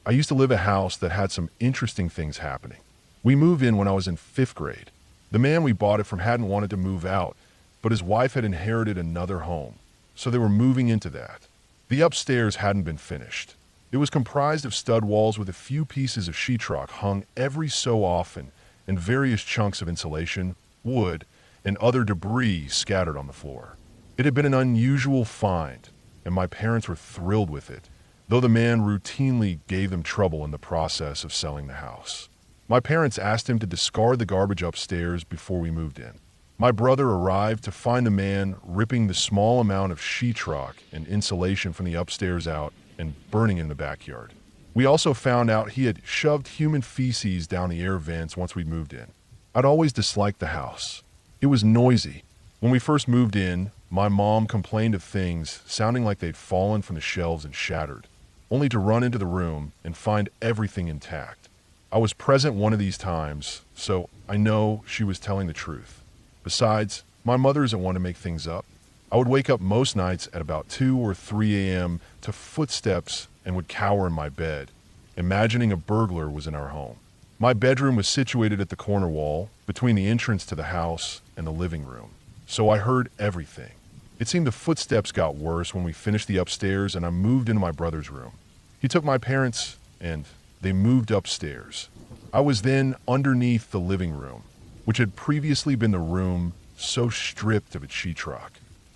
I used to live in a house that had some interesting things happening. We moved in when I was in 5th grade. The man we bought it from hadn't wanted to move out, but his wife had inherited another home, so they were moving into that. The upstairs hadn't been finished. It was comprised of stud walls with a few pieces of sheetrock hung every so often and various chunks of insulation, wood, and other debris scattered on the floor. It had been an unusual find, and my parents were thrilled with it, though the man routinely gave them trouble in the process of selling the house. My parents asked him to discard the garbage upstairs before we moved in. My brother arrived to find the man ripping the small amount of sheetrock and insulation from the upstairs out and burning in the backyard. We also found out he had shoved human feces down the air vents once we moved in. I'd always disliked the house. It was noisy. When we first moved in, my mom complained of things sounding like they'd fallen from the shelves and shattered, only to run into the room and find everything intact. I was present one of these times, so I know she was telling the truth. Besides, my mother isn't one to make things up. I would wake up most nights at about 2 or 3 a.m. to footsteps and would cower in my bed, imagining a burglar was in our home. My bedroom was situated at the corner wall, between the entrance to the house and the living room, so I heard everything. It seemed the footsteps got worse when we finished the upstairs and I moved into my brother's room. He took my parents and they moved upstairs. I was then underneath the living room, which had previously been the room so stripped of its sheetrock.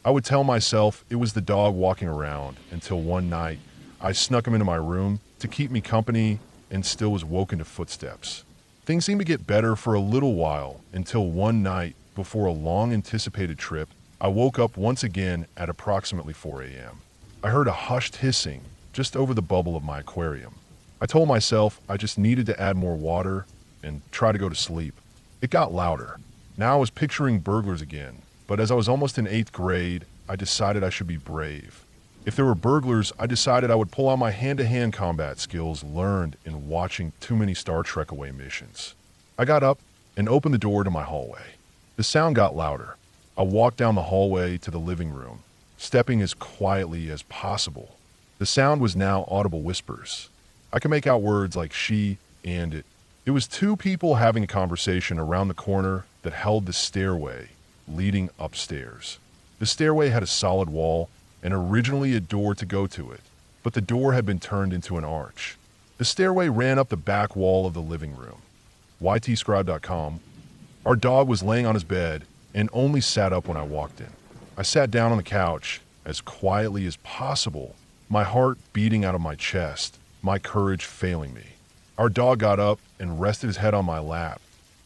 I would tell myself it was the dog walking around until one night I snuck him into my room to keep me company and still was woken to footsteps. Things seemed to get better for a little while until one night before a long-anticipated trip, I woke up once again at approximately 4 a.m. I heard a hushed hissing just over the bubble of my aquarium. I told myself I just needed to add more water and try to go to sleep. It got louder. Now I was picturing burglars again, but as I was almost in 8th grade, I decided I should be brave. If there were burglars, I decided I would pull out my hand-to-hand combat skills learned in watching too many Star Trek away missions. I got up and opened the door to my hallway. The sound got louder. I walked down the hallway to the living room, stepping as quietly as possible. The sound was now audible whispers. I could make out words like she and it. It was two people having a conversation around the corner that held the stairway leading upstairs. The stairway had a solid wall and originally a door to go to it, but the door had been turned into an arch. The stairway ran up the back wall of the living room. YTScribe.com. Our dog was laying on his bed and only sat up when I walked in. I sat down on the couch as quietly as possible, my heart beating out of my chest, my courage failing me. Our dog got up and rested his head on my lap,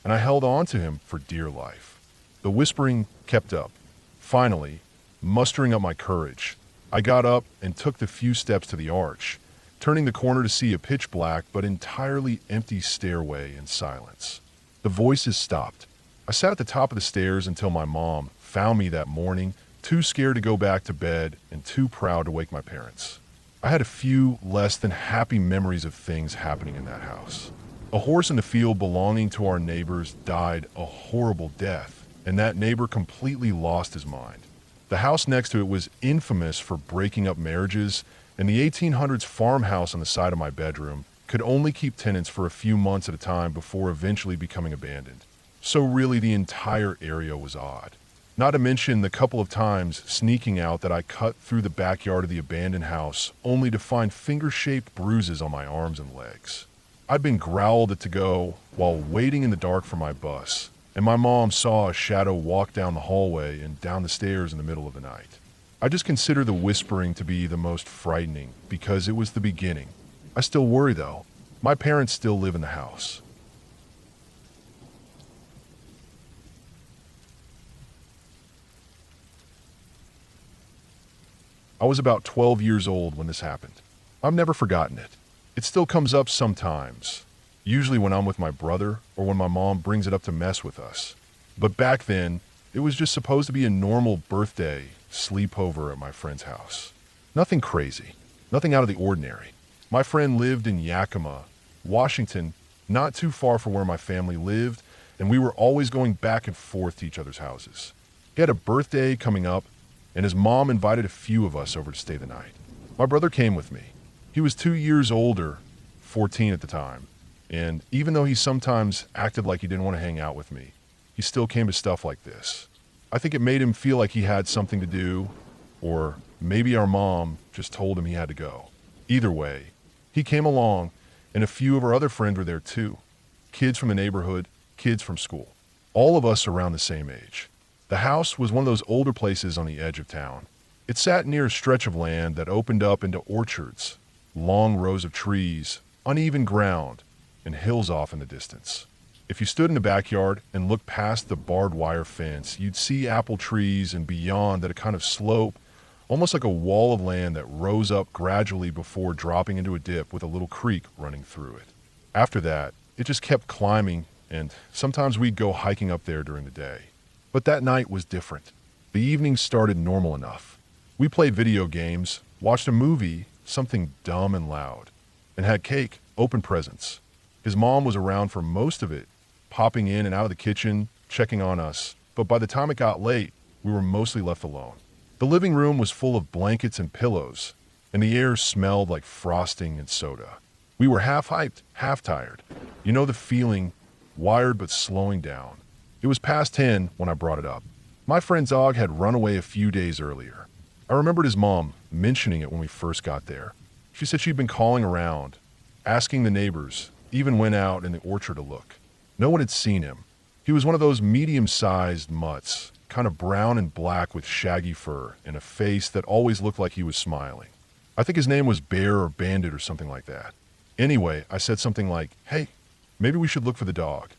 and I held on to him for dear life. The whispering kept up. Finally, mustering up my courage, I got up and took the few steps to the arch, turning the corner to see a pitch black but entirely empty stairway in silence. The voices stopped. I sat at the top of the stairs until my mom found me that morning, too scared to go back to bed and too proud to wake my parents. I had a few less than happy memories of things happening in that house. A horse in the field belonging to our neighbors died a horrible death, and that neighbor completely lost his mind. The house next to it was infamous for breaking up marriages, and the 1800s farmhouse on the side of my bedroom could only keep tenants for a few months at a time before eventually becoming abandoned. So really the entire area was odd. Not to mention the couple of times sneaking out that I cut through the backyard of the abandoned house only to find finger-shaped bruises on my arms and legs. I'd been growled at to go while waiting in the dark for my bus, and my mom saw a shadow walk down the hallway and down the stairs in the middle of the night. I just consider the whispering to be the most frightening because it was the beginning. I still worry though. My parents still live in the house. I was about 12 years old when this happened. I've never forgotten it. It still comes up sometimes, usually when I'm with my brother or when my mom brings it up to mess with us. But back then, it was just supposed to be a normal birthday sleepover at my friend's house. Nothing crazy, nothing out of the ordinary. My friend lived in Yakima, Washington, not too far from where my family lived, and we were always going back and forth to each other's houses. He had a birthday coming up, and his mom invited a few of us over to stay the night. My brother came with me. He was 2 years older, 14 at the time. And even though he sometimes acted like he didn't want to hang out with me, he still came to stuff like this. I think it made him feel like he had something to do, or maybe our mom just told him he had to go. Either way, he came along, and a few of our other friends were there too. Kids from the neighborhood, kids from school. All of us around the same age. The house was one of those older places on the edge of town. It sat near a stretch of land that opened up into orchards, long rows of trees, uneven ground, and hills off in the distance. If you stood in the backyard and looked past the barbed wire fence, you'd see apple trees and beyond that a kind of slope, almost like a wall of land that rose up gradually before dropping into a dip with a little creek running through it. After that, it just kept climbing, and sometimes we'd go hiking up there during the day. But that night was different. The evening started normal enough. We played video games, watched a movie, something dumb and loud, and had cake, open presents. His mom was around for most of it, popping in and out of the kitchen, checking on us. But by the time it got late, we were mostly left alone. The living room was full of blankets and pillows, and the air smelled like frosting and soda. We were half hyped, half tired. You know the feeling, wired but slowing down. It was past 10 when I brought it up. My friend's dog had run away a few days earlier. I remembered his mom mentioning it when we first got there. She said she'd been calling around, asking the neighbors, even went out in the orchard to look. No one had seen him. He was one of those medium-sized mutts, kind of brown and black with shaggy fur and a face that always looked like he was smiling. I think his name was Bear or Bandit or something like that. Anyway, I said something like, "Hey, maybe we should look for the dog."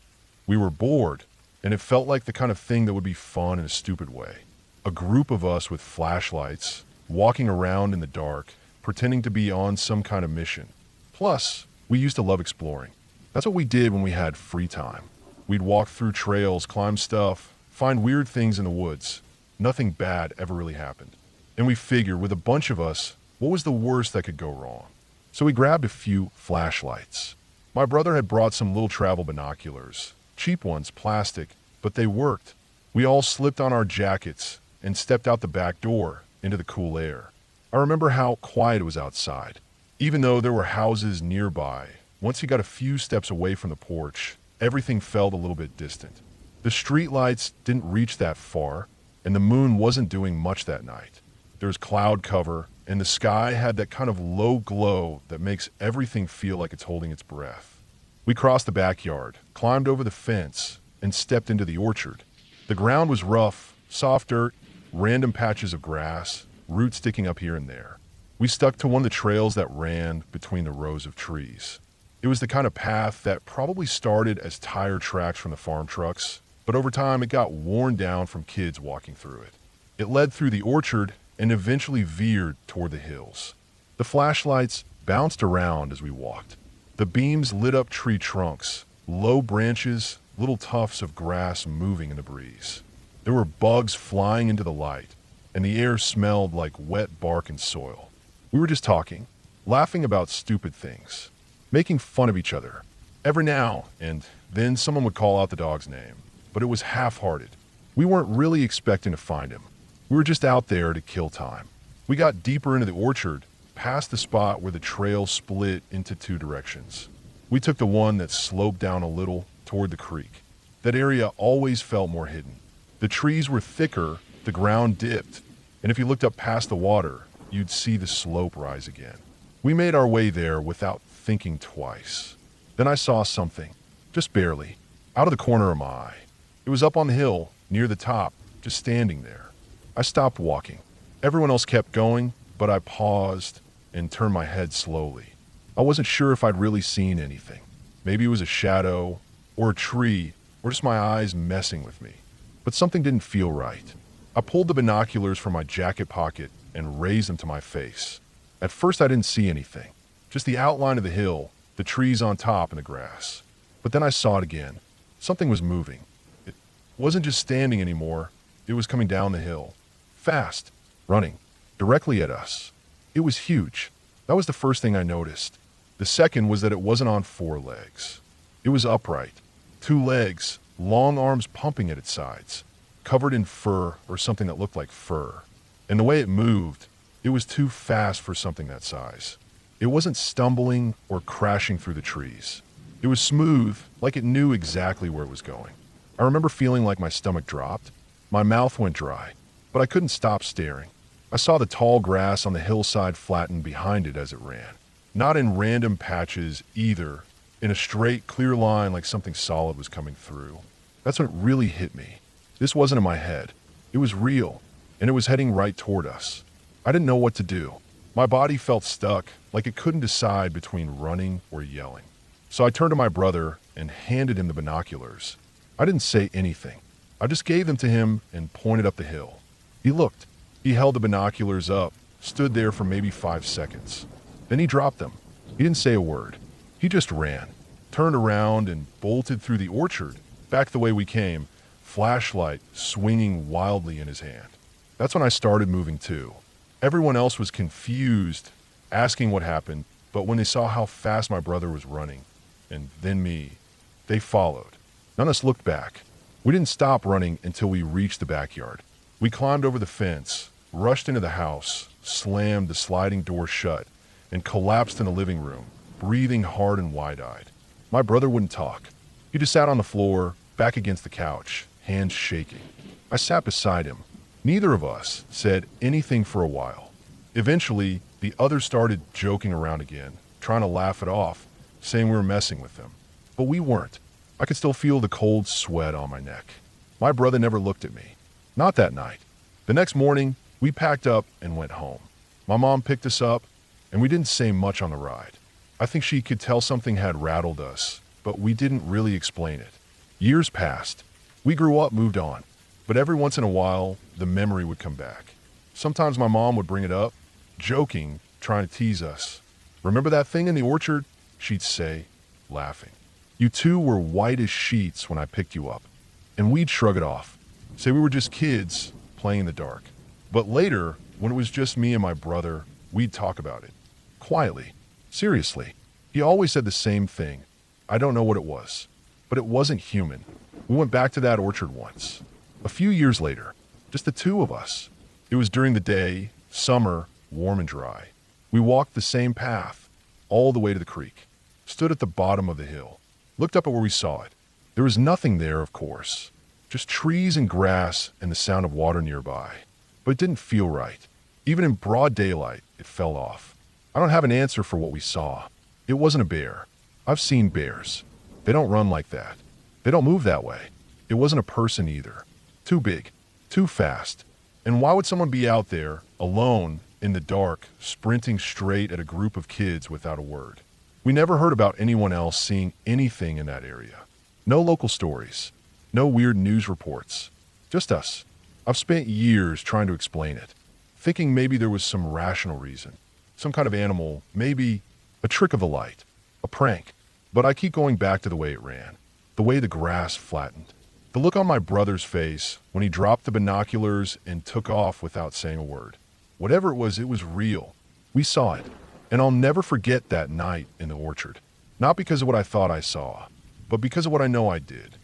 We were bored, and it felt like the kind of thing that would be fun in a stupid way. A group of us with flashlights, walking around in the dark, pretending to be on some kind of mission. Plus, we used to love exploring. That's what we did when we had free time. We'd walk through trails, climb stuff, find weird things in the woods. Nothing bad ever really happened. And we figured, with a bunch of us, what was the worst that could go wrong? So we grabbed a few flashlights. My brother had brought some little travel binoculars. Cheap ones, plastic, but they worked. We all slipped on our jackets and stepped out the back door into the cool air. I remember how quiet it was outside. Even though there were houses nearby, once you got a few steps away from the porch, everything felt a little bit distant. The streetlights didn't reach that far, and the moon wasn't doing much that night. There was cloud cover, and the sky had that kind of low glow that makes everything feel like it's holding its breath. We crossed the backyard, climbed over the fence, and stepped into the orchard. The ground was rough, soft dirt, random patches of grass, roots sticking up here and there. We stuck to one of the trails that ran between the rows of trees. It was the kind of path that probably started as tire tracks from the farm trucks, but over time it got worn down from kids walking through it. It led through the orchard and eventually veered toward the hills. The flashlights bounced around as we walked. The beams lit up tree trunks, low branches, little tufts of grass moving in the breeze. There were bugs flying into the light, and the air smelled like wet bark and soil. We were just talking, laughing about stupid things, making fun of each other. Every now and then someone would call out the dog's name, but it was half-hearted. We weren't really expecting to find him. We were just out there to kill time. We got deeper into the orchard, past the spot where the trail split into two directions. We took the one that sloped down a little toward the creek. That area always felt more hidden. The trees were thicker, the ground dipped, and if you looked up past the water, you'd see the slope rise again. We made our way there without thinking twice. Then I saw something, just barely, out of the corner of my eye. It was up on the hill, near the top, just standing there. I stopped walking. Everyone else kept going, but I paused and turned my head slowly. I wasn't sure if I'd really seen anything. Maybe it was a shadow, or a tree, or just my eyes messing with me. But something didn't feel right. I pulled the binoculars from my jacket pocket and raised them to my face. At first I didn't see anything, just the outline of the hill, the trees on top, and the grass. But then I saw it again. Something was moving. It wasn't just standing anymore, it was coming down the hill. Fast, running, directly at us. It was huge. That was the first thing I noticed. The second was that it wasn't on four legs. It was upright. Two legs, long arms pumping at its sides, covered in fur or something that looked like fur. And the way it moved, it was too fast for something that size. It wasn't stumbling or crashing through the trees. It was smooth, like it knew exactly where it was going. I remember feeling like my stomach dropped. My mouth went dry, but I couldn't stop staring. I saw the tall grass on the hillside flatten behind it as it ran. Not in random patches either, in a straight, clear line like something solid was coming through. That's when it really hit me. This wasn't in my head. It was real, and it was heading right toward us. I didn't know what to do. My body felt stuck, like it couldn't decide between running or yelling. So I turned to my brother and handed him the binoculars. I didn't say anything. I just gave them to him and pointed up the hill. He looked. He held the binoculars up, stood there for maybe 5 seconds. Then he dropped them. He didn't say a word. He just ran, turned around and bolted through the orchard, back the way we came, flashlight swinging wildly in his hand. That's when I started moving too. Everyone else was confused, asking what happened, but when they saw how fast my brother was running, and then me, they followed. None of us looked back. We didn't stop running until we reached the backyard. We climbed over the fence, rushed into the house, slammed the sliding door shut, and collapsed in the living room, breathing hard and wide-eyed. My brother wouldn't talk. He just sat on the floor, back against the couch, hands shaking. I sat beside him. Neither of us said anything for a while. Eventually, the others started joking around again, trying to laugh it off, saying we were messing with them. But we weren't. I could still feel the cold sweat on my neck. My brother never looked at me. Not that night. The next morning, we packed up and went home. My mom picked us up, and we didn't say much on the ride. I think she could tell something had rattled us, but we didn't really explain it. Years passed. We grew up, moved on. But every once in a while, the memory would come back. Sometimes my mom would bring it up, joking, trying to tease us. "Remember that thing in the orchard?" she'd say, laughing. "You two were white as sheets when I picked you up." And we'd shrug it off, say we were just kids playing in the dark. But later, when it was just me and my brother, we'd talk about it. Quietly. Seriously. He always said the same thing. I don't know what it was, but it wasn't human. We went back to that orchard once. A few years later, just the two of us. It was during the day, summer, warm and dry. We walked the same path, all the way to the creek, stood at the bottom of the hill, looked up at where we saw it. There was nothing there, of course, just trees and grass and the sound of water nearby. But it didn't feel right. Even in broad daylight, it fell off. I don't have an answer for what we saw. It wasn't a bear. I've seen bears. They don't run like that. They don't move that way. It wasn't a person either. Too big, too fast. And why would someone be out there, alone, in the dark, sprinting straight at a group of kids without a word? We never heard about anyone else seeing anything in that area. No local stories. No weird news reports. Just us. I've spent years trying to explain it, thinking maybe there was some rational reason. Some kind of animal, maybe a trick of the light, a prank. But I keep going back to the way it ran, the way the grass flattened. The look on my brother's face when he dropped the binoculars and took off without saying a word. Whatever it was real. We saw it, and I'll never forget that night in the orchard. Not because of what I thought I saw, but because of what I know I did.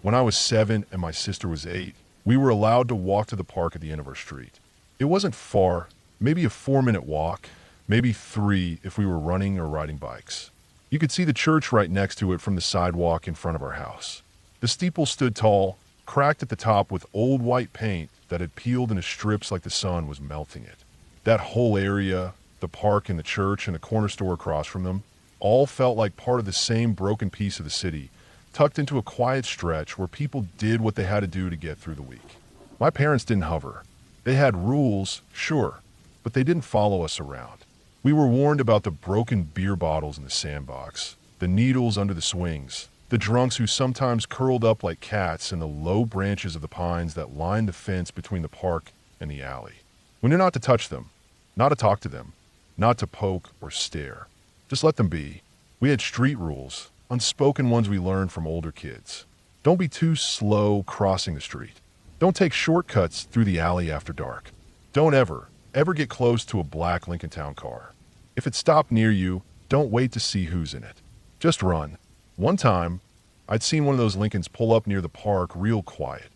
When I was 7 and my sister was 8, we were allowed to walk to the park at the end of our street. It wasn't far, maybe a 4-minute walk, maybe 3 if we were running or riding bikes. You could see the church right next to it from the sidewalk in front of our house. The steeple stood tall, cracked at the top with old white paint that had peeled into strips like the sun was melting it. That whole area, the park and the church and the corner store across from them, all felt like part of the same broken piece of the city, tucked into a quiet stretch where people did what they had to do to get through the week. My parents didn't hover. They had rules, sure, but they didn't follow us around. We were warned about the broken beer bottles in the sandbox, the needles under the swings, the drunks who sometimes curled up like cats in the low branches of the pines that lined the fence between the park and the alley. We knew not to touch them, not to talk to them, not to poke or stare. Just let them be. We had street rules, unspoken ones we learned from older kids. Don't be too slow crossing the street. Don't take shortcuts through the alley after dark. Don't ever get close to a black Lincoln Town car. If it stopped near you, don't wait to see who's in it. Just run. One time, I'd seen one of those Lincolns pull up near the park real quiet.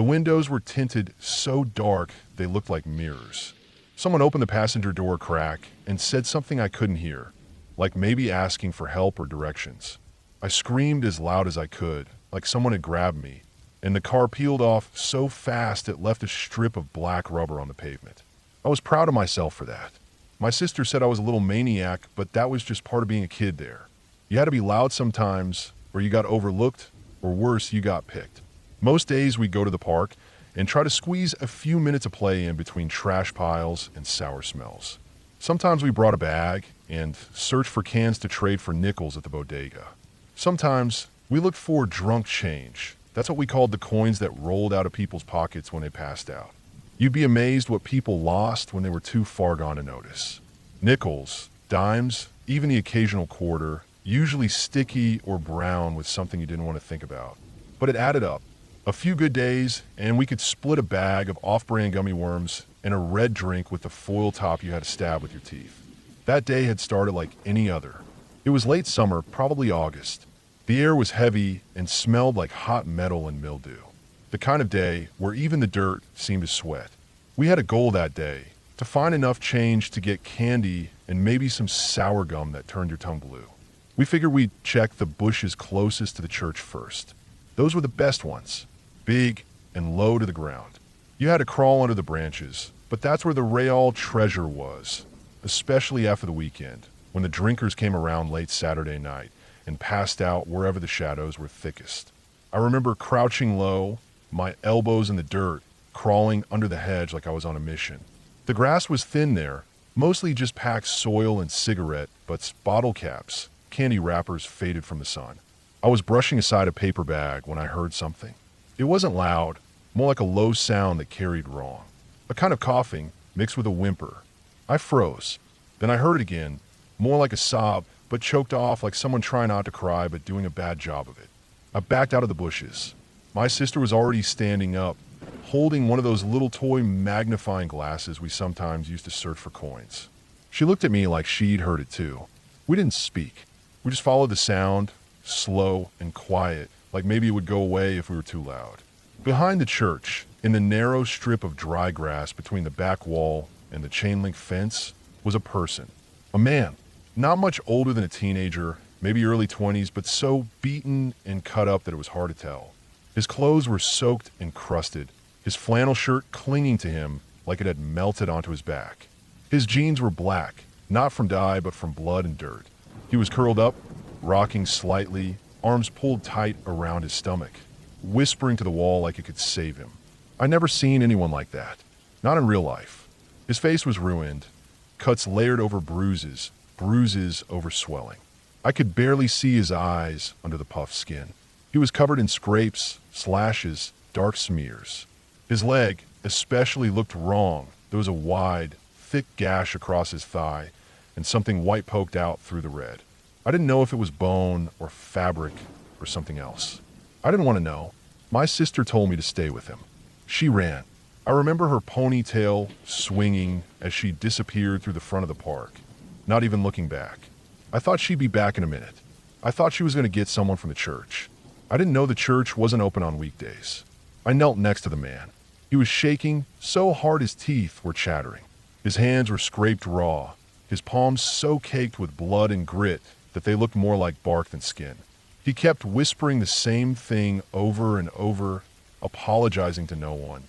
The windows were tinted so dark they looked like mirrors. Someone opened the passenger door crack and said something I couldn't hear, like maybe asking for help or directions. I screamed as loud as I could, like someone had grabbed me, and the car peeled off so fast it left a strip of black rubber on the pavement. I was proud of myself for that. My sister said I was a little maniac, but that was just part of being a kid there. You had to be loud sometimes, or you got overlooked, or worse, you got picked. Most days we'd go to the park and try to squeeze a few minutes of play in between trash piles and sour smells. Sometimes we brought a bag and searched for cans to trade for nickels at the bodega. Sometimes we looked for drunk change. That's what we called the coins that rolled out of people's pockets when they passed out. You'd be amazed what people lost when they were too far gone to notice. Nickels, dimes, even the occasional quarter, usually sticky or brown with something you didn't want to think about. But it added up. A few good days, and we could split a bag of off-brand gummy worms and a red drink with the foil top you had to stab with your teeth. That day had started like any other. It was late summer, probably August. The air was heavy and smelled like hot metal and mildew. The kind of day where even the dirt seemed to sweat. We had a goal that day, to find enough change to get candy and maybe some sour gum that turned your tongue blue. We figured we'd check the bushes closest to the church first. Those were the best ones, big and low to the ground. You had to crawl under the branches, but that's where the real treasure was, especially after the weekend, when the drinkers came around late Saturday night and passed out wherever the shadows were thickest. I remember crouching low, my elbows in the dirt, crawling under the hedge like I was on a mission. The grass was thin there, mostly just packed soil and cigarette butts, bottle caps, candy wrappers faded from the sun. I was brushing aside a paper bag when I heard something. It wasn't loud, more like a low sound that carried wrong. A kind of coughing mixed with a whimper. I froze. Then I heard it again, more like a sob, but choked off like someone trying not to cry but doing a bad job of it. I backed out of the bushes. My sister was already standing up, holding one of those little toy magnifying glasses we sometimes used to search for coins. She looked at me like she'd heard it too. We didn't speak. We just followed the sound, slow and quiet, like maybe it would go away if we were too loud. Behind the church, in the narrow strip of dry grass between the back wall and the chain-link fence, was a person. A man, not much older than a teenager, maybe early 20s, but so beaten and cut up that it was hard to tell. His clothes were soaked and crusted, his flannel shirt clinging to him like it had melted onto his back. His jeans were black, not from dye but from blood and dirt. He was curled up, rocking slightly, arms pulled tight around his stomach, whispering to the wall like it could save him. I'd never seen anyone like that, not in real life. His face was ruined, cuts layered over bruises, bruises over swelling. I could barely see his eyes under the puffed skin. He was covered in scrapes, slashes, dark smears. His leg especially looked wrong. There was a wide, thick gash across his thigh, and something white poked out through the red. I didn't know if it was bone or fabric or something else. I didn't want to know. My sister told me to stay with him. She ran. I remember her ponytail swinging as she disappeared through the front of the park, not even looking back. I thought she'd be back in a minute. I thought she was going to get someone from the church. I didn't know the church wasn't open on weekdays. I knelt next to the man. He was shaking so hard his teeth were chattering. His hands were scraped raw, his palms so caked with blood and grit that they looked more like bark than skin. He kept whispering the same thing over and over, apologizing to no one.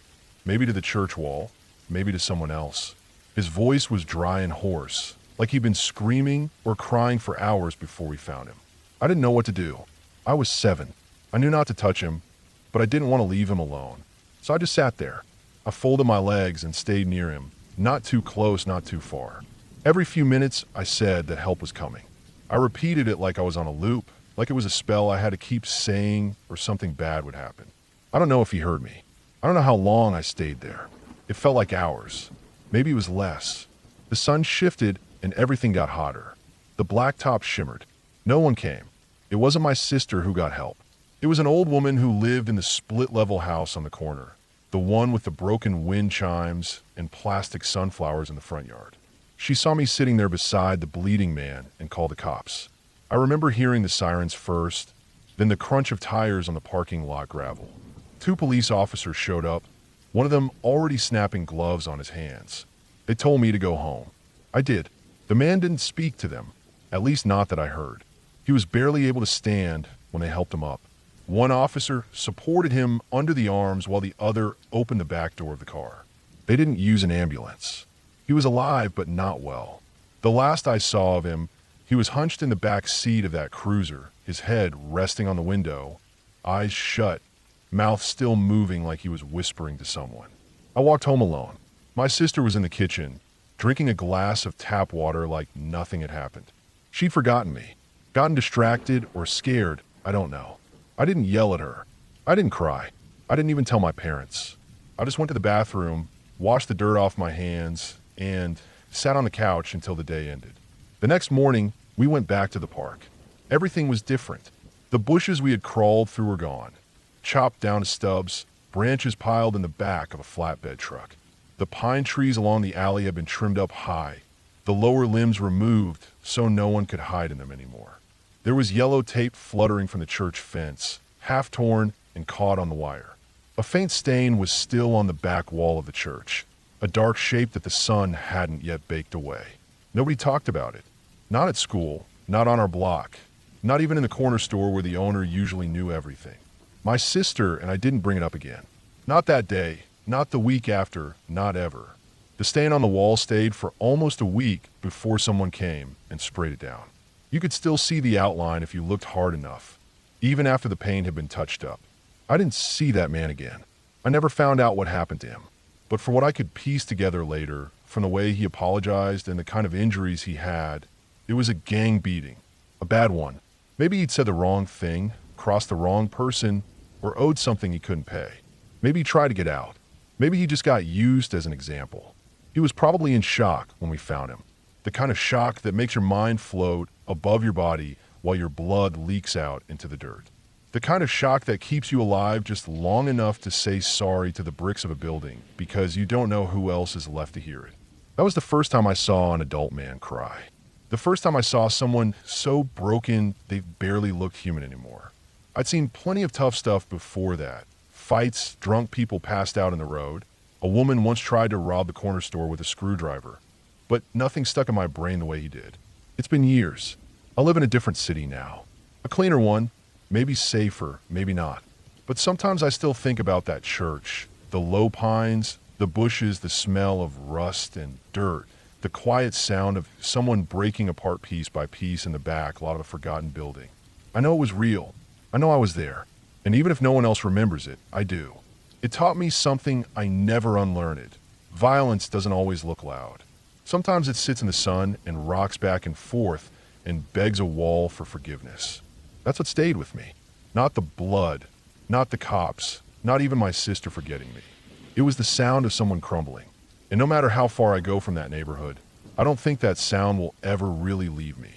Maybe to the church wall, maybe to someone else. His voice was dry and hoarse, like he'd been screaming or crying for hours before we found him. I didn't know what to do. I was 7. I knew not to touch him, but I didn't want to leave him alone. So I just sat there. I folded my legs and stayed near him, not too close, not too far. Every few minutes, I said that help was coming. I repeated it like I was on a loop, like it was a spell I had to keep saying or something bad would happen. I don't know if he heard me. I don't know how long I stayed there. It felt like hours. Maybe it was less. The sun shifted and everything got hotter. The blacktop shimmered. No one came. It wasn't my sister who got help. It was an old woman who lived in the split-level house on the corner, the one with the broken wind chimes and plastic sunflowers in the front yard. She saw me sitting there beside the bleeding man and called the cops. I remember hearing the sirens first, then the crunch of tires on the parking lot gravel. Two police officers showed up, one of them already snapping gloves on his hands. They told me to go home. I did. The man didn't speak to them, at least not that I heard. He was barely able to stand when they helped him up. One officer supported him under the arms while the other opened the back door of the car. They didn't use an ambulance. He was alive, but not well. The last I saw of him, he was hunched in the back seat of that cruiser, his head resting on the window, eyes shut, mouth still moving like he was whispering to someone. I walked home alone. My sister was in the kitchen, drinking a glass of tap water like nothing had happened. She'd forgotten me, gotten distracted or scared, I don't know. I didn't yell at her. I didn't cry. I didn't even tell my parents. I just went to the bathroom, washed the dirt off my hands, and sat on the couch until the day ended. The next morning, we went back to the park. Everything was different. The bushes we had crawled through were gone, chopped down to stubs, branches piled in the back of a flatbed truck. The pine trees along the alley had been trimmed up high, the lower limbs removed so no one could hide in them anymore. There was yellow tape fluttering from the church fence, half torn and caught on the wire. A faint stain was still on the back wall of the church, a dark shape that the sun hadn't yet baked away. Nobody talked about it. Not at school, not on our block, not even in the corner store where the owner usually knew everything. My sister and I didn't bring it up again. Not that day, not the week after, not ever. The stain on the wall stayed for almost a week before someone came and sprayed it down. You could still see the outline if you looked hard enough, even after the paint had been touched up. I didn't see that man again. I never found out what happened to him. But for what I could piece together later, from the way he apologized and the kind of injuries he had, it was a gang beating. A bad one. Maybe he'd said the wrong thing, crossed the wrong person, or owed something he couldn't pay. Maybe he tried to get out. Maybe he just got used as an example. He was probably in shock when we found him. The kind of shock that makes your mind float above your body while your blood leaks out into the dirt. The kind of shock that keeps you alive just long enough to say sorry to the bricks of a building because you don't know who else is left to hear it. That was the first time I saw an adult man cry. The first time I saw someone so broken they barely looked human anymore. I'd seen plenty of tough stuff before that. Fights, drunk people passed out in the road. A woman once tried to rob the corner store with a screwdriver. But nothing stuck in my brain the way he did. It's been years. I live in a different city now. A cleaner one, maybe safer, maybe not. But sometimes I still think about that church, the low pines, the bushes, the smell of rust and dirt, the quiet sound of someone breaking apart piece by piece in the back lot of a forgotten building. I know it was real. I know I was there. And even if no one else remembers it, I do. It taught me something I never unlearned. Violence doesn't always look loud. Sometimes it sits in the sun and rocks back and forth and begs a wall for forgiveness. That's what stayed with me. Not the blood, not the cops, not even my sister forgetting me. It was the sound of someone crumbling. And no matter how far I go from that neighborhood, I don't think that sound will ever really leave me.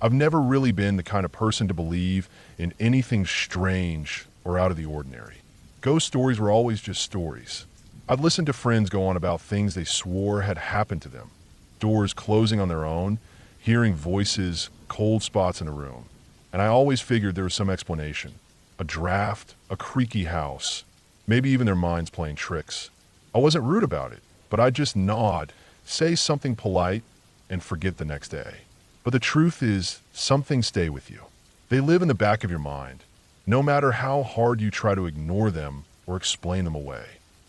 I've never really been the kind of person to believe in anything strange or out of the ordinary. Ghost stories were always just stories. I'd listen to friends go on about things they swore had happened to them. Doors closing on their own, hearing voices, cold spots in a room. And I always figured there was some explanation. A draft, a creaky house, maybe even their minds playing tricks. I wasn't rude about it, but I'd just nod, say something polite, and forget the next day. But the truth is, some things stay with you. They live in the back of your mind, no matter how hard you try to ignore them or explain them away.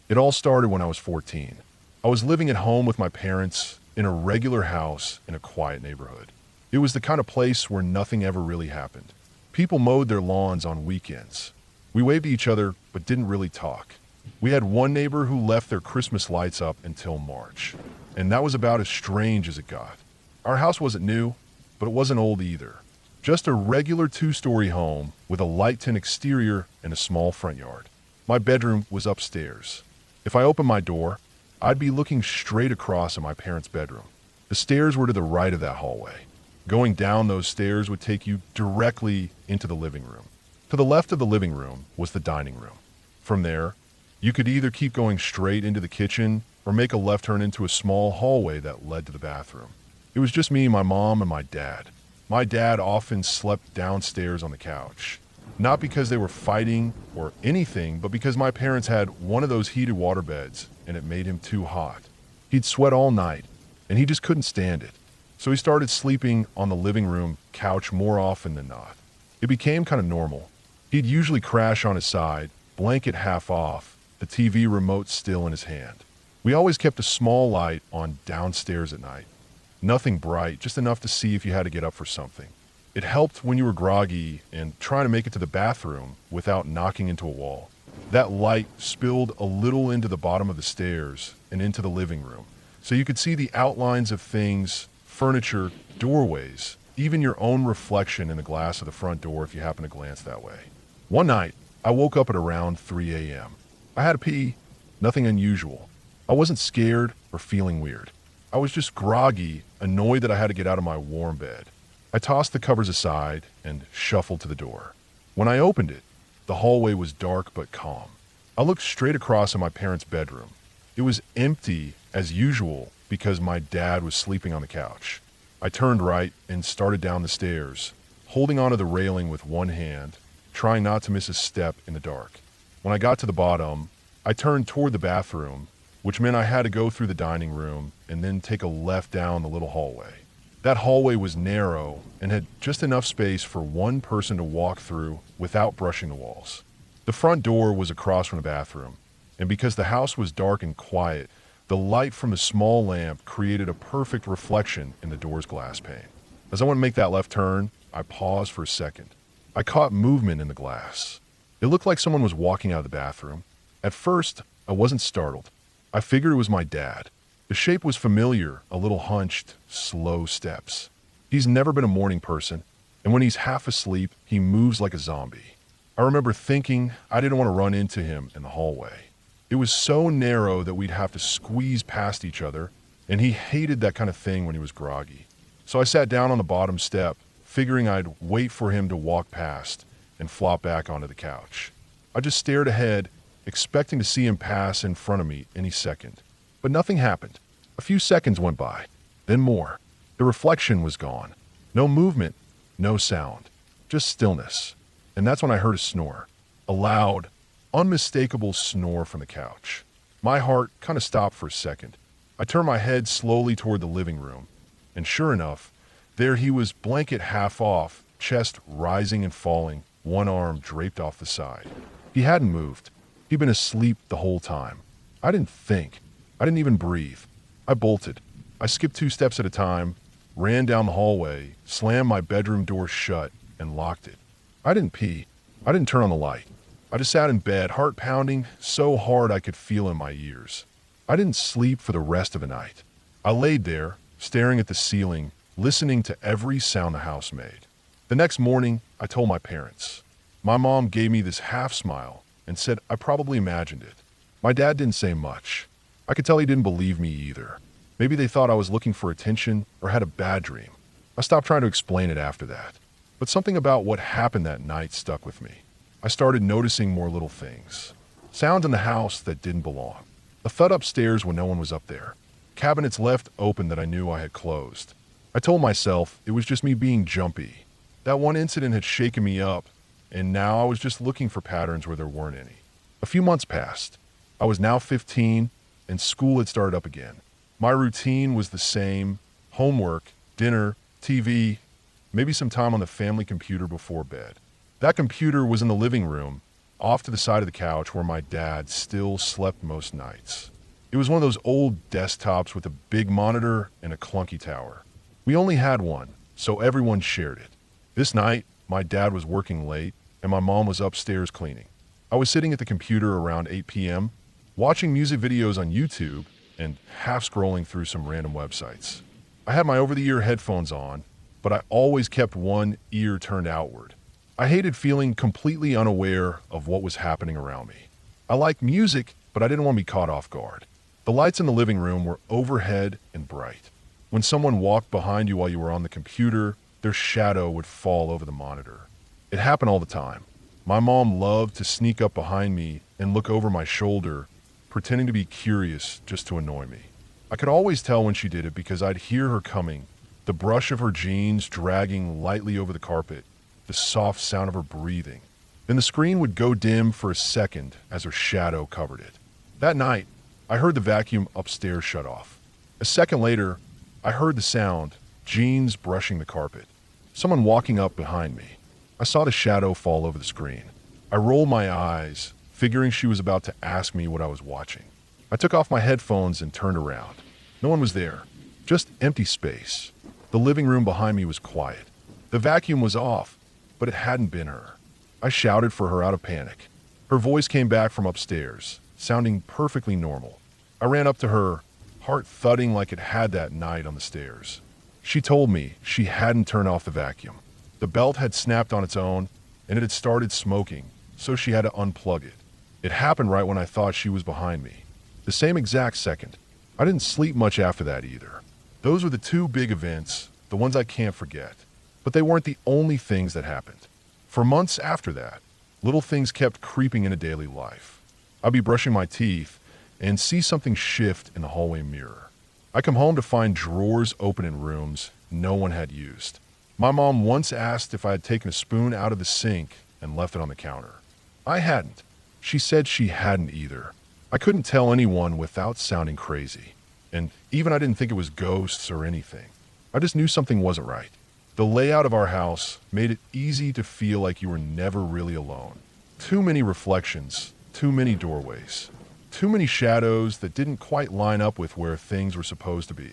It all started when I was 14. I was living at home with my parents in a regular house in a quiet neighborhood. It was the kind of place where nothing ever really happened. People mowed their lawns on weekends. We waved to each other, but didn't really talk. We had one neighbor who left their Christmas lights up until March, and that was about as strange as it got. Our house wasn't new, but it wasn't old either. Just a regular 2-story home with a light tin exterior and a small front yard. My bedroom was upstairs. If I opened my door, I'd be looking straight across at my parents' bedroom. The stairs were to the right of that hallway. Going down those stairs would take you directly into the living room. To the left of the living room was the dining room. From there, you could either keep going straight into the kitchen or make a left turn into a small hallway that led to the bathroom. It was just me, my mom, and my dad. My dad often slept downstairs on the couch. Not because they were fighting or anything, but because my parents had one of those heated water beds and it made him too hot. He'd sweat all night and he just couldn't stand it. So he started sleeping on the living room couch more often than not. It became kind of normal. He'd usually crash on his side, blanket half off, the TV remote still in his hand. We always kept a small light on downstairs at night. Nothing bright, just enough to see if you had to get up for something. It helped when you were groggy and trying to make it to the bathroom without knocking into a wall. That light spilled a little into the bottom of the stairs and into the living room, so you could see the outlines of things, furniture, doorways, even your own reflection in the glass of the front door if you happen to glance that way. One night, I woke up at around 3 a.m. I had to pee, nothing unusual. I wasn't scared or feeling weird. I was just groggy, annoyed that I had to get out of my warm bed. I tossed the covers aside and shuffled to the door. When I opened it, the hallway was dark but calm. I looked straight across at my parents' bedroom. It was empty as usual because my dad was sleeping on the couch. I turned right and started down the stairs, holding onto the railing with one hand, trying not to miss a step in the dark. When I got to the bottom, I turned toward the bathroom, which meant I had to go through the dining room and then take a left down the little hallway. That hallway was narrow and had just enough space for one person to walk through without brushing the walls. The front door was across from the bathroom, and because the house was dark and quiet, the light from the small lamp created a perfect reflection in the door's glass pane. As I went to make that left turn, I paused for a second. I caught movement in the glass. It looked like someone was walking out of the bathroom. At first, I wasn't startled. I figured it was my dad. The shape was familiar, a little hunched, slow steps. He's never been a morning person, and when he's half asleep, he moves like a zombie. I remember thinking I didn't want to run into him in the hallway. It was so narrow that we'd have to squeeze past each other, and he hated that kind of thing when he was groggy. So I sat down on the bottom step, figuring I'd wait for him to walk past and flop back onto the couch. I just stared ahead, expecting to see him pass in front of me any second. But nothing happened. A few seconds went by, then more. The reflection was gone. No movement, no sound, just stillness. And that's when I heard a snore. A loud, unmistakable snore from the couch. My heart kind of stopped for a second. I turned my head slowly toward the living room, and sure enough, there he was, blanket half off, chest rising and falling, one arm draped off the side. He hadn't moved. He'd been asleep the whole time. I didn't think. I didn't even breathe. I bolted. I skipped 2 steps at a time, ran down the hallway, slammed my bedroom door shut, and locked it. I didn't pee. I didn't turn on the light. I just sat in bed, heart pounding so hard I could feel in my ears. I didn't sleep for the rest of the night. I laid there, staring at the ceiling, listening to every sound the house made. The next morning, I told my parents. My mom gave me this half smile and said I probably imagined it. My dad didn't say much. I could tell he didn't believe me either. Maybe they thought I was looking for attention or had a bad dream. I stopped trying to explain it after that. But something about what happened that night stuck with me. I started noticing more little things. Sounds in the house that didn't belong. A thud upstairs when no one was up there. Cabinets left open that I knew I had closed. I told myself it was just me being jumpy. That one incident had shaken me up, and now I was just looking for patterns where there weren't any. A few months passed. I was now 15, and school had started up again. My routine was the same: homework, dinner, TV, maybe some time on the family computer before bed. That computer was in the living room, off to the side of the couch where my dad still slept most nights. It was one of those old desktops with a big monitor and a clunky tower. We only had one, so everyone shared it. This night, my dad was working late, and my mom was upstairs cleaning. I was sitting at the computer around 8 p.m., watching music videos on YouTube and half scrolling through some random websites. I had my over-the-ear headphones on, but I always kept one ear turned outward. I hated feeling completely unaware of what was happening around me. I liked music, but I didn't want to be caught off guard. The lights in the living room were overhead and bright. When someone walked behind you while you were on the computer, their shadow would fall over the monitor. It happened all the time. My mom loved to sneak up behind me and look over my shoulder, pretending to be curious just to annoy me. I could always tell when she did it because I'd hear her coming, The brush of her jeans dragging lightly over the carpet, the soft sound of her breathing. Then the screen would go dim for a second as her shadow covered it. That night, I heard the vacuum upstairs shut off. A second later, I heard the sound, jeans brushing the carpet. Someone walking up behind me. I saw the shadow fall over the screen. I rolled my eyes, figuring she was about to ask me what I was watching. I took off my headphones and turned around. No one was there, just empty space. The living room behind me was quiet. The vacuum was off, but it hadn't been her. I shouted for her out of panic. Her voice came back from upstairs, sounding perfectly normal. I ran up to her, heart thudding like it had that night on the stairs. She told me she hadn't turned off the vacuum. The belt had snapped on its own, and it had started smoking, so she had to unplug it. It happened right when I thought she was behind me. The same exact second. I didn't sleep much after that either. Those were the two big events, the ones I can't forget. But they weren't the only things that happened. For months after that, little things kept creeping into daily life. I'd be brushing my teeth and see something shift in the hallway mirror. I come home to find drawers open in rooms no one had used. My mom once asked if I had taken a spoon out of the sink and left it on the counter. I hadn't. She said she hadn't either. I couldn't tell anyone without sounding crazy. And even I didn't think it was ghosts or anything. I just knew something wasn't right. The layout of our house made it easy to feel like you were never really alone. Too many reflections, too many doorways, too many shadows that didn't quite line up with where things were supposed to be.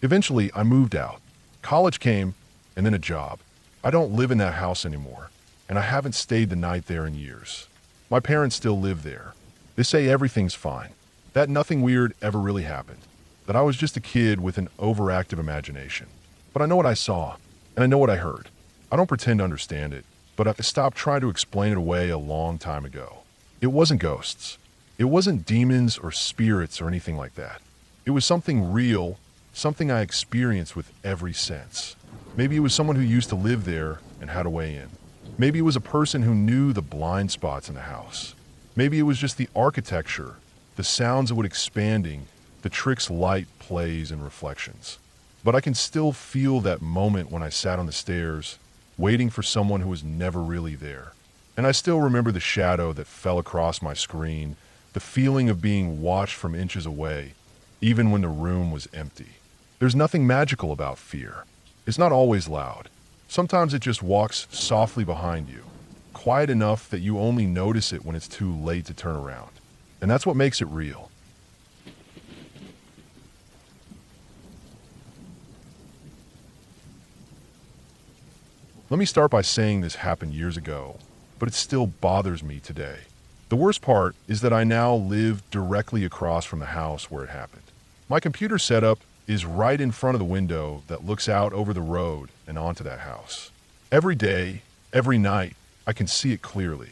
Eventually, I moved out. College came, and then a job. I don't live in that house anymore, and I haven't stayed the night there in years. My parents still live there. They say everything's fine, that nothing weird ever really happened, that I was just a kid with an overactive imagination. But I know what I saw, and I know what I heard. I don't pretend to understand it, but I stopped trying to explain it away a long time ago. It wasn't ghosts. It wasn't demons or spirits or anything like that. It was something real, something I experienced with every sense. Maybe it was someone who used to live there and had a way in. Maybe it was a person who knew the blind spots in the house. Maybe it was just the architecture, the sounds of it expanding, the tricks light plays and reflections. But I can still feel that moment when I sat on the stairs, waiting for someone who was never really there. And I still remember the shadow that fell across my screen, the feeling of being watched from inches away, even when the room was empty. There's nothing magical about fear. It's not always loud. Sometimes it just walks softly behind you, quiet enough that you only notice it when it's too late to turn around. And that's what makes it real. Let me start by saying this happened years ago, but it still bothers me today. The worst part is that I now live directly across from the house where it happened. My computer setup is right in front of the window that looks out over the road and onto that house. Every day, every night, I can see it clearly.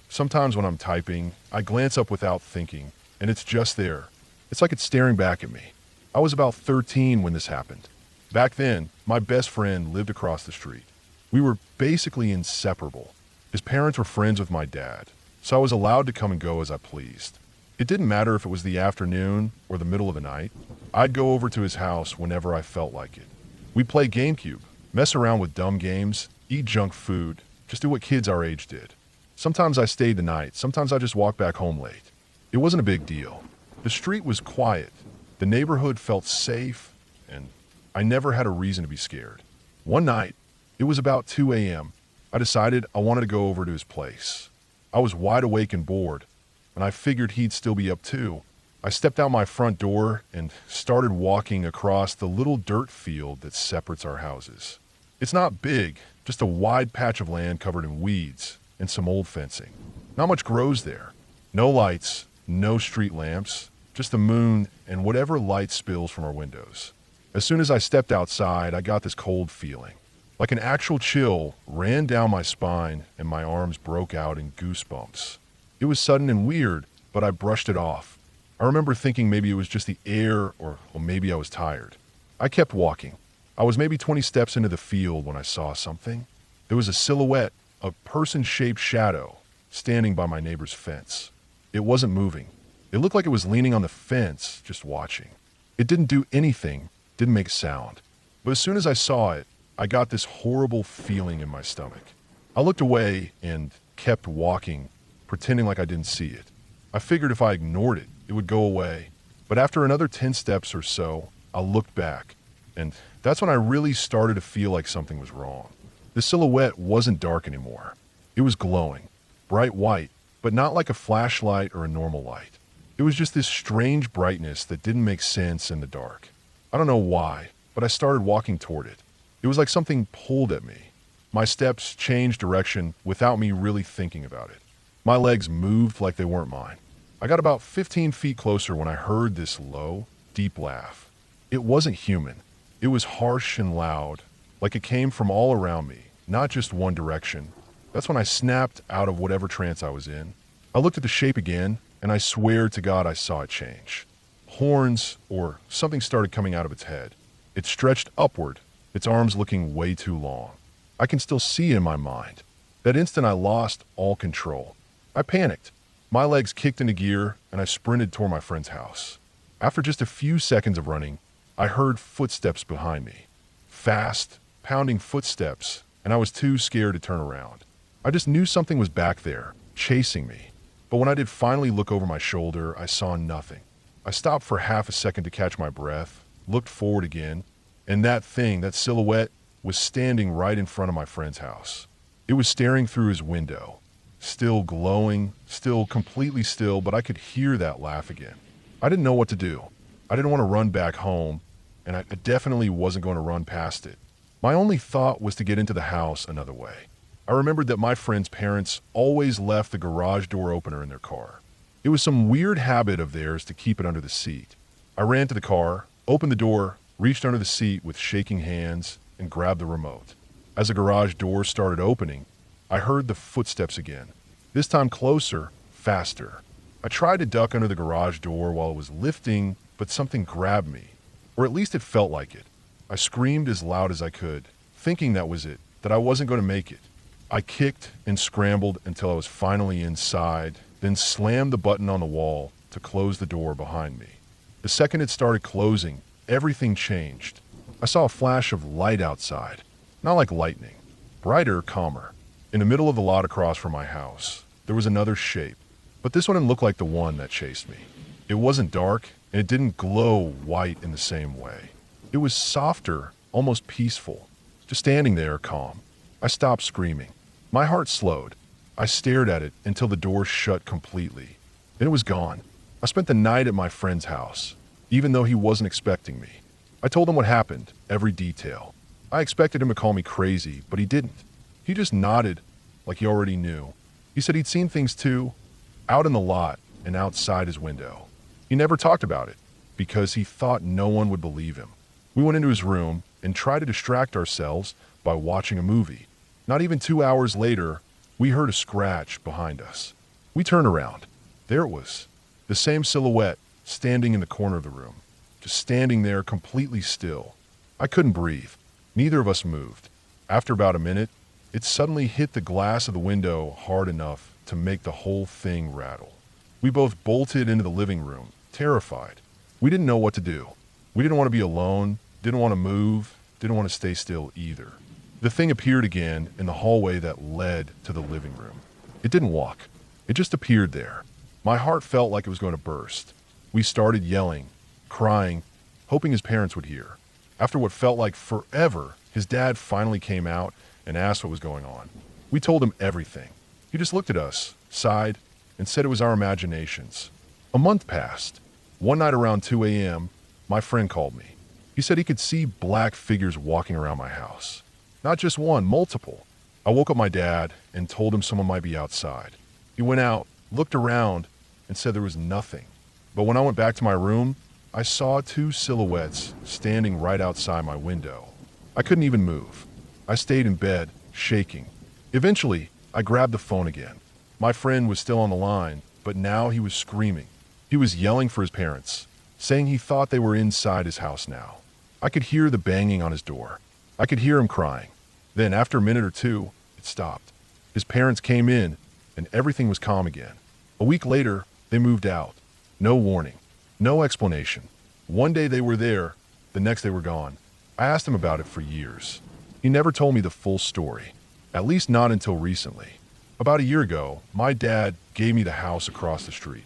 Sometimes when I'm typing, I glance up without thinking, and it's just there. It's like it's staring back at me. I was about 13 when this happened. Back then, my best friend lived across the street. We were basically inseparable. His parents were friends with my dad, so I was allowed to come and go as I pleased. It didn't matter if it was the afternoon or the middle of the night. I'd go over to his house whenever I felt like it. We'd play GameCube, mess around with dumb games, eat junk food, just do what kids our age did. Sometimes I stayed the night, sometimes I just walked back home late. It wasn't a big deal. The street was quiet, the neighborhood felt safe, and I never had a reason to be scared. One night, it was about 2 a.m. I decided I wanted to go over to his place. I was wide awake and bored, and I figured he'd still be up too. I stepped out my front door and started walking across the little dirt field that separates our houses. It's not big, just a wide patch of land covered in weeds and some old fencing. Not much grows there. No lights, no street lamps, just the moon and whatever light spills from our windows. As soon as I stepped outside, I got this cold feeling. Like an actual chill ran down my spine and my arms broke out in goosebumps. It was sudden and weird, but I brushed it off. I remember thinking maybe it was just the air or maybe I was tired. I kept walking. I was maybe 20 steps into the field when I saw something. There was a silhouette, a person-shaped shadow, standing by my neighbor's fence. It wasn't moving. It looked like it was leaning on the fence, just watching. It didn't do anything, didn't make a sound. But as soon as I saw it, I got this horrible feeling in my stomach. I looked away and kept walking, pretending like I didn't see it. I figured if I ignored it, it would go away. But after another 10 steps or so, I looked back, and that's when I really started to feel like something was wrong. The silhouette wasn't dark anymore. It was glowing, bright white, but not like a flashlight or a normal light. It was just this strange brightness that didn't make sense in the dark. I don't know why, but I started walking toward it. It was like something pulled at me. My steps changed direction without me really thinking about it. My legs moved like they weren't mine. I got about 15 feet closer when I heard this low, deep laugh. It wasn't human. It was harsh and loud, like it came from all around me, not just one direction. That's when I snapped out of whatever trance I was in. I looked at the shape again, and I swear to God I saw it change. Horns or something started coming out of its head. It stretched upward, its arms looking way too long. I can still see in my mind. That instant I lost all control. I panicked. My legs kicked into gear, and I sprinted toward my friend's house. After just a few seconds of running, I heard footsteps behind me. Fast, pounding footsteps, and I was too scared to turn around. I just knew something was back there, chasing me. But when I did finally look over my shoulder, I saw nothing. I stopped for half a second to catch my breath, looked forward again, and that thing, that silhouette, was standing right in front of my friend's house. It was staring through his window, still glowing, still completely still, but I could hear that laugh again. I didn't know what to do. I didn't want to run back home, and I definitely wasn't going to run past it. My only thought was to get into the house another way. I remembered that my friend's parents always left the garage door opener in their car. It was some weird habit of theirs to keep it under the seat. I ran to the car, opened the door, reached under the seat with shaking hands, and grabbed the remote. As the garage door started opening, I heard the footsteps again, this time closer, faster. I tried to duck under the garage door while it was lifting, but something grabbed me, or at least it felt like it. I screamed as loud as I could, thinking that was it, that I wasn't going to make it. I kicked and scrambled until I was finally inside, then slammed the button on the wall to close the door behind me. The second it started closing, everything changed. I saw a flash of light outside, not like lightning, brighter, calmer. In the middle of the lot across from my house, there was another shape, but this one didn't look like the one that chased me. It wasn't dark, and it didn't glow white in the same way. It was softer, almost peaceful, just standing there, calm. I stopped screaming. My heart slowed. I stared at it until the door shut completely. Then it was gone. I spent the night at my friend's house, even though he wasn't expecting me. I told him what happened, every detail. I expected him to call me crazy, but he didn't. He just nodded, like he already knew. He said he'd seen things too, out in the lot and outside his window. He never talked about it, because he thought no one would believe him. We went into his room and tried to distract ourselves by watching a movie. Not even 2 hours later, we heard a scratch behind us. We turned around. There it was, the same silhouette standing in the corner of the room, just standing there completely still. I couldn't breathe. Neither of us moved. After about a minute, it suddenly hit the glass of the window hard enough to make the whole thing rattle. We both bolted into the living room, terrified. We didn't know what to do. We didn't want to be alone, didn't want to move, didn't want to stay still either. The thing appeared again in the hallway that led to the living room. It didn't walk. It just appeared there. My heart felt like it was going to burst. We started yelling, crying, hoping his parents would hear. After what felt like forever, his dad finally came out and asked what was going on. We told him everything. He just looked at us, sighed, and said it was our imaginations. A month passed. One night around 2 a.m., my friend called me. He said he could see black figures walking around my house. Not just one, multiple. I woke up my dad and told him someone might be outside. He went out, looked around, and said there was nothing. But when I went back to my room, I saw two silhouettes standing right outside my window. I couldn't even move. I stayed in bed, shaking. Eventually, I grabbed the phone again. My friend was still on the line, but now he was screaming. He was yelling for his parents, saying he thought they were inside his house now. I could hear the banging on his door. I could hear him crying. Then, after a minute or two, it stopped. His parents came in, and everything was calm again. A week later, they moved out. No warning. No explanation. One day they were there, the next they were gone. I asked him about it for years. He never told me the full story, at least not until recently. About a year ago, my dad gave me the house across the street,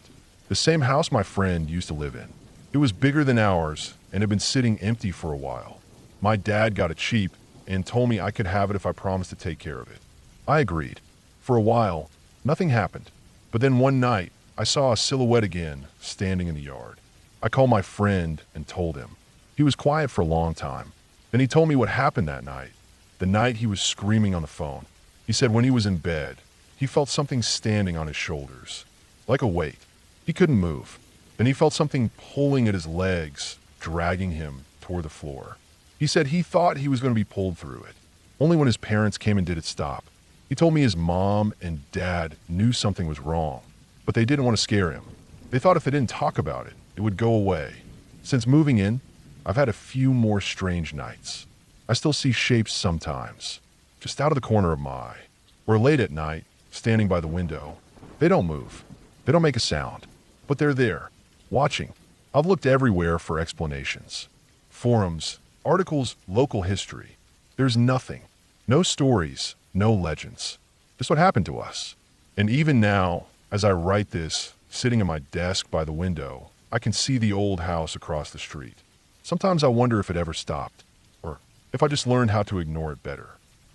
the same house my friend used to live in. It was bigger than ours and had been sitting empty for a while. My dad got it cheap and told me I could have it if I promised to take care of it. I agreed. For a while, nothing happened. But then one night, I saw a silhouette again standing in the yard. I called my friend and told him. He was quiet for a long time. Then he told me what happened that night. The night he was screaming on the phone. He said when he was in bed, he felt something standing on his shoulders, like a weight. He couldn't move. Then he felt something pulling at his legs, dragging him toward the floor. He said he thought he was going to be pulled through it. Only when his parents came and did it stop. He told me his mom and dad knew something was wrong, but they didn't want to scare him. They thought if they didn't talk about it, it would go away. Since moving in, I've had a few more strange nights. I still see shapes sometimes, just out of the corner of my eye. Or late at night, standing by the window. They don't move. They don't make a sound. But they're there, watching. I've looked everywhere for explanations. Forums, articles, local history. There's nothing. No stories, no legends. Just what happened to us. And even now, as I write this, sitting at my desk by the window, I can see the old house across the street. Sometimes I wonder if it ever stopped, or if I just learned how to ignore it better.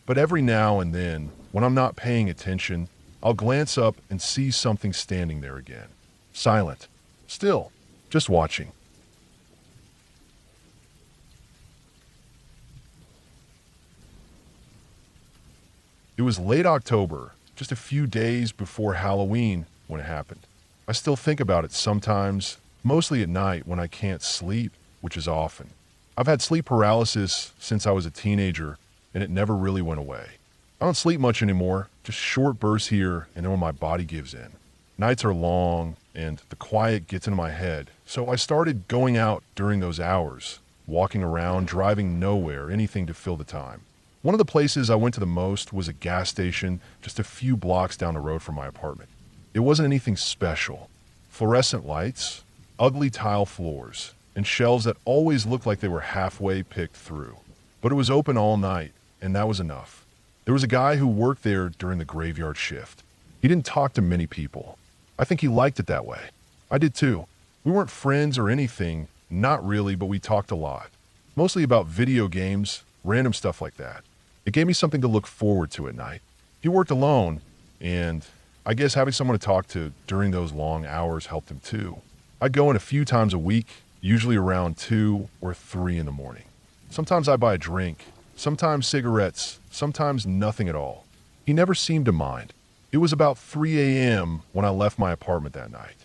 But every now and then, when I'm not paying attention, I'll glance up and see something standing there again. Silent. Still. Just watching. It was late October, just a few days before Halloween when it happened. I still think about it sometimes, mostly at night when I can't sleep, which is often. I've had sleep paralysis since I was a teenager, and it never really went away. I don't sleep much anymore, just short bursts here and then when my body gives in. Nights are long, and the quiet gets into my head, so I started going out during those hours, walking around, driving nowhere, anything to fill the time. One of the places I went to the most was a gas station just a few blocks down the road from my apartment. It wasn't anything special. Fluorescent lights, ugly tile floors, and shelves that always looked like they were halfway picked through. But it was open all night, and that was enough. There was a guy who worked there during the graveyard shift. He didn't talk to many people. I think he liked it that way. I did too. We weren't friends or anything, not really, but we talked a lot. Mostly about video games, random stuff like that. It gave me something to look forward to at night. He worked alone, and I guess having someone to talk to during those long hours helped him too. I'd go in a few times a week, usually around 2 or 3 in the morning. Sometimes I'd buy a drink, sometimes cigarettes, sometimes nothing at all. He never seemed to mind. It was about 3 a.m. when I left my apartment that night.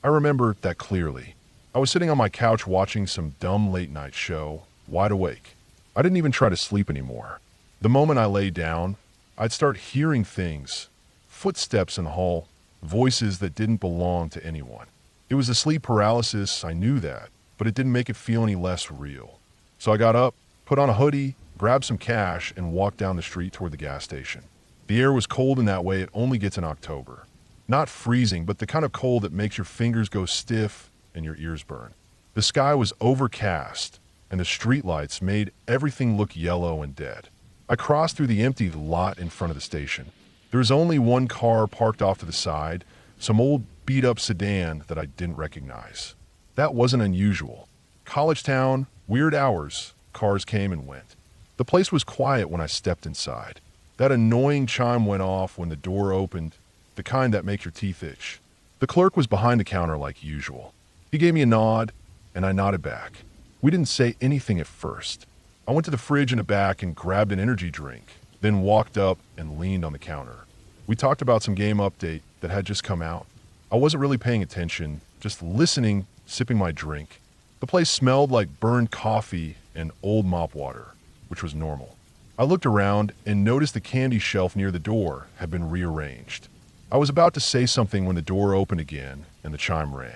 I remember that clearly. I was sitting on my couch watching some dumb late-night show, wide awake. I didn't even try to sleep anymore. The moment I lay down, I'd start hearing things, footsteps in the hall, voices that didn't belong to anyone. It was a sleep paralysis, I knew that, but it didn't make it feel any less real. So I got up, put on a hoodie, grabbed some cash, and walked down the street toward the gas station. The air was cold in that way it only gets in October. Not freezing, but the kind of cold that makes your fingers go stiff and your ears burn. The sky was overcast, and the streetlights made everything look yellow and dead. I crossed through the empty lot in front of the station. There was only one car parked off to the side, some old beat-up sedan that I didn't recognize. That wasn't unusual. College town, weird hours, cars came and went. The place was quiet when I stepped inside. That annoying chime went off when the door opened, the kind that makes your teeth itch. The clerk was behind the counter like usual. He gave me a nod, and I nodded back. We didn't say anything at first. I went to the fridge in the back and grabbed an energy drink, then walked up and leaned on the counter. We talked about some game update that had just come out. I wasn't really paying attention, just listening, sipping my drink. The place smelled like burned coffee and old mop water, which was normal. I looked around and noticed the candy shelf near the door had been rearranged. I was about to say something when the door opened again and the chime rang.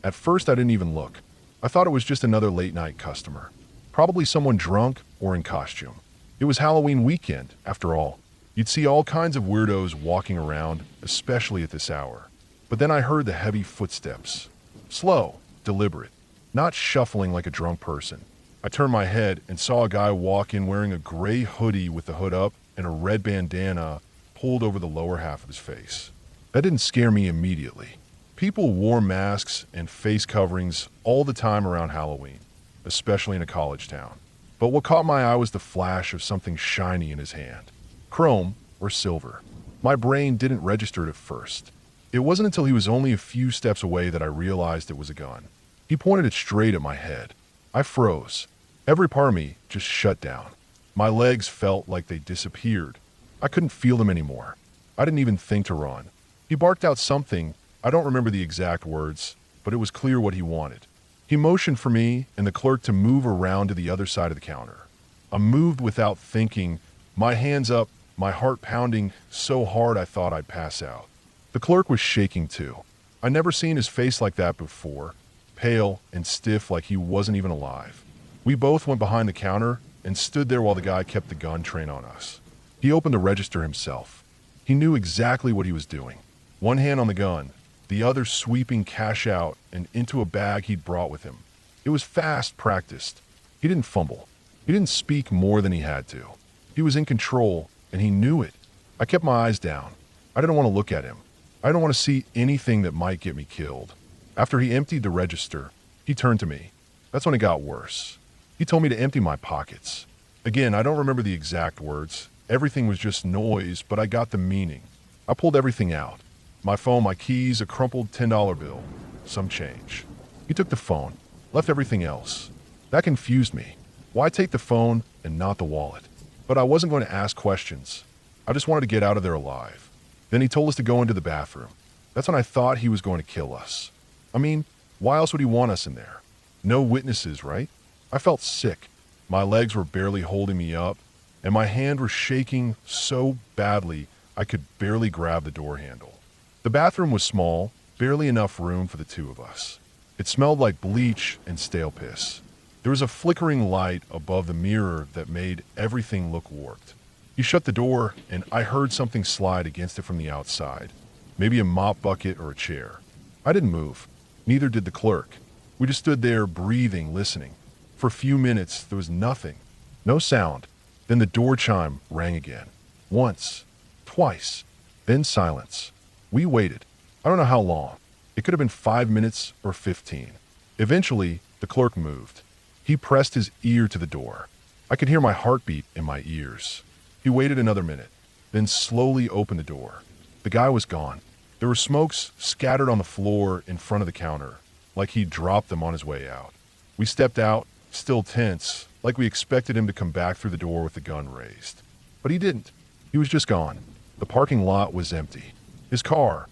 At first, I didn't even look. I thought it was just another late-night customer. Probably someone drunk or in costume. It was Halloween weekend, after all. You'd see all kinds of weirdos walking around, especially at this hour. But then I heard the heavy footsteps. Slow, deliberate, not shuffling like a drunk person. I turned my head and saw a guy walk in wearing a gray hoodie with the hood up and a red bandana pulled over the lower half of his face. That didn't scare me immediately. People wore masks and face coverings all the time around Halloween, especially in a college town. But what caught my eye was the flash of something shiny in his hand. Chrome or silver. My brain didn't register it at first. It wasn't until he was only a few steps away that I realized it was a gun. He pointed it straight at my head. I froze. Every part of me just shut down. My legs felt like they disappeared. I couldn't feel them anymore. I didn't even think to run. He barked out something. I don't remember the exact words, but it was clear what he wanted. He motioned for me and the clerk to move around to the other side of the counter. I moved without thinking, my hands up, my heart pounding so hard I thought I'd pass out. The clerk was shaking too. I'd never seen his face like that before, pale and stiff like he wasn't even alive. We both went behind the counter and stood there while the guy kept the gun trained on us. He opened the register himself. He knew exactly what he was doing. One hand on the gun, the other sweeping cash out and into a bag he'd brought with him. It was fast, practiced. He didn't fumble. He didn't speak more than he had to. He was in control, and he knew it. I kept my eyes down. I didn't want to look at him. I didn't want to see anything that might get me killed. After he emptied the register, he turned to me. That's when it got worse. He told me to empty my pockets. Again, I don't remember the exact words. Everything was just noise, but I got the meaning. I pulled everything out. My phone, my keys, a crumpled $10 bill, some change. He took the phone, left everything else. That confused me. Why take the phone and not the wallet? But I wasn't going to ask questions. I just wanted to get out of there alive. Then he told us to go into the bathroom. That's when I thought he was going to kill us. I mean, why else would he want us in there? No witnesses, right? I felt sick. My legs were barely holding me up, and my hand was shaking so badly I could barely grab the door handle. The bathroom was small, barely enough room for the two of us. It smelled like bleach and stale piss. There was a flickering light above the mirror that made everything look warped. He shut the door, and I heard something slide against it from the outside. Maybe a mop bucket or a chair. I didn't move. Neither did the clerk. We just stood there breathing, listening. For a few minutes, there was nothing. No sound. Then the door chime rang again. Once. Twice. Then silence. We waited. I don't know how long. It could have been 5 minutes or 15. Eventually, the clerk moved. He pressed his ear to the door. I could hear my heartbeat in my ears. He waited another minute, then slowly opened the door. The guy was gone. There were smokes scattered on the floor in front of the counter, like he'd dropped them on his way out. We stepped out, still tense, like we expected him to come back through the door with the gun raised. But he didn't. He was just gone. The parking lot was empty. His car,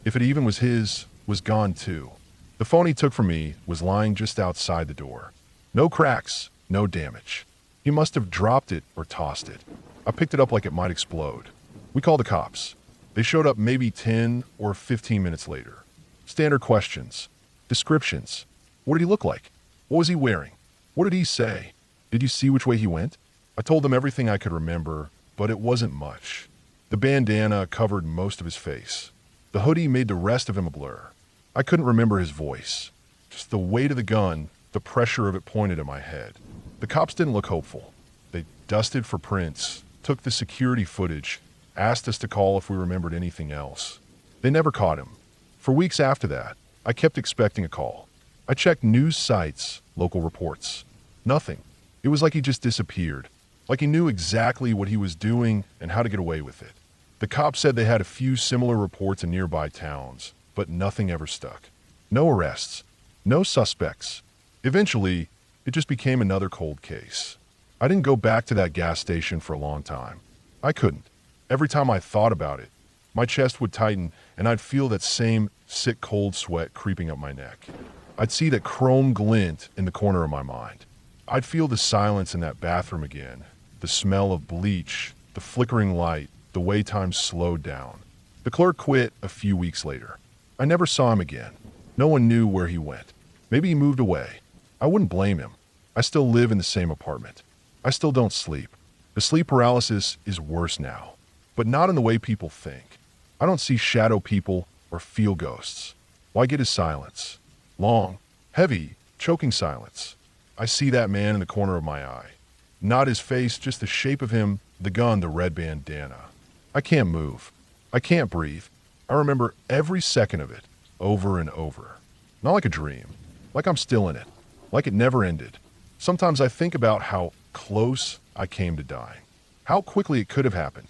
if it even was his, was gone too. The phone he took from me was lying just outside the door. No cracks, no damage. He must have dropped it or tossed it. I picked it up like it might explode. We called the cops. They showed up maybe 10 or 15 minutes later. Standard questions. Descriptions. What did he look like? What was he wearing? What did he say? Did you see which way he went? I told them everything I could remember, but it wasn't much. The bandana covered most of his face. The hoodie made the rest of him a blur. I couldn't remember his voice. Just the weight of the gun, the pressure of it pointed at my head. The cops didn't look hopeful. They dusted for prints, took the security footage, asked us to call if we remembered anything else. They never caught him. For weeks after that, I kept expecting a call. I checked news sites, local reports. Nothing. It was like he just disappeared. Like he knew exactly what he was doing and how to get away with it. The cops said they had a few similar reports in nearby towns, but nothing ever stuck. No arrests. No suspects. Eventually, it just became another cold case. I didn't go back to that gas station for a long time. I couldn't. Every time I thought about it, my chest would tighten and I'd feel that same sick cold sweat creeping up my neck. I'd see that chrome glint in the corner of my mind. I'd feel the silence in that bathroom again, the smell of bleach, the flickering light, the way time slowed down. The clerk quit a few weeks later. I never saw him again. No one knew where he went. Maybe he moved away. I wouldn't blame him. I still live in the same apartment. I still don't sleep. The sleep paralysis is worse now, but not in the way people think. I don't see shadow people or feel ghosts. Why get his silence? Long, heavy, choking silence. I see that man in the corner of my eye. Not his face, just the shape of him, the gun, the red bandana. I can't move. I can't breathe. I remember every second of it, over and over. Not like a dream, like I'm still in it, like it never ended. Sometimes I think about how close I came to dying, how quickly it could have happened.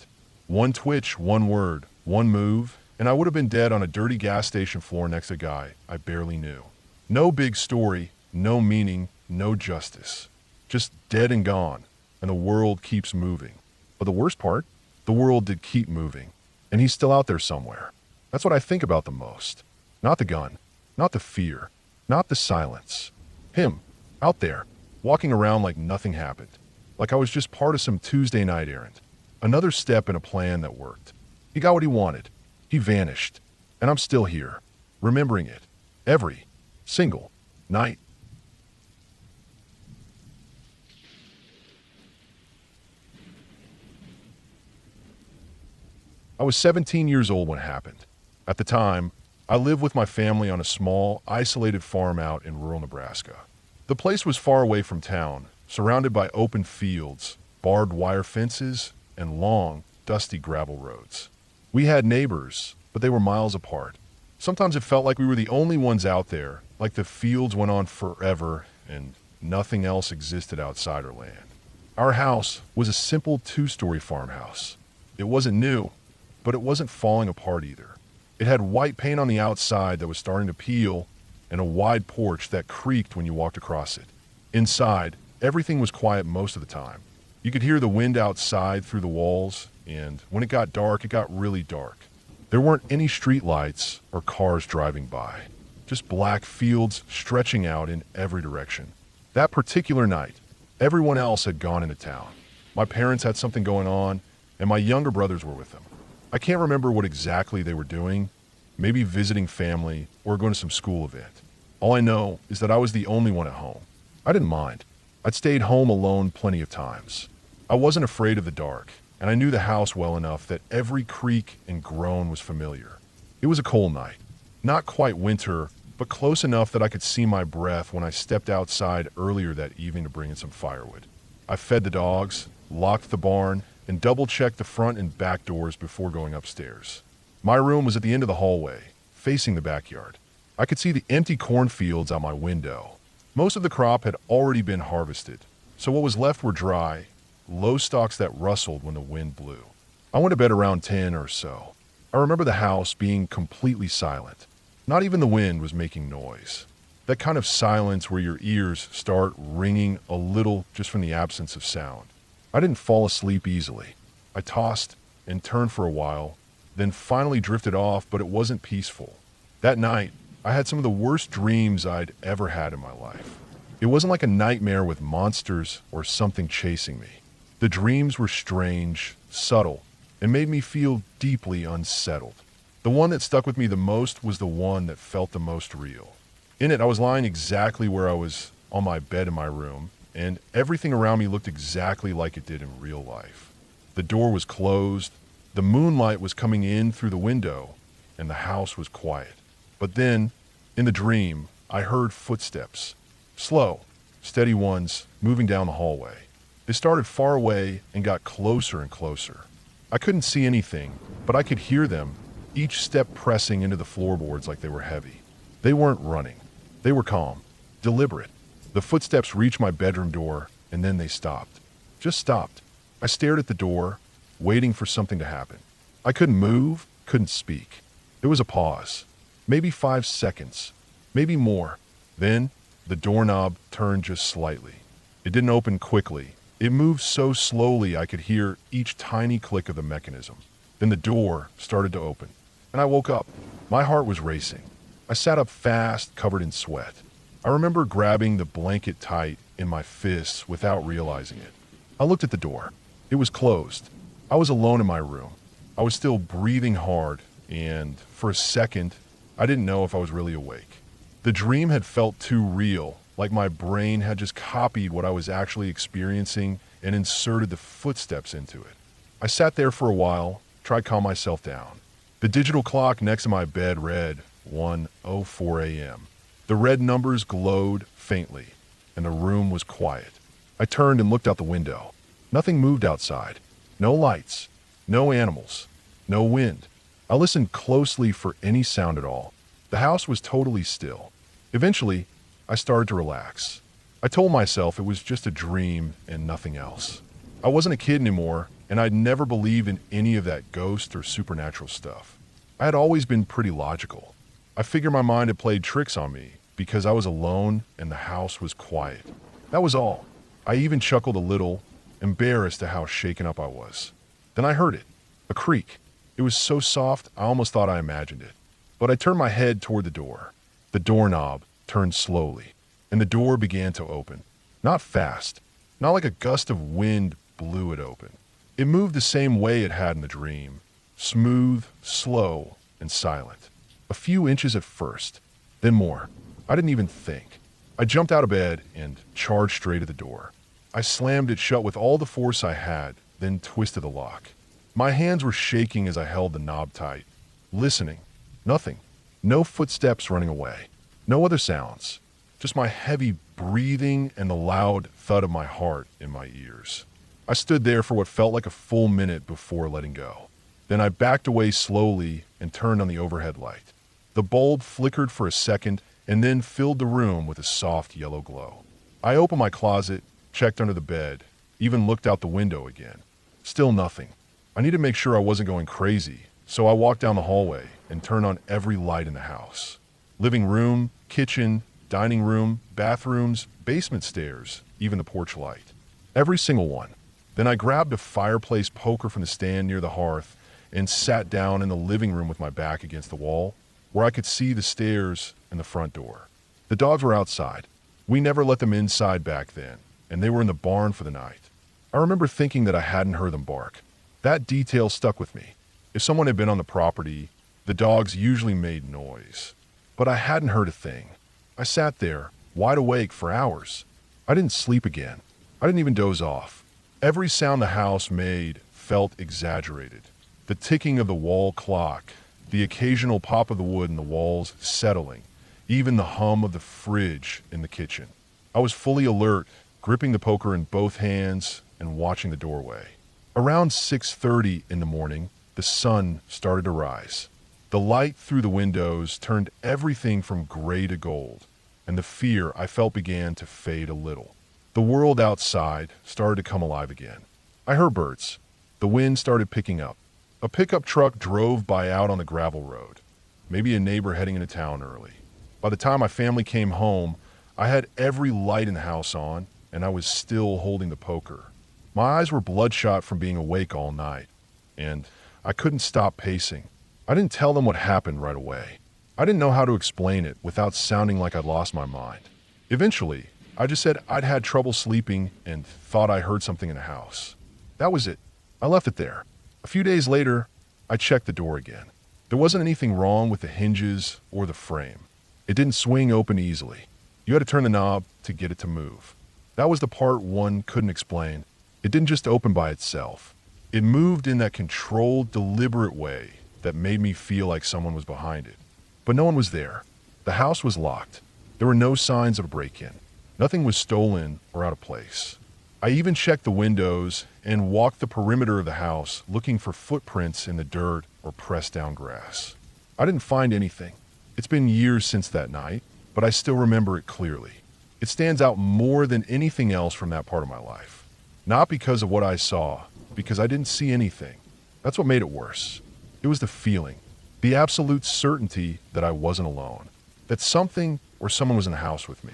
One twitch, one word, one move, and I would have been dead on a dirty gas station floor next to a guy I barely knew. No big story, no meaning, no justice. Just dead and gone, and the world keeps moving. But the worst part? The world did keep moving, and he's still out there somewhere. That's what I think about the most. Not the gun, not the fear, not the silence. Him, out there, walking around like nothing happened. Like I was just part of some Tuesday night errand. Another step in a plan that worked. He got what he wanted. He vanished. And I'm still here, remembering it. Every single night. I was 17 years old when it happened. At the time, I lived with my family on a small, isolated farm out in rural Nebraska. The place was far away from town, surrounded by open fields, barbed wire fences, and long, dusty gravel roads. We had neighbors, but they were miles apart. Sometimes it felt like we were the only ones out there, like the fields went on forever and nothing else existed outside our land. Our house was a simple two-story farmhouse. It wasn't new, but it wasn't falling apart either. It had white paint on the outside that was starting to peel and a wide porch that creaked when you walked across it. Inside, everything was quiet most of the time. You could hear the wind outside through the walls, and when it got dark, it got really dark. There weren't any street lights or cars driving by, just black fields stretching out in every direction. That particular night, everyone else had gone into town. My parents had something going on, and my younger brothers were with them. I can't remember what exactly they were doing, maybe visiting family or going to some school event. All I know is that I was the only one at home. I didn't mind. I'd stayed home alone plenty of times. I wasn't afraid of the dark, and I knew the house well enough that every creak and groan was familiar. It was a cold night. Not quite winter, but close enough that I could see my breath when I stepped outside earlier that evening to bring in some firewood. I fed the dogs, locked the barn, and double-checked the front and back doors before going upstairs. My room was at the end of the hallway, facing the backyard. I could see the empty cornfields out my window. Most of the crop had already been harvested, so what was left were dry, low stalks that rustled when the wind blew. I went to bed around 10 or so. I remember the house being completely silent. Not even the wind was making noise. That kind of silence where your ears start ringing a little just from the absence of sound. I didn't fall asleep easily. I tossed and turned for a while, then finally drifted off, but it wasn't peaceful. That night, I had some of the worst dreams I'd ever had in my life. It wasn't like a nightmare with monsters or something chasing me. The dreams were strange, subtle, and made me feel deeply unsettled. The one that stuck with me the most was the one that felt the most real. In it, I was lying exactly where I was on my bed in my room, and everything around me looked exactly like it did in real life. The door was closed, the moonlight was coming in through the window, and the house was quiet. But then, in the dream, I heard footsteps. Slow, steady ones, moving down the hallway. They started far away and got closer and closer. I couldn't see anything, but I could hear them, each step pressing into the floorboards like they were heavy. They weren't running. They were calm, deliberate. The footsteps reached my bedroom door, and then they stopped. Just stopped. I stared at the door, waiting for something to happen. I couldn't move, couldn't speak. There was a pause. Maybe 5 seconds. Maybe more. Then, the doorknob turned just slightly. It didn't open quickly. It moved so slowly I could hear each tiny click of the mechanism. Then the door started to open, and I woke up. My heart was racing. I sat up fast, covered in sweat. I remember grabbing the blanket tight in my fists without realizing it. I looked at the door. It was closed. I was alone in my room. I was still breathing hard, and for a second, I didn't know if I was really awake. The dream had felt too real, like my brain had just copied what I was actually experiencing and inserted the footsteps into it. I sat there for a while, tried to calm myself down. The digital clock next to my bed read 1:04 a.m. The red numbers glowed faintly. and the room was quiet. I turned and looked out the window. Nothing moved outside. No lights. No animals. No wind. I listened closely for any sound at all. The house was totally still. Eventually, I started to relax. I told myself it was just a dream and nothing else. I wasn't a kid anymore, and I'd never believed in any of that ghost or supernatural stuff. I had always been pretty logical. I figured my mind had played tricks on me because I was alone and the house was quiet. That was all. I even chuckled a little, embarrassed at how shaken up I was. Then I heard it. A creak. It was so soft I almost thought I imagined it. But I turned my head toward the door. The doorknob turned slowly, and the door began to open. Not fast. Not like a gust of wind blew it open. It moved the same way it had in the dream. Smooth, slow, and silent. A few inches at first, then more. I didn't even think. I jumped out of bed and charged straight at the door. I slammed it shut with all the force I had, then twisted the lock. My hands were shaking as I held the knob tight. Listening. Nothing. No footsteps running away. No other sounds. Just my heavy breathing and the loud thud of my heart in my ears. I stood there for what felt like a full minute before letting go. Then I backed away slowly and turned on the overhead light. The bulb flickered for a second and then filled the room with a soft yellow glow. I opened my closet, checked under the bed, even looked out the window again. Still nothing. I needed to make sure I wasn't going crazy, so I walked down the hallway and turned on every light in the house. Living room, kitchen, dining room, bathrooms, basement stairs, even the porch light. Every single one. Then I grabbed a fireplace poker from the stand near the hearth and sat down in the living room with my back against the wall, where I could see the stairs and the front door. The dogs were outside. We never let them inside back then, and they were in the barn for the night. I remember thinking that I hadn't heard them bark. That detail stuck with me. If someone had been on the property, the dogs usually made noise. But I hadn't heard a thing. I sat there, wide awake for hours. I didn't sleep again. I didn't even doze off. Every sound the house made felt exaggerated. The ticking of the wall clock, the occasional pop of the wood in the walls settling, even the hum of the fridge in the kitchen. I was fully alert, gripping the poker in both hands and watching the doorway. Around 6:30 in the morning, the sun started to rise. The light through the windows turned everything from gray to gold, and the fear I felt began to fade a little. The world outside started to come alive again. I heard birds. The wind started picking up. A pickup truck drove by out on the gravel road. Maybe a neighbor heading into town early. By the time my family came home, I had every light in the house on, and I was still holding the poker. My eyes were bloodshot from being awake all night, and I couldn't stop pacing. I didn't tell them what happened right away. I didn't know how to explain it without sounding like I'd lost my mind. Eventually, I just said I'd had trouble sleeping and thought I heard something in the house. That was it. I left it there. A few days later, I checked the door again. There wasn't anything wrong with the hinges or the frame. It didn't swing open easily. You had to turn the knob to get it to move. That was the part one couldn't explain. It didn't just open by itself. It moved in that controlled, deliberate way that made me feel like someone was behind it. But no one was there. The house was locked. There were no signs of a break-in. Nothing was stolen or out of place. I even checked the windows and walked the perimeter of the house looking for footprints in the dirt or pressed down grass. I didn't find anything. It's been years since that night, but I still remember it clearly. It stands out more than anything else from that part of my life. Not because of what I saw, because I didn't see anything. That's what made it worse. It was the feeling, the absolute certainty that I wasn't alone, that something or someone was in the house with me.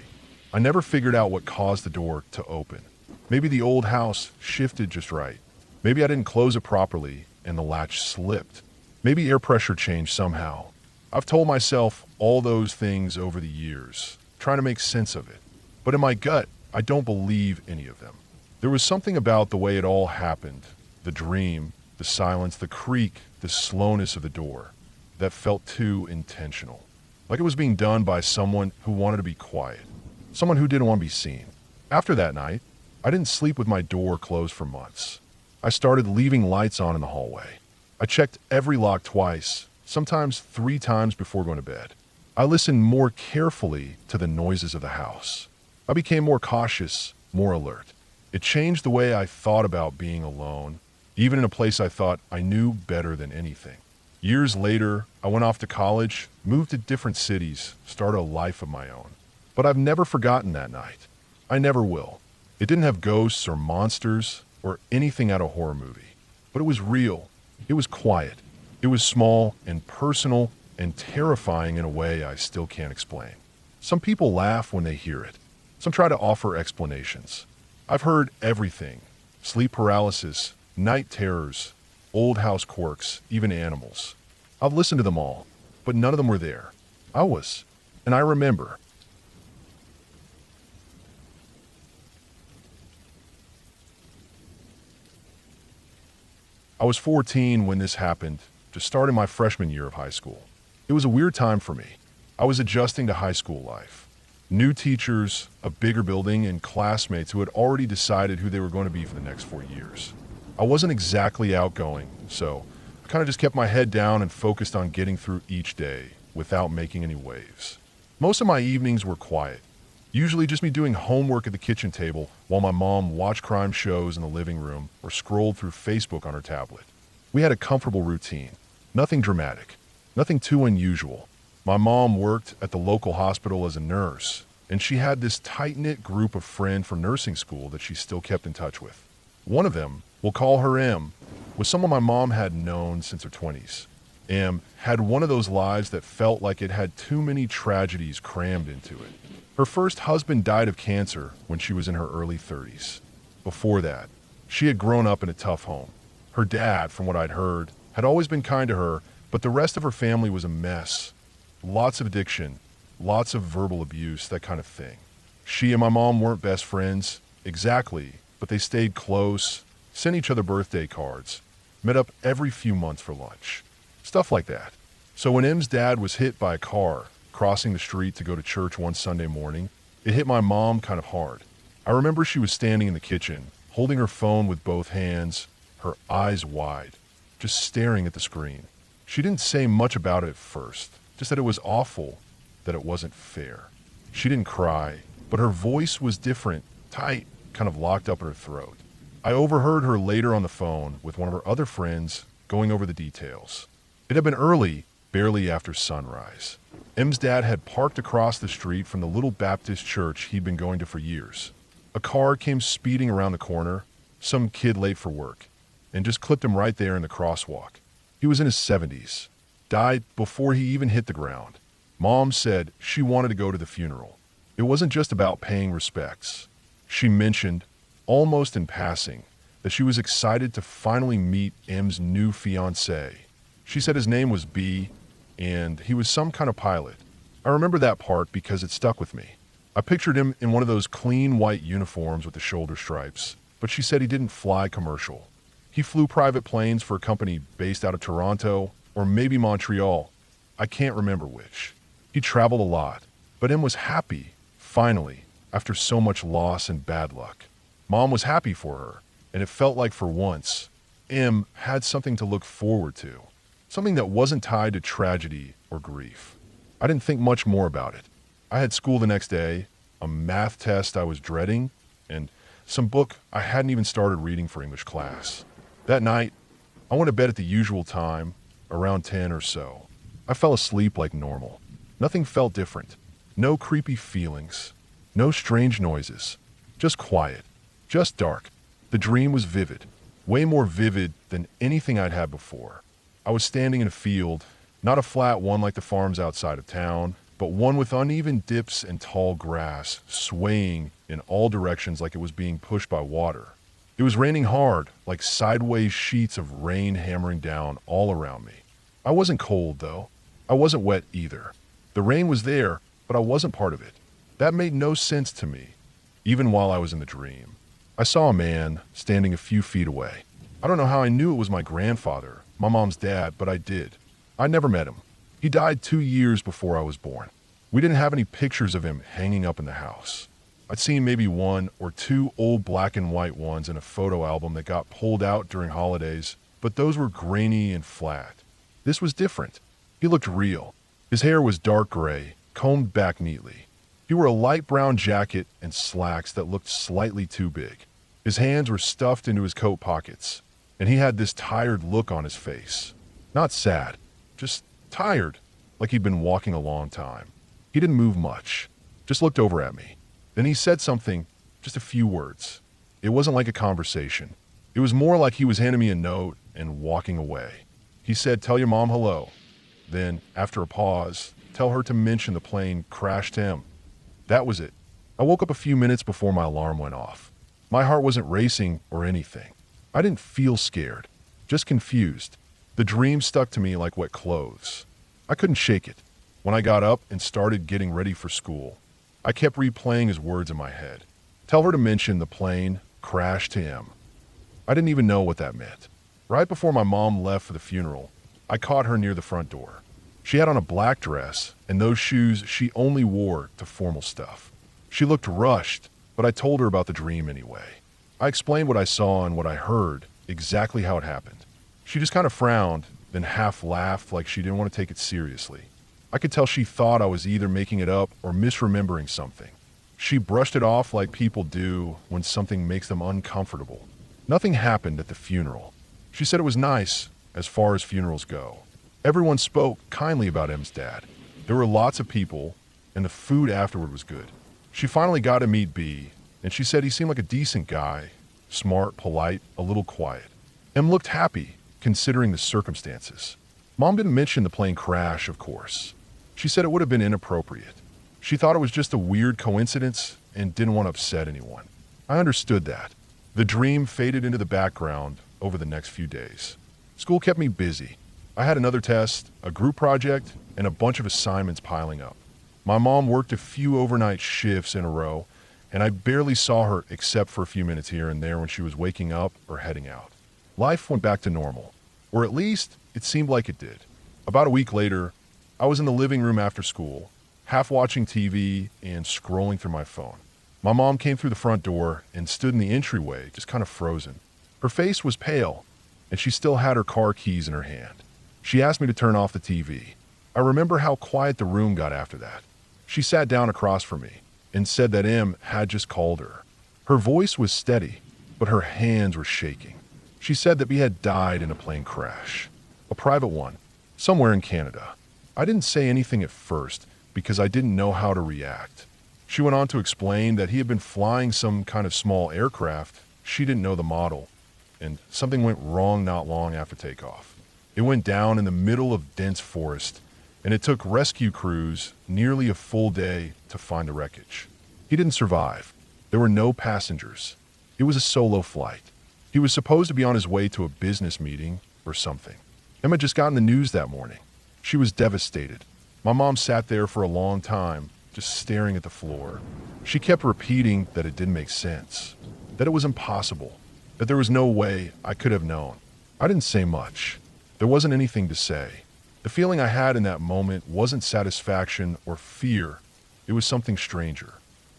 I never figured out what caused the door to open. Maybe the old house shifted just right. Maybe I didn't close it properly and the latch slipped. Maybe air pressure changed somehow. I've told myself all those things over the years, trying to make sense of it. But in my gut, I don't believe any of them. There was something about the way it all happened, the dream, the silence, the creak, the slowness of the door, that felt too intentional. Like it was being done by someone who wanted to be quiet. Someone who didn't want to be seen. After that night, I didn't sleep with my door closed for months. I started leaving lights on in the hallway. I checked every lock twice, sometimes 3 times before going to bed. I listened more carefully to the noises of the house. I became more cautious, more alert. It changed the way I thought about being alone, even in a place I thought I knew better than anything. Years later, I went off to college, moved to different cities, started a life of my own. But I've never forgotten that night. I never will. It didn't have ghosts or monsters or anything out of a horror movie. But it was real. It was quiet. It was small and personal and terrifying in a way I still can't explain. Some people laugh when they hear it. Some try to offer explanations. I've heard everything. Sleep paralysis, night terrors, old house quirks, even animals. I've listened to them all, but none of them were there. I was. And I remember. I was 14 when this happened, just starting my freshman year of high school. It was a weird time for me. I was adjusting to high school life. New teachers, a bigger building, and classmates who had already decided who they were going to be for the next 4 years. I wasn't exactly outgoing, so I kind of just kept my head down and focused on getting through each day without making any waves. Most of my evenings were quiet, usually just me doing homework at the kitchen table while my mom watched crime shows in the living room or scrolled through Facebook on her tablet. We had a comfortable routine, nothing dramatic, nothing too unusual. My mom worked at the local hospital as a nurse, and she had this tight-knit group of friends from nursing school that she still kept in touch with. One of them, we'll call her Em, was someone my mom had known since her 20s. Em had one of those lives that felt like it had too many tragedies crammed into it. Her first husband died of cancer when she was in her early 30s. Before that, she had grown up in a tough home. Her dad, from what I'd heard, had always been kind to her, but the rest of her family was a mess. Lots of addiction, lots of verbal abuse, that kind of thing. She and my mom weren't best friends, exactly, but they stayed close, sent each other birthday cards, met up every few months for lunch. Stuff like that. So when Em's dad was hit by a car crossing the street to go to church one Sunday morning, it hit my mom kind of hard. I remember she was standing in the kitchen, holding her phone with both hands, her eyes wide, just staring at the screen. She didn't say much about it at first, just that it was awful, that it wasn't fair. She didn't cry, but her voice was different, tight, kind of locked up in her throat. I overheard her later on the phone with one of her other friends going over the details. It had been early, barely after sunrise. Em's dad had parked across the street from the little Baptist church he'd been going to for years. A car came speeding around the corner, some kid late for work, and just clipped him right there in the crosswalk. He was in his 70s, died before he even hit the ground. Mom said she wanted to go to the funeral. It wasn't just about paying respects. She mentioned, almost in passing, that she was excited to finally meet Em's new fiancé. She said his name was B, and he was some kind of pilot. I remember that part because it stuck with me. I pictured him in one of those clean white uniforms with the shoulder stripes, but she said he didn't fly commercial. He flew private planes for a company based out of Toronto, or maybe Montreal. I can't remember which. He traveled a lot, but Em was happy, finally, after so much loss and bad luck. Mom was happy for her, and it felt like for once, Em had something to look forward to, something that wasn't tied to tragedy or grief. I didn't think much more about it. I had school the next day, a math test I was dreading, and some book I hadn't even started reading for English class. That night, I went to bed at the usual time, around 10 or so. I fell asleep like normal. Nothing felt different. No creepy feelings. No strange noises. Just quiet. Just dark. The dream was vivid. Way more vivid than anything I'd had before. I was standing in a field, not a flat one like the farms outside of town, but one with uneven dips and tall grass, swaying in all directions like it was being pushed by water. It was raining hard, like sideways sheets of rain hammering down all around me. I wasn't cold, though. I wasn't wet either. The rain was there, but I wasn't part of it. That made no sense to me, even while I was in the dream. I saw a man standing a few feet away. I don't know how I knew it was my grandfather, my mom's dad, but I did. I never met him. He died 2 years before I was born. We didn't have any pictures of him hanging up in the house. I'd seen maybe 1 or 2 old black and white ones in a photo album that got pulled out during holidays, but those were grainy and flat. This was different. He looked real. His hair was dark gray, combed back neatly. He wore a light brown jacket and slacks that looked slightly too big. His hands were stuffed into his coat pockets, and he had this tired look on his face. Not sad, just tired, like he'd been walking a long time. He didn't move much, just looked over at me. Then he said something, just a few words. It wasn't like a conversation. It was more like he was handing me a note and walking away. He said, "Tell your mom hello." Then, after a pause, "Tell her to mention the plane crashed him." That was it. I woke up a few minutes before my alarm went off. My heart wasn't racing or anything. I didn't feel scared, just confused. The dream stuck to me like wet clothes. I couldn't shake it. When I got up and started getting ready for school, I kept replaying his words in my head. Tell her to mention the plane crashed him. I didn't even know what that meant. Right before my mom left for the funeral, I caught her near the front door. She had on a black dress and those shoes she only wore to formal stuff. She looked rushed, but I told her about the dream anyway. I explained what I saw and what I heard, exactly how it happened. She just kind of frowned, then half laughed like she didn't want to take it seriously. I could tell she thought I was either making it up or misremembering something. She brushed it off like people do when something makes them uncomfortable. Nothing happened at the funeral. She said it was nice, as far as funerals go. Everyone spoke kindly about M's dad. There were lots of people, and the food afterward was good. She finally got to meet B, and she said he seemed like a decent guy, smart, polite, a little quiet. M looked happy, considering the circumstances. Mom didn't mention the plane crash, of course. She said it would have been inappropriate. She thought it was just a weird coincidence and didn't want to upset anyone. I understood that. The dream faded into the background over the next few days. School kept me busy. I had another test, a group project, and a bunch of assignments piling up. My mom worked a few overnight shifts in a row, and I barely saw her except for a few minutes here and there when she was waking up or heading out. Life went back to normal, or at least it seemed like it did. About a week later, I was in the living room after school, half watching TV and scrolling through my phone. My mom came through the front door and stood in the entryway, just kind of frozen. Her face was pale, and she still had her car keys in her hand. She asked me to turn off the TV. I remember how quiet the room got after that. She sat down across from me and said that M had just called her. Her voice was steady, but her hands were shaking. She said that B had died in a plane crash, a private one, somewhere in Canada. I didn't say anything at first because I didn't know how to react. She went on to explain that he had been flying some kind of small aircraft. She didn't know the model, and something went wrong not long after takeoff. It went down in the middle of dense forest, and it took rescue crews nearly a full day to find the wreckage. He didn't survive. There were no passengers. It was a solo flight. He was supposed to be on his way to a business meeting or something. Emma just got in the news that morning. She was devastated. My mom sat there for a long time, just staring at the floor. She kept repeating that it didn't make sense, that it was impossible, that there was no way I could have known. I didn't say much. There wasn't anything to say. The feeling I had in that moment wasn't satisfaction or fear. It was something stranger,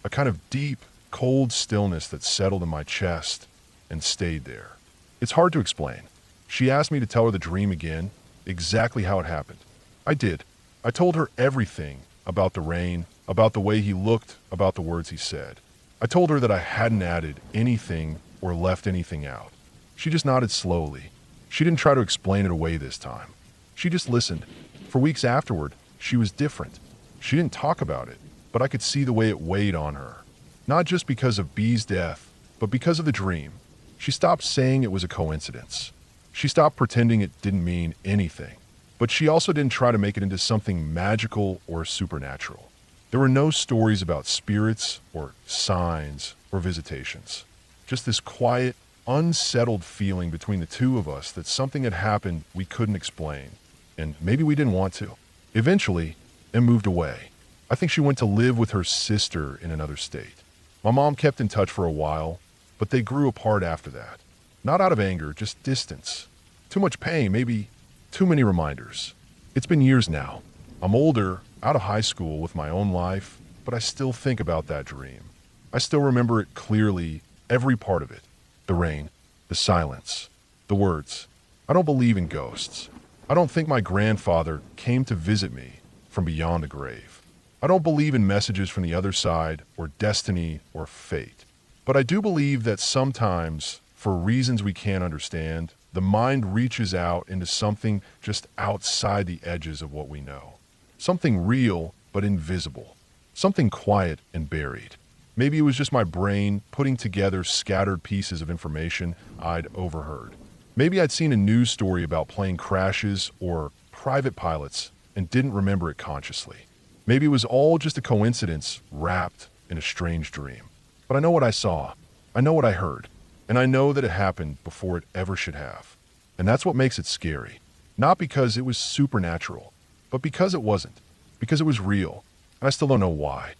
a kind of deep, cold stillness that settled in my chest and stayed there. It's hard to explain. She asked me to tell her the dream again, exactly how it happened. I did. I told her everything about the rain, about the way he looked, about the words he said. I told her that I hadn't added anything or left anything out. She just nodded slowly. She didn't try to explain it away this time. She just listened. For weeks afterward, she was different. She didn't talk about it, but I could see the way it weighed on her. Not just because of B's death, but because of the dream. She stopped saying it was a coincidence. She stopped pretending it didn't mean anything. But she also didn't try to make it into something magical or supernatural. There were no stories about spirits or signs or visitations. Just this quiet, unsettled feeling between the two of us that something had happened we couldn't explain. And maybe we didn't want to. Eventually, Em moved away. I think she went to live with her sister in another state. My mom kept in touch for a while, but they grew apart after that. Not out of anger, just distance. Too much pain, maybe too many reminders. It's been years now. I'm older, out of high school with my own life, but I still think about that dream. I still remember it clearly, every part of it. The rain, the silence, the words. I don't believe in ghosts. I don't think my grandfather came to visit me from beyond the grave. I don't believe in messages from the other side or destiny or fate. But I do believe that sometimes, for reasons we can't understand, the mind reaches out into something just outside the edges of what we know. Something real but invisible. Something quiet and buried. Maybe it was just my brain putting together scattered pieces of information I'd overheard. Maybe I'd seen a news story about plane crashes or private pilots and didn't remember it consciously. Maybe it was all just a coincidence wrapped in a strange dream. But I know what I saw. I know what I heard. And I know that it happened before it ever should have. And that's what makes it scary. Not because it was supernatural, but because it wasn't. Because it was real. And I still don't know why.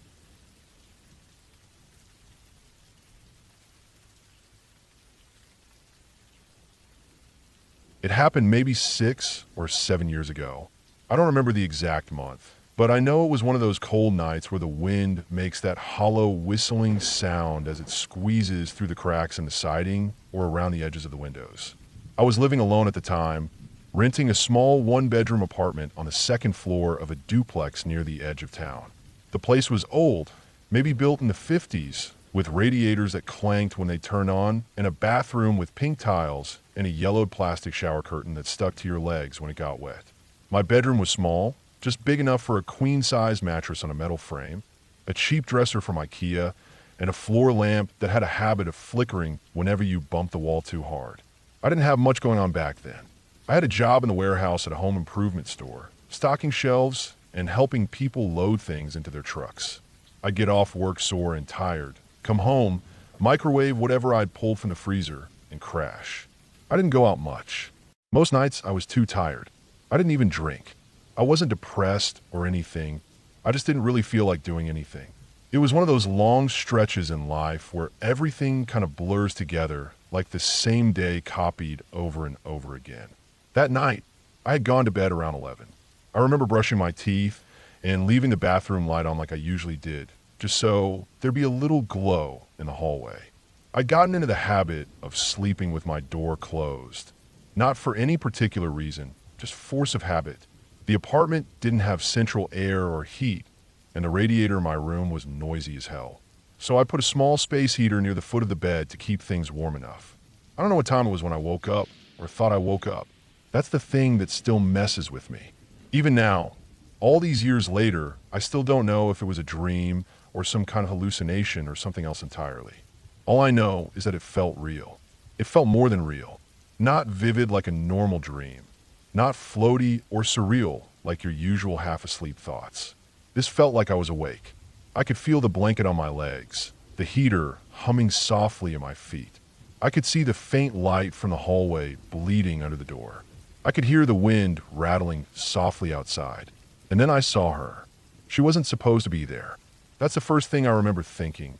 It happened maybe 6 or 7 years ago. I don't remember the exact month, but I know it was one of those cold nights where the wind makes that hollow whistling sound as it squeezes through the cracks in the siding or around the edges of the windows. I was living alone at the time, renting a small one-bedroom apartment on the second floor of a duplex near the edge of town. The place was old, maybe built in the 50s, with radiators that clanked when they turned on, and a bathroom with pink tiles and a yellowed plastic shower curtain that stuck to your legs when it got wet. My bedroom was small, just big enough for a queen-size mattress on a metal frame, a cheap dresser from IKEA, and a floor lamp that had a habit of flickering whenever you bumped the wall too hard. I didn't have much going on back then. I had a job in the warehouse at a home improvement store, stocking shelves and helping people load things into their trucks. I'd get off work sore and tired, come home, microwave whatever I'd pulled from the freezer, and crash. I didn't go out much. Most nights I was too tired. I didn't even drink. I wasn't depressed or anything. I just didn't really feel like doing anything. It was one of those long stretches in life where everything kind of blurs together like the same day copied over and over again. That night, I had gone to bed around 11. I remember brushing my teeth and leaving the bathroom light on like I usually did, just so there'd be a little glow in the hallway. I'd gotten into the habit of sleeping with my door closed, not for any particular reason, just force of habit. The apartment didn't have central air or heat, and the radiator in my room was noisy as hell. So I put a small space heater near the foot of the bed to keep things warm enough. I don't know what time it was when I woke up, or thought I woke up. That's the thing that still messes with me. Even now, all these years later, I still don't know if it was a dream or some kind of hallucination or something else entirely. All I know is that it felt real. It felt more than real. Not vivid like a normal dream. Not floaty or surreal like your usual half-asleep thoughts. This felt like I was awake. I could feel the blanket on my legs, the heater humming softly at my feet. I could see the faint light from the hallway bleeding under the door. I could hear the wind rattling softly outside. And then I saw her. She wasn't supposed to be there. That's the first thing I remember thinking.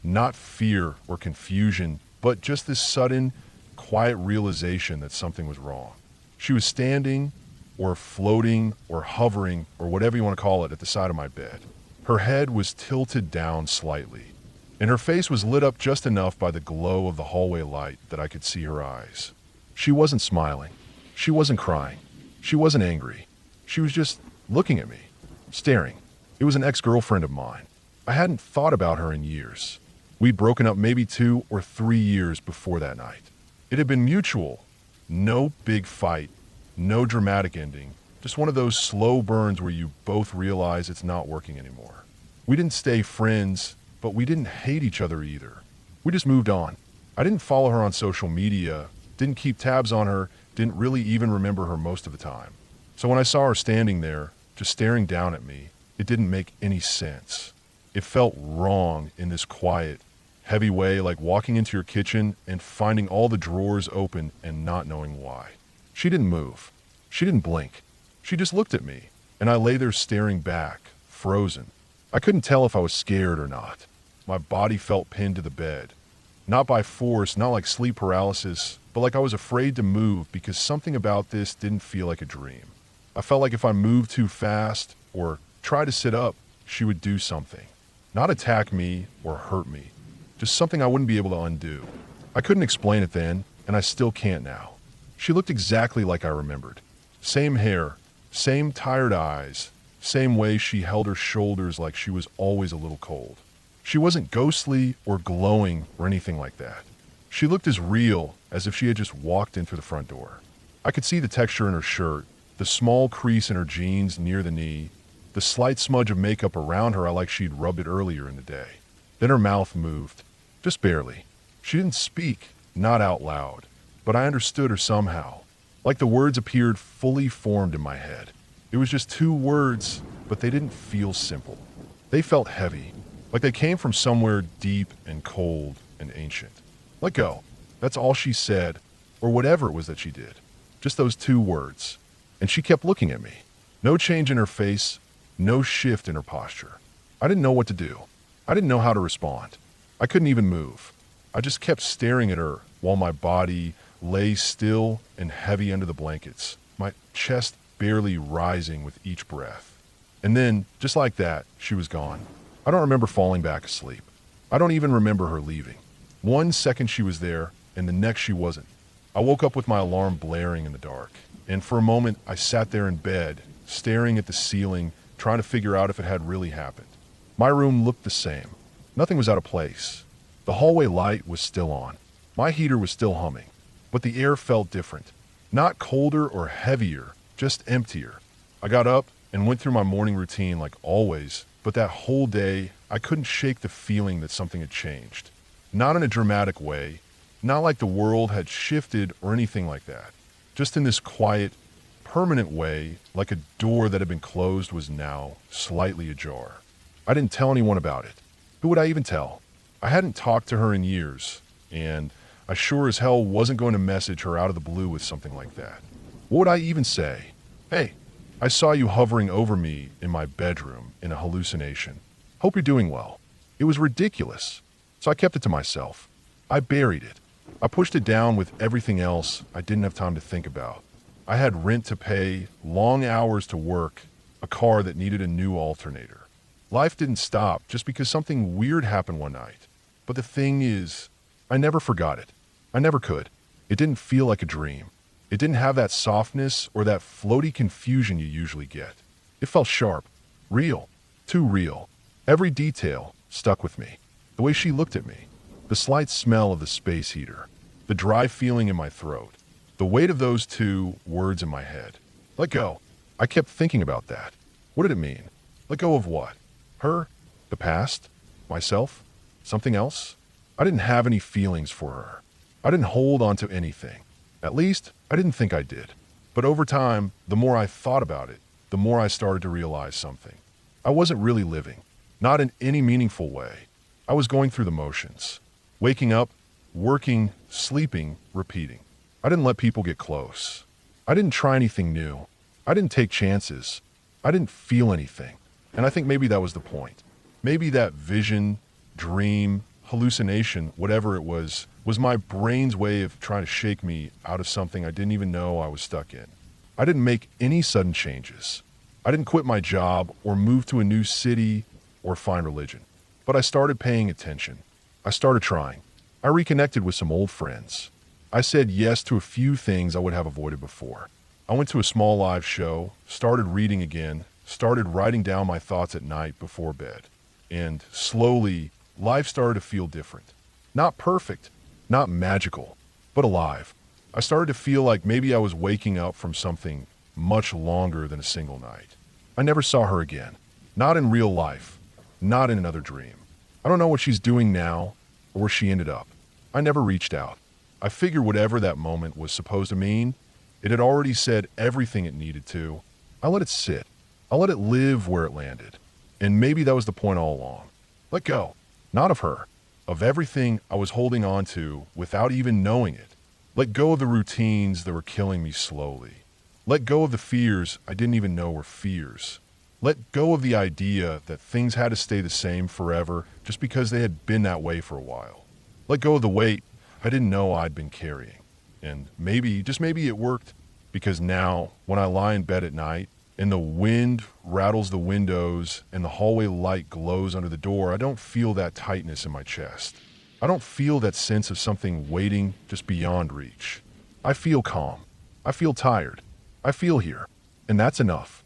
Not fear or confusion, but just this sudden, quiet realization that something was wrong. She was standing, or floating, or hovering, or whatever you want to call it, at the side of my bed. Her head was tilted down slightly, and her face was lit up just enough by the glow of the hallway light that I could see her eyes. She wasn't smiling. She wasn't crying. She wasn't angry. She was just looking at me, staring. It was an ex-girlfriend of mine. I hadn't thought about her in years. We'd broken up maybe 2 or 3 years before that night. It had been mutual. No big fight, no dramatic ending, just one of those slow burns where you both realize it's not working anymore. We didn't stay friends, but we didn't hate each other either. We just moved on. I didn't follow her on social media, didn't keep tabs on her, didn't really even remember her most of the time. So when I saw her standing there, just staring down at me, it didn't make any sense. It felt wrong in this quiet, heavy way, like walking into your kitchen and finding all the drawers open and not knowing why. She didn't move. She didn't blink. She just looked at me, and I lay there staring back, frozen. I couldn't tell if I was scared or not. My body felt pinned to the bed. Not by force, not like sleep paralysis, but like I was afraid to move because something about this didn't feel like a dream. I felt like if I moved too fast or tried to sit up, she would do something. Not attack me or hurt me, just something I wouldn't be able to undo. I couldn't explain it then, and I still can't now. She looked exactly like I remembered. Same hair, same tired eyes, Same way she held her shoulders like she was always a little cold. She wasn't ghostly or glowing or anything like that. She looked as real as if she had just walked in through the front door. I could see the texture in her shirt, the small crease in her jeans near the knee, the slight smudge of makeup around her like she'd rubbed it earlier in the day. Then her mouth moved, just barely. She didn't speak, not out loud, but I understood her somehow, like the words appeared fully formed in my head. It was just two words, but they didn't feel simple. They felt heavy, like they came from somewhere deep and cold and ancient. Let go. That's all she said, or whatever it was that she did. Just those two words. And she kept looking at me. No change in her face, no shift in her posture. I didn't know what to do. I didn't know how to respond. I couldn't even move. I just kept staring at her while my body lay still and heavy under the blankets, my chest barely rising with each breath. And then, just like that, she was gone. I don't remember falling back asleep. I don't even remember her leaving. 1 second she was there, and the next she wasn't. I woke up with my alarm blaring in the dark, and for a moment I sat there in bed, staring at the ceiling, trying to figure out if it had really happened. My room looked the same. Nothing was out of place. The hallway light was still on. My heater was still humming, but the air felt different. Not colder or heavier, just emptier. I got up and went through my morning routine like always, but that whole day I couldn't shake the feeling that something had changed. Not in a dramatic way, not like the world had shifted or anything like that. Just in this quiet, permanent way, like a door that had been closed was now slightly ajar. I didn't tell anyone about it. Who would I even tell? I hadn't talked to her in years, and I sure as hell wasn't going to message her out of the blue with something like that. What would I even say? Hey, I saw you hovering over me in my bedroom in a hallucination. Hope you're doing well. It was ridiculous, so I kept it to myself. I buried it. I pushed it down with everything else I didn't have time to think about. I had rent to pay, long hours to work, a car that needed a new alternator. Life didn't stop just because something weird happened one night. But the thing is, I never forgot it. I never could. It didn't feel like a dream. It didn't have that softness or that floaty confusion you usually get. It felt sharp, real, too real. Every detail stuck with me. The way she looked at me, the slight smell of the space heater, the dry feeling in my throat, the weight of those two words in my head. Let go. I kept thinking about that. What did it mean? Let go of what? Her? The past? Myself? Something else? I didn't have any feelings for her. I didn't hold on to anything. At least, I didn't think I did. But over time, the more I thought about it, the more I started to realize something. I wasn't really living. Not in any meaningful way. I was going through the motions. Waking up, working, sleeping, repeating. I didn't let people get close. I didn't try anything new. I didn't take chances. I didn't feel anything. And I think maybe that was the point. Maybe that vision, dream, hallucination, whatever it was my brain's way of trying to shake me out of something I didn't even know I was stuck in. I didn't make any sudden changes. I didn't quit my job or move to a new city or find religion. But I started paying attention. I started trying. I reconnected with some old friends. I said yes to a few things I would have avoided before. I went to a small live show, started reading again, started writing down my thoughts at night before bed. And slowly, life started to feel different. Not perfect, not magical, but alive. I started to feel like maybe I was waking up from something much longer than a single night. I never saw her again. Not in real life. Not in another dream. I don't know what she's doing now or where she ended up. I never reached out. I figured whatever that moment was supposed to mean, it had already said everything it needed to. I let it sit. I let it live where it landed. And maybe that was the point all along. Let go. Not of her. Of everything I was holding on to without even knowing it. Let go of the routines that were killing me slowly. Let go of the fears I didn't even know were fears. Let go of the idea that things had to stay the same forever just because they had been that way for a while. Let go of the weight I didn't know I'd been carrying. And maybe, just maybe it worked, because now, when I lie in bed at night, and the wind rattles the windows and the hallway light glows under the door, I don't feel that tightness in my chest. I don't feel that sense of something waiting just beyond reach. I feel calm. I feel tired. I feel here. And that's enough.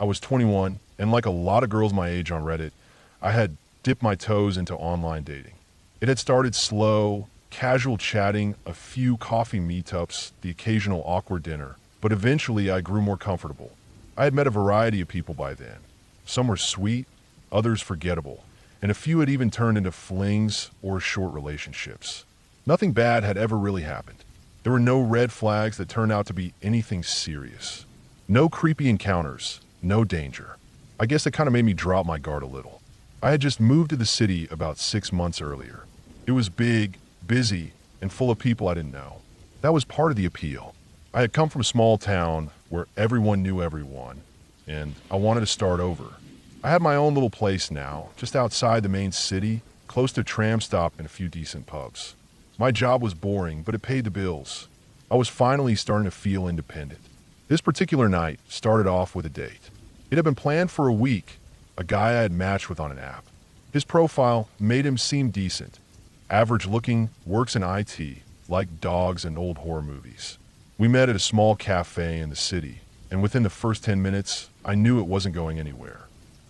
I was 21, and like a lot of girls my age on Reddit, I had dipped my toes into online dating. It had started slow, casual chatting, a few coffee meetups, the occasional awkward dinner, but eventually I grew more comfortable. I had met a variety of people by then. Some were sweet, others forgettable, and a few had even turned into flings or short relationships. Nothing bad had ever really happened. There were no red flags that turned out to be anything serious. No creepy encounters, no danger. I guess it kind of made me drop my guard a little. I had just moved to the city about 6 months earlier. It was big, busy, and full of people I didn't know. That was part of the appeal. I had come from a small town where everyone knew everyone, and I wanted to start over. I had my own little place now, just outside the main city, close to a tram stop and a few decent pubs. My job was boring, but it paid the bills. I was finally starting to feel independent. This particular night started off with a date. It had been planned for a week, a guy I had matched with on an app. His profile made him seem decent. Average looking, works in IT, like dogs and old horror movies. We met at a small cafe in the city, and within the first 10 minutes, I knew it wasn't going anywhere.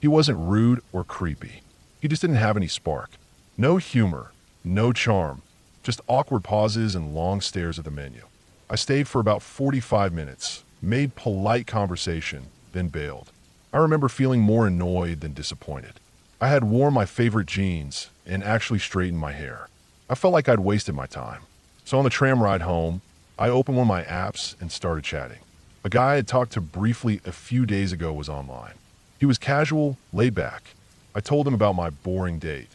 He wasn't rude or creepy. He just didn't have any spark. No humor, no charm, just awkward pauses and long stares at the menu. I stayed for about 45 minutes, made polite conversation, then bailed. I remember feeling more annoyed than disappointed. I had worn my favorite jeans and actually straightened my hair. I felt like I'd wasted my time. So on the tram ride home, I opened one of my apps and started chatting. A guy I had talked to briefly a few days ago was online. He was casual, laid back. I told him about my boring date,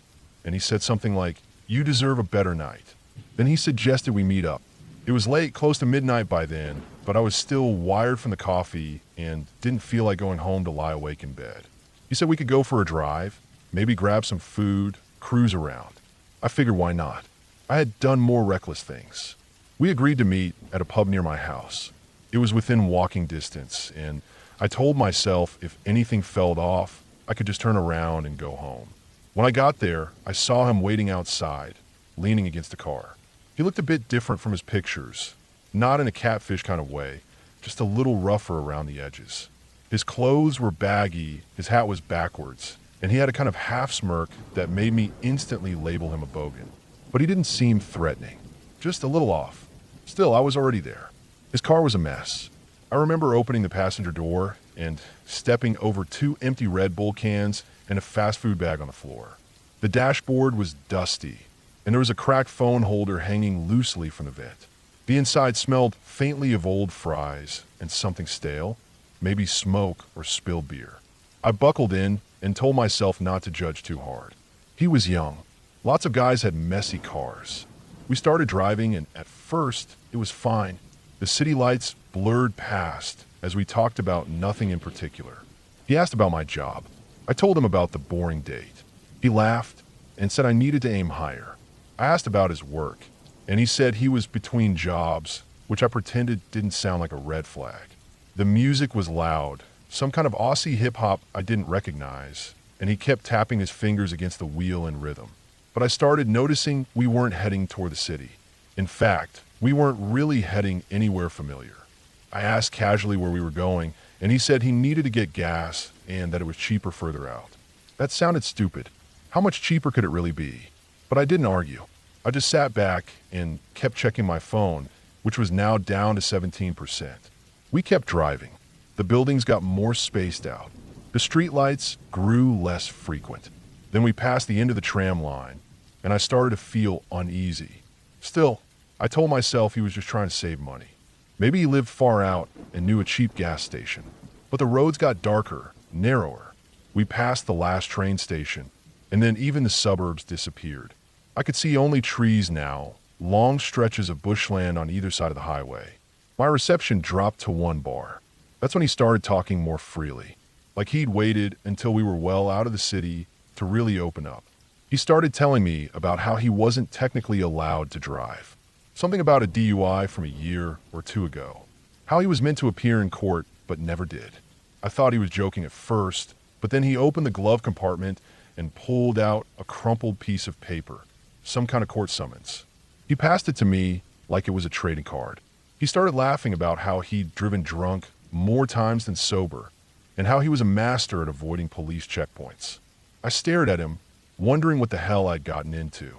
and he said something like, "You deserve a better night." Then he suggested we meet up. It was late, close to midnight by then, but I was still wired from the coffee and didn't feel like going home to lie awake in bed. He said we could go for a drive, maybe grab some food, cruise around. I figured why not? I had done more reckless things. We agreed to meet at a pub near my house. It was within walking distance, and I told myself if anything fell off, I could just turn around and go home. When I got there, I saw him waiting outside, leaning against a car. He looked a bit different from his pictures, not in a catfish kind of way, just a little rougher around the edges. His clothes were baggy, his hat was backwards, and he had a kind of half smirk that made me instantly label him a bogan. But he didn't seem threatening, just a little off. Still, I was already there. His car was a mess. I remember opening the passenger door and stepping over 2 empty Red Bull cans and a fast food bag on the floor. The dashboard was dusty, and there was a cracked phone holder hanging loosely from the vent. The inside smelled faintly of old fries and something stale, maybe smoke or spilled beer. I buckled in and told myself not to judge too hard. He was young. Lots of guys had messy cars. We started driving, and at first, it was fine. The city lights blurred past as we talked about nothing in particular. He asked about my job. I told him about the boring date. He laughed and said I needed to aim higher. I asked about his work, and he said he was between jobs, which I pretended didn't sound like a red flag. The music was loud, some kind of Aussie hip-hop I didn't recognize, and he kept tapping his fingers against the wheel in rhythm. But I started noticing we weren't heading toward the city. In fact, we weren't really heading anywhere familiar. I asked casually where we were going, and he said he needed to get gas and that it was cheaper further out. That sounded stupid. How much cheaper could it really be? But I didn't argue. I just sat back and kept checking my phone, which was now down to 17%. We kept driving. The buildings got more spaced out. The streetlights grew less frequent. Then we passed the end of the tram line, and I started to feel uneasy. Still, I told myself he was just trying to save money. Maybe he lived far out and knew a cheap gas station. But the roads got darker, narrower. We passed the last train station, and then even the suburbs disappeared. I could see only trees now, long stretches of bushland on either side of the highway. My reception dropped to 1 bar. That's when he started talking more freely, like he'd waited until we were well out of the city to really open up. He started telling me about how he wasn't technically allowed to drive. Something about a DUI from a year or 2 ago. How he was meant to appear in court, but never did. I thought he was joking at first, but then he opened the glove compartment and pulled out a crumpled piece of paper, some kind of court summons. He passed it to me like it was a trading card. He started laughing about how he'd driven drunk more times than sober, and how he was a master at avoiding police checkpoints. I stared at him, wondering what the hell I'd gotten into.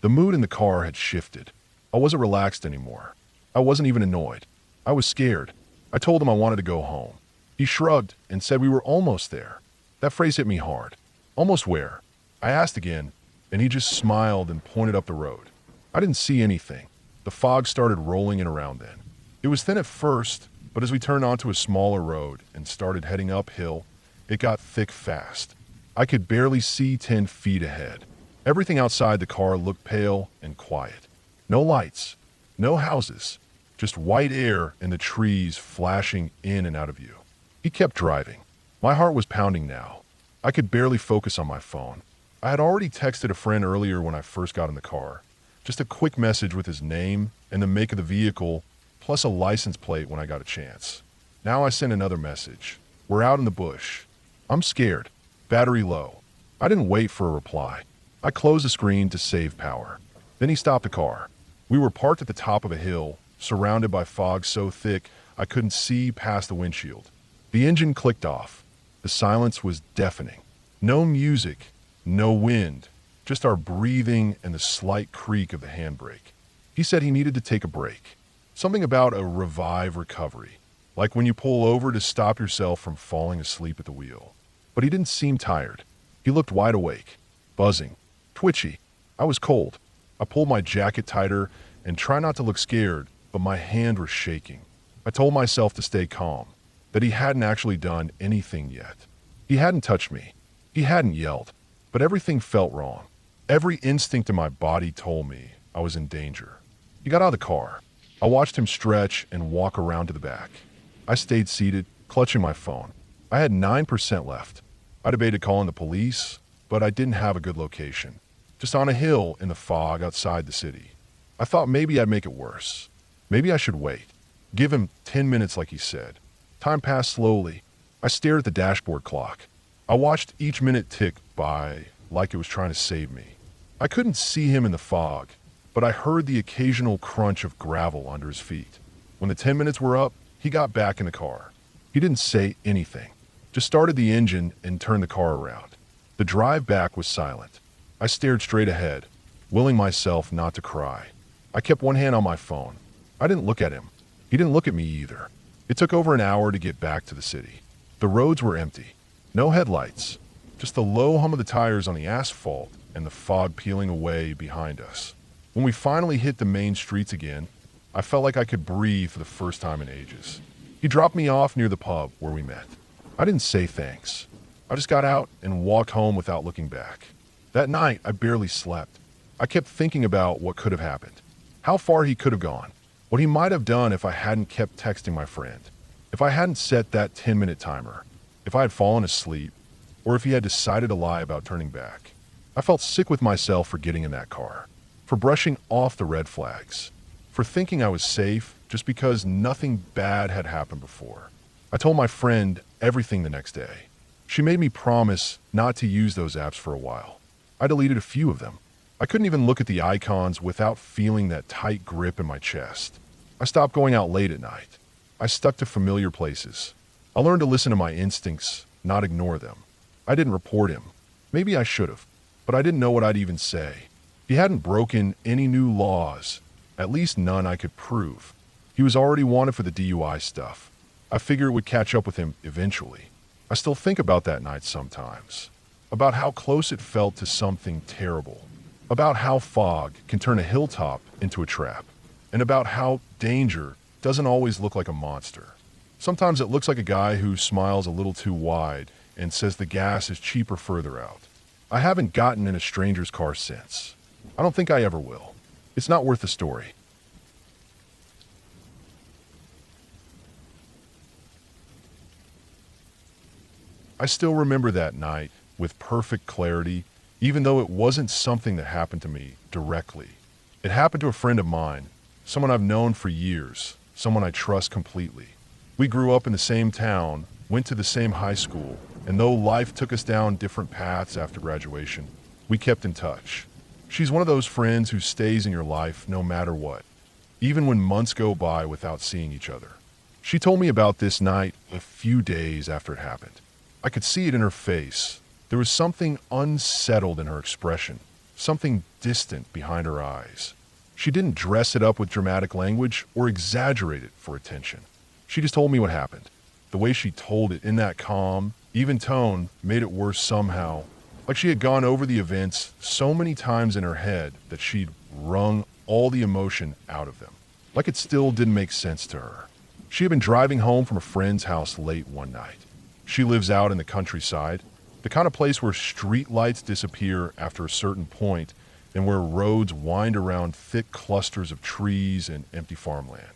The mood in the car had shifted. I wasn't relaxed anymore. I wasn't even annoyed. I was scared. I told him I wanted to go home. He shrugged and said we were almost there. That phrase hit me hard. Almost where? I asked again, and he just smiled and pointed up the road. I didn't see anything. The fog started rolling in around then. It was thin at first, but as we turned onto a smaller road and started heading uphill, it got thick fast. I could barely see 10 feet ahead. Everything outside the car looked pale and quiet. No lights, no houses, just white air and the trees flashing in and out of view. He kept driving. My heart was pounding now. I could barely focus on my phone. I had already texted a friend earlier when I first got in the car. Just a quick message with his name and the make of the vehicle, plus a license plate when I got a chance. Now I sent another message. We're out in the bush. I'm scared. Battery low. I didn't wait for a reply. I closed the screen to save power. Then he stopped the car. We were parked at the top of a hill, surrounded by fog so thick I couldn't see past the windshield. The engine clicked off. The silence was deafening. No music, no wind, just our breathing and the slight creak of the handbrake. He said he needed to take a break. Something about a revive recovery, like when you pull over to stop yourself from falling asleep at the wheel. But he didn't seem tired. He looked wide awake, buzzing, twitchy. I was cold. I pulled my jacket tighter and tried not to look scared, but my hand was shaking. I told myself to stay calm, that he hadn't actually done anything yet. He hadn't touched me. He hadn't yelled, but everything felt wrong. Every instinct in my body told me I was in danger. He got out of the car. I watched him stretch and walk around to the back. I stayed seated, clutching my phone. I had 9% left. I debated calling the police, but I didn't have a good location. Just on a hill in the fog outside the city. I thought maybe I'd make it worse. Maybe I should wait. Give him 10 minutes like he said. Time passed slowly. I stared at the dashboard clock. I watched each minute tick by like it was trying to save me. I couldn't see him in the fog, but I heard the occasional crunch of gravel under his feet. When the 10 minutes were up, he got back in the car. He didn't say anything, just started the engine and turned the car around. The drive back was silent. I stared straight ahead, willing myself not to cry. I kept one hand on my phone. I didn't look at him. He didn't look at me either. It took over an hour to get back to the city. The roads were empty. No headlights. Just the low hum of the tires on the asphalt and the fog peeling away behind us. When we finally hit the main streets again, I felt like I could breathe for the first time in ages. He dropped me off near the pub where we met. I didn't say thanks. I just got out and walked home without looking back. That night, I barely slept. I kept thinking about what could have happened. How far he could have gone. What he might have done if I hadn't kept texting my friend. If I hadn't set that 10-minute timer. If I had fallen asleep. Or if he had decided to lie about turning back. I felt sick with myself for getting in that car. For brushing off the red flags. For thinking I was safe just because nothing bad had happened before. I told my friend everything the next day. She made me promise not to use those apps for a while. I deleted a few of them. I couldn't even look at the icons without feeling that tight grip in my chest. I stopped going out late at night. I stuck to familiar places. I learned to listen to my instincts, not ignore them. I didn't report him. Maybe I should have, but I didn't know what I'd even say. He hadn't broken any new laws, at least none I could prove. He was already wanted for the DUI stuff. I figured it would catch up with him eventually. I still think about that night sometimes. About how close it felt to something terrible. About how fog can turn a hilltop into a trap. And about how danger doesn't always look like a monster. Sometimes it looks like a guy who smiles a little too wide and says the gas is cheaper further out. I haven't gotten in a stranger's car since. I don't think I ever will. It's not worth the story. I still remember that night with perfect clarity, even though it wasn't something that happened to me directly. It happened to a friend of mine, someone I've known for years, someone I trust completely. We grew up in the same town, went to the same high school, and though life took us down different paths after graduation, we kept in touch. She's one of those friends who stays in your life no matter what, even when months go by without seeing each other. She told me about this night a few days after it happened. I could see it in her face. There was something unsettled in her expression, something distant behind her eyes. She didn't dress it up with dramatic language or exaggerate it for attention. She just told me what happened. The way she told it in that calm, even tone made it worse somehow. Like she had gone over the events so many times in her head that she'd wrung all the emotion out of them. Like it still didn't make sense to her. She had been driving home from a friend's house late one night. She lives out in the countryside, the kind of place where street lights disappear after a certain point and where roads wind around thick clusters of trees and empty farmland.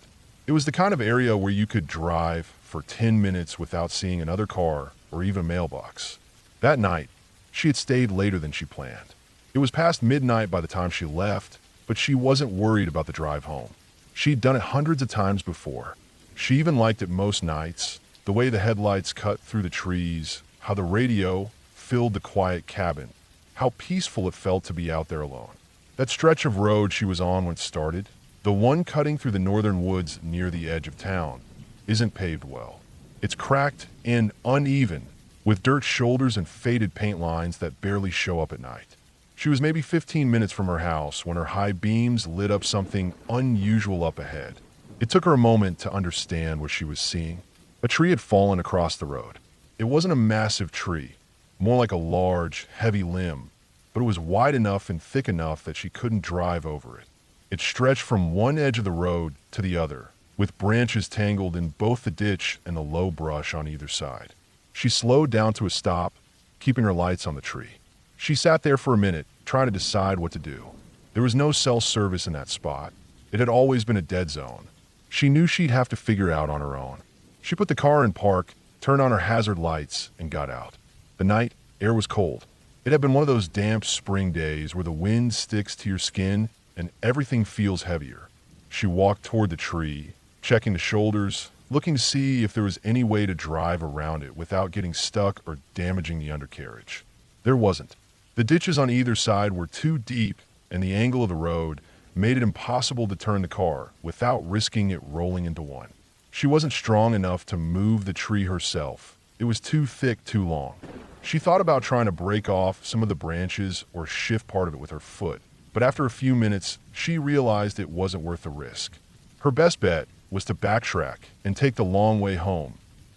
It was the kind of area where you could drive for 10 minutes without seeing another car or even a mailbox. That night, she had stayed later than she planned. It was past midnight by the time she left, but she wasn't worried about the drive home. She'd done it hundreds of times before. She even liked it most nights, the way the headlights cut through the trees, how the radio filled the quiet cabin, how peaceful it felt to be out there alone. That stretch of road she was on when it started, the one cutting through the northern woods near the edge of town, isn't paved well. It's cracked and uneven, with dirt shoulders and faded paint lines that barely show up at night. She was maybe 15 minutes from her house when her high beams lit up something unusual up ahead. It took her a moment to understand what she was seeing. A tree had fallen across the road. It wasn't a massive tree, more like a large, heavy limb, but it was wide enough and thick enough that she couldn't drive over it. It stretched from one edge of the road to the other, with branches tangled in both the ditch and the low brush on either side. She slowed down to a stop, keeping her lights on the tree. She sat there for a minute, trying to decide what to do. There was no cell service in that spot. It had always been a dead zone. She knew she'd have to figure out on her own. She put the car in park, turned on her hazard lights, and got out. The night air was cold. It had been one of those damp spring days where the wind sticks to your skin and everything feels heavier. She walked toward the tree, checking the shoulders, looking to see if there was any way to drive around it without getting stuck or damaging the undercarriage. There wasn't. The ditches on either side were too deep, and the angle of the road made it impossible to turn the car without risking it rolling into one. She wasn't strong enough to move the tree herself. It was too thick, too long. She thought about trying to break off some of the branches or shift part of it with her foot, but after a few minutes, she realized it wasn't worth the risk. Her best bet was to backtrack and take the long way home,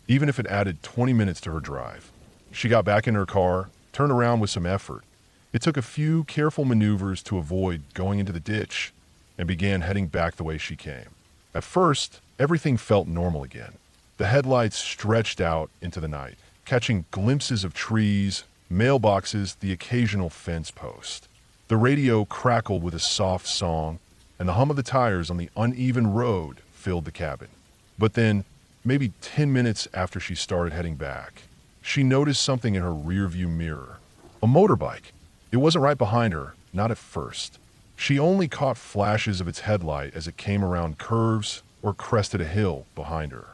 even if it added 20 minutes to her drive. She got back in her car, turned around with some effort. It took a few careful maneuvers to avoid going into the ditch, and began heading back the way she came. At first, everything felt normal again. The headlights stretched out into the night, catching glimpses of trees, mailboxes, the occasional fence post. The radio crackled with a soft song, and the hum of the tires on the uneven road filled the cabin. But then, maybe 10 minutes after she started heading back, she noticed something in her rearview mirror. A motorbike. It wasn't right behind her, not at first. She only caught flashes of its headlight as it came around curves or crested a hill behind her.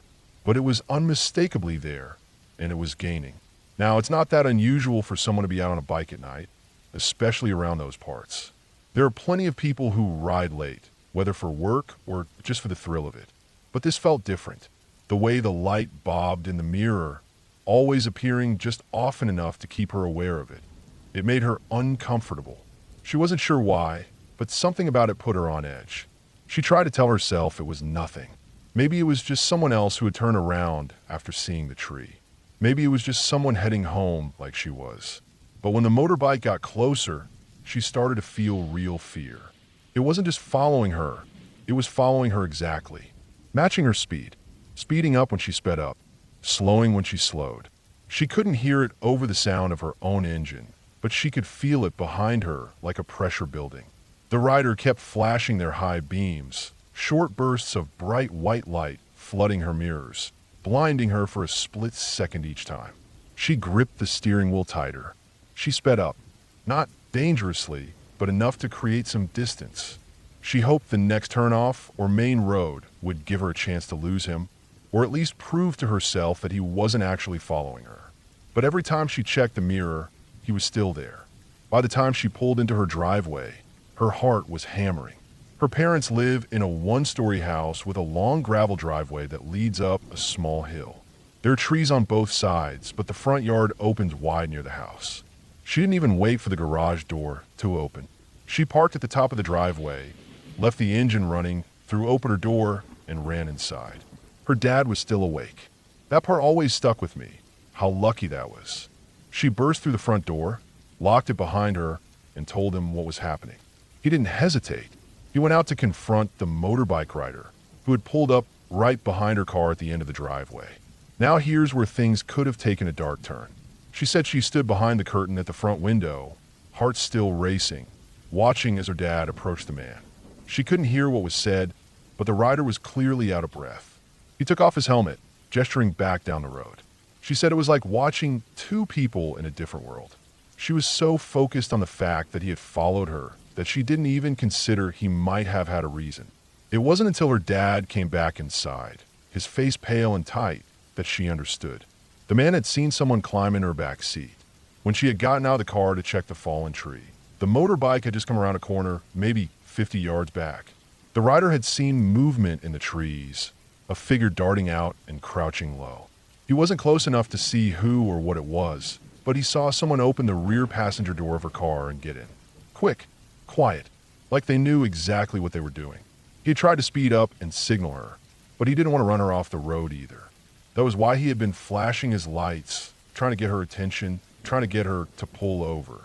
But it was unmistakably there, and it was gaining. Now, it's not that unusual for someone to be out on a bike at night, especially around those parts. There are plenty of people who ride late, whether for work or just for the thrill of it. But this felt different. The way the light bobbed in the mirror, always appearing just often enough to keep her aware of it. It made her uncomfortable. She wasn't sure why, but something about it put her on edge. She tried to tell herself it was nothing. Maybe it was just someone else who had turned around after seeing the tree. Maybe it was just someone heading home like she was. But when the motorbike got closer, she started to feel real fear. It wasn't just following her, it was following her exactly. Matching her speed, speeding up when she sped up, slowing when she slowed. She couldn't hear it over the sound of her own engine, but she could feel it behind her like a pressure building. The rider kept flashing their high beams, short bursts of bright white light flooding her mirrors, blinding her for a split second each time. She gripped the steering wheel tighter. She sped up, not dangerously, but enough to create some distance. She hoped the next turnoff or main road would give her a chance to lose him, or at least prove to herself that he wasn't actually following her. But every time she checked the mirror, he was still there. By the time she pulled into her driveway, her heart was hammering. Her parents live in a one-story house with a long gravel driveway that leads up a small hill. There are trees on both sides, but the front yard opens wide near the house. She didn't even wait for the garage door to open. She parked at the top of the driveway, left the engine running, threw open her door, and ran inside. Her dad was still awake. That part always stuck with me. How lucky that was. She burst through the front door, locked it behind her, and told him what was happening. He didn't hesitate. He went out to confront the motorbike rider who had pulled up right behind her car at the end of the driveway. Now here's where things could have taken a dark turn. She said she stood behind the curtain at the front window, heart still racing, watching as her dad approached the man. She couldn't hear what was said, but the rider was clearly out of breath. He took off his helmet, gesturing back down the road. She said it was like watching two people in a different world. She was so focused on the fact that he had followed her that she didn't even consider he might have had a reason. It wasn't until her dad came back inside, his face pale and tight, that she understood. The man had seen someone climb in her back seat. When she had gotten out of the car to check the fallen tree, the motorbike had just come around a corner, maybe 50 yards back. The rider had seen movement in the trees, a figure darting out and crouching low. He wasn't close enough to see who or what it was, but he saw someone open the rear passenger door of her car and get in. Quick, quiet, like they knew exactly what they were doing. He had tried to speed up and signal her, but he didn't want to run her off the road either. That was why he had been flashing his lights, trying to get her attention, trying to get her to pull over.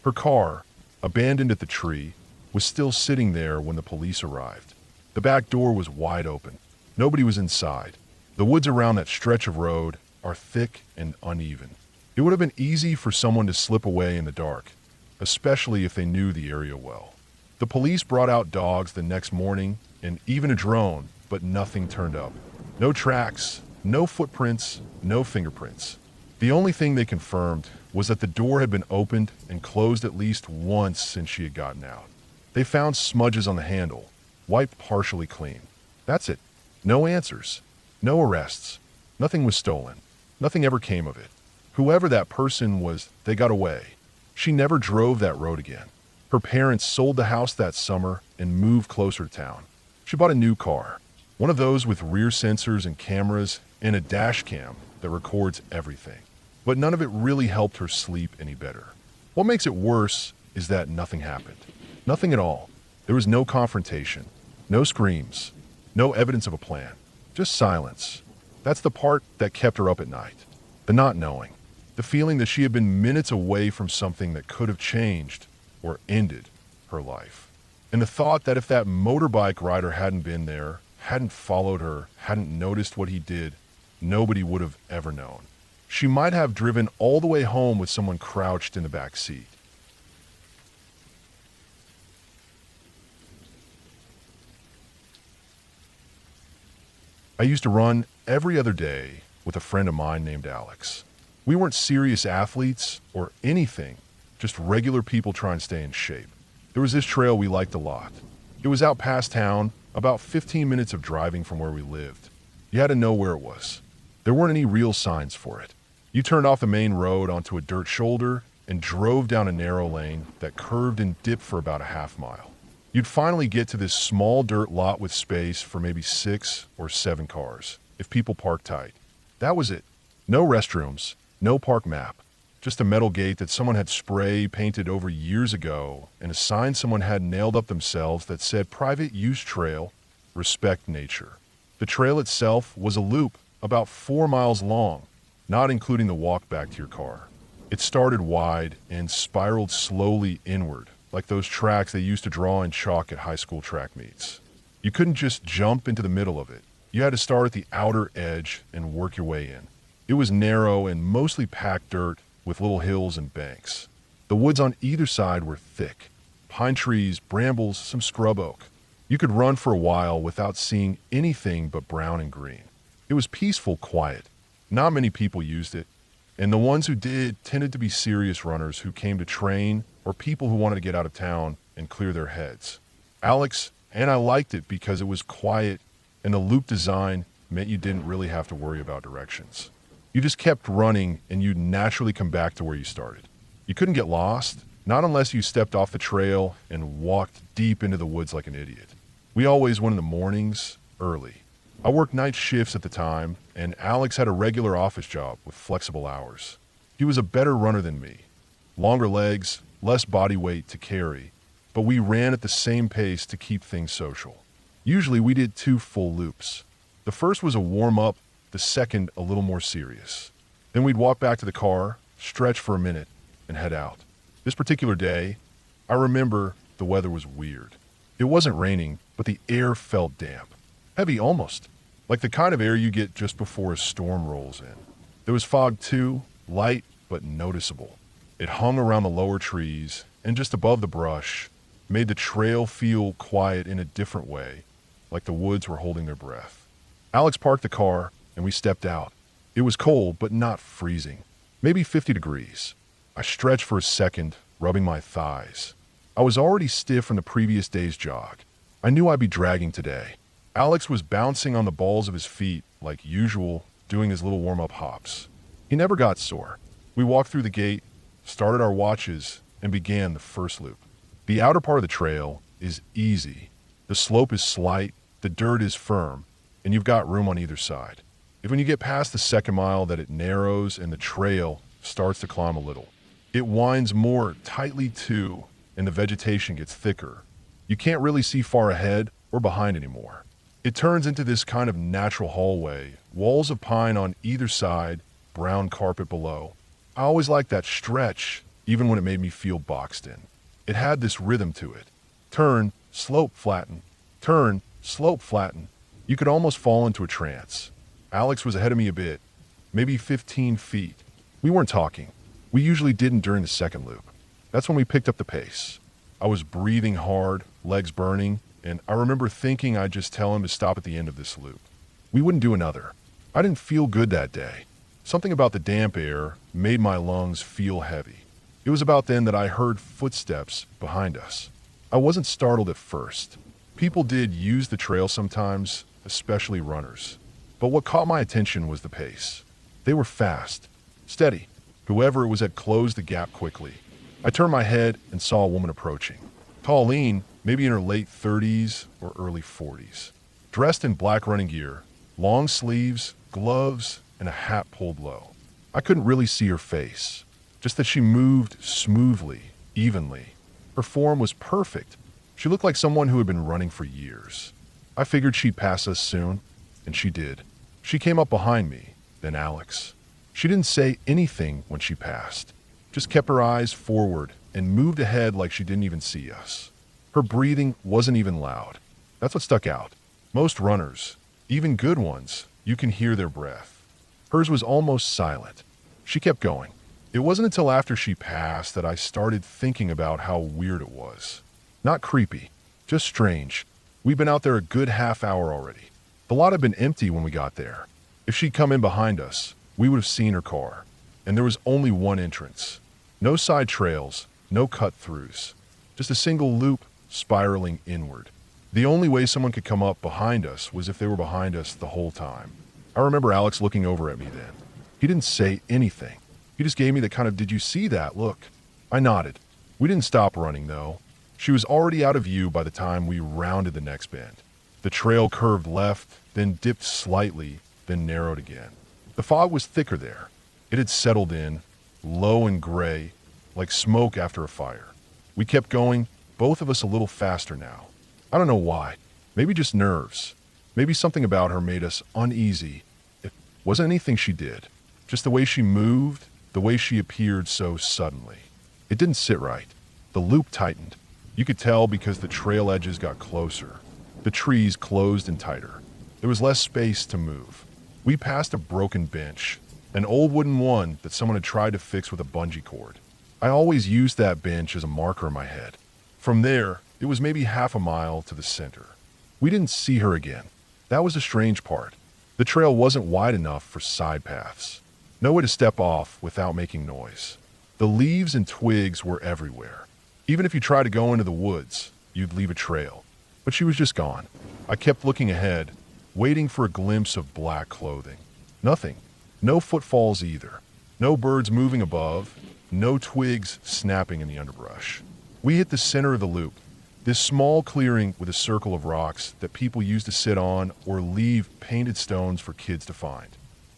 Her car, abandoned at the tree, was still sitting there when the police arrived. The back door was wide open. Nobody was inside. The woods around that stretch of road are thick and uneven. It would have been easy for someone to slip away in the dark, especially if they knew the area well. The police brought out dogs the next morning and even a drone, but nothing turned up. No tracks, no footprints, no fingerprints. The only thing they confirmed was that the door had been opened and closed at least once since she had gotten out. They found smudges on the handle, wiped partially clean. That's it. No answers. No arrests. Nothing was stolen. Nothing ever came of it. Whoever that person was, they got away. She never drove that road again. Her parents sold the house that summer and moved closer to town. She bought a new car, one of those with rear sensors and cameras and a dash cam that records everything. But none of it really helped her sleep any better. What makes it worse is that nothing happened. Nothing at all. There was no confrontation, no screams, no evidence of a plan, just silence. That's the part that kept her up at night. The not knowing, the feeling that she had been minutes away from something that could have changed or ended her life. And the thought that if that motorbike rider hadn't been there, hadn't followed her, hadn't noticed what he did, nobody would have ever known. She might have driven all the way home with someone crouched in the back seat. I used to run every other day with a friend of mine named Alex. We weren't serious athletes or anything, just regular people trying to stay in shape. There was this trail we liked a lot. It was out past town, about 15 minutes of driving from where we lived. You had to know where it was. There weren't any real signs for it. You turned off the main road onto a dirt shoulder and drove down a narrow lane that curved and dipped for about a half mile. You'd finally get to this small dirt lot with space for maybe 6 or 7 cars, if people parked tight. That was it. No restrooms, no park map, just a metal gate that someone had spray painted over years ago and a sign someone had nailed up themselves that said Private Use Trail, Respect Nature. The trail itself was a loop about 4 miles long, not including the walk back to your car. It started wide and spiraled slowly inward, like those tracks they used to draw in chalk at high school track meets. You couldn't just jump into the middle of it. You had to start at the outer edge and work your way in. It was narrow and mostly packed dirt with little hills and banks. The woods on either side were thick. Pine trees, brambles, some scrub oak. You could run for a while without seeing anything but brown and green. It was peaceful, quiet. Not many people used it, and the ones who did tended to be serious runners who came to train or people who wanted to get out of town and clear their heads. Alex and I liked it because it was quiet and the loop design meant you didn't really have to worry about directions. You just kept running and you'd naturally come back to where you started. You couldn't get lost, not unless you stepped off the trail and walked deep into the woods like an idiot. We always went in the mornings, early. I worked night shifts at the time, and Alex had a regular office job with flexible hours. He was a better runner than me. Longer legs, less body weight to carry, but we ran at the same pace to keep things social. Usually we did 2 full loops. The first was a warm-up, the second a little more serious. Then we'd walk back to the car, stretch for a minute, and head out. This particular day, I remember the weather was weird. It wasn't raining, but the air felt damp. Heavy almost, like the kind of air you get just before a storm rolls in. There was fog too, light but noticeable. It hung around the lower trees, and just above the brush, made the trail feel quiet in a different way, like the woods were holding their breath. Alex parked the car, and we stepped out. It was cold, but not freezing. Maybe 50 degrees. I stretched for a second, rubbing my thighs. I was already stiff from the previous day's jog. I knew I'd be dragging today. Alex was bouncing on the balls of his feet, like usual, doing his little warm-up hops. He never got sore. We walked through the gate, started our watches, and began the first loop. The outer part of the trail is easy. The slope is slight, the dirt is firm, and you've got room on either side. If when you get past the second mile that it narrows and the trail starts to climb a little. It winds more tightly too, and the vegetation gets thicker. You can't really see far ahead or behind anymore. It turns into this kind of natural hallway, walls of pine on either side, brown carpet below. I always liked that stretch, even when it made me feel boxed in. It had this rhythm to it. Turn, slope, flatten. Turn, slope, flatten. You could almost fall into a trance. Alex was ahead of me a bit, maybe 15 feet. We weren't talking. We usually didn't during the second loop. That's when we picked up the pace. I was breathing hard, legs burning, and I remember thinking I'd just tell him to stop at the end of this loop. We wouldn't do another. I didn't feel good that day. Something about the damp air made my lungs feel heavy. It was about then that I heard footsteps behind us. I wasn't startled at first. People did use the trail sometimes, especially runners. But what caught my attention was the pace. They were fast, steady. Whoever it was had closed the gap quickly. I turned my head and saw a woman approaching. Tall, lean, maybe in her late 30s or early 40s. Dressed in black running gear, long sleeves, gloves, and a hat pulled low. I couldn't really see her face, just that she moved smoothly, evenly. Her form was perfect. She looked like someone who had been running for years. I figured she'd pass us soon, and she did. She came up behind me, then Alex. She didn't say anything when she passed, just kept her eyes forward and moved ahead like she didn't even see us. Her breathing wasn't even loud. That's what stuck out. Most runners, even good ones, you can hear their breath. Hers was almost silent. She kept going. It wasn't until after she passed that I started thinking about how weird it was. Not creepy, just strange. We'd been out there a good half hour already. The lot had been empty when we got there. If she'd come in behind us, we would have seen her car. And there was only one entrance. No side trails, no cut-throughs. Just a single loop spiraling inward. The only way someone could come up behind us was if they were behind us the whole time. I remember Alex looking over at me then. He didn't say anything. He just gave me the kind of, "Did you see that look?" I nodded. We didn't stop running, though. She was already out of view by the time we rounded the next bend. The trail curved left, then dipped slightly, then narrowed again. The fog was thicker there. It had settled in, low and gray, like smoke after a fire. We kept going, both of us a little faster now. I don't know why. Maybe just nerves. Maybe something about her made us uneasy. It wasn't anything she did. Just the way she moved, the way she appeared so suddenly. It didn't sit right. The loop tightened. You could tell because the trail edges got closer. The trees closed in tighter. There was less space to move. We passed a broken bench, an old wooden one that someone had tried to fix with a bungee cord. I always used that bench as a marker in my head. From there, it was maybe half a mile to the center. We didn't see her again. That was the strange part. The trail wasn't wide enough for side paths. No way to step off without making noise. The leaves and twigs were everywhere. Even if you tried to go into the woods, you'd leave a trail. But she was just gone. I kept looking ahead, waiting for a glimpse of black clothing. Nothing. No footfalls either. No birds moving above. No twigs snapping in the underbrush. We hit the center of the loop. This small clearing with a circle of rocks that people used to sit on or leave painted stones for kids to find.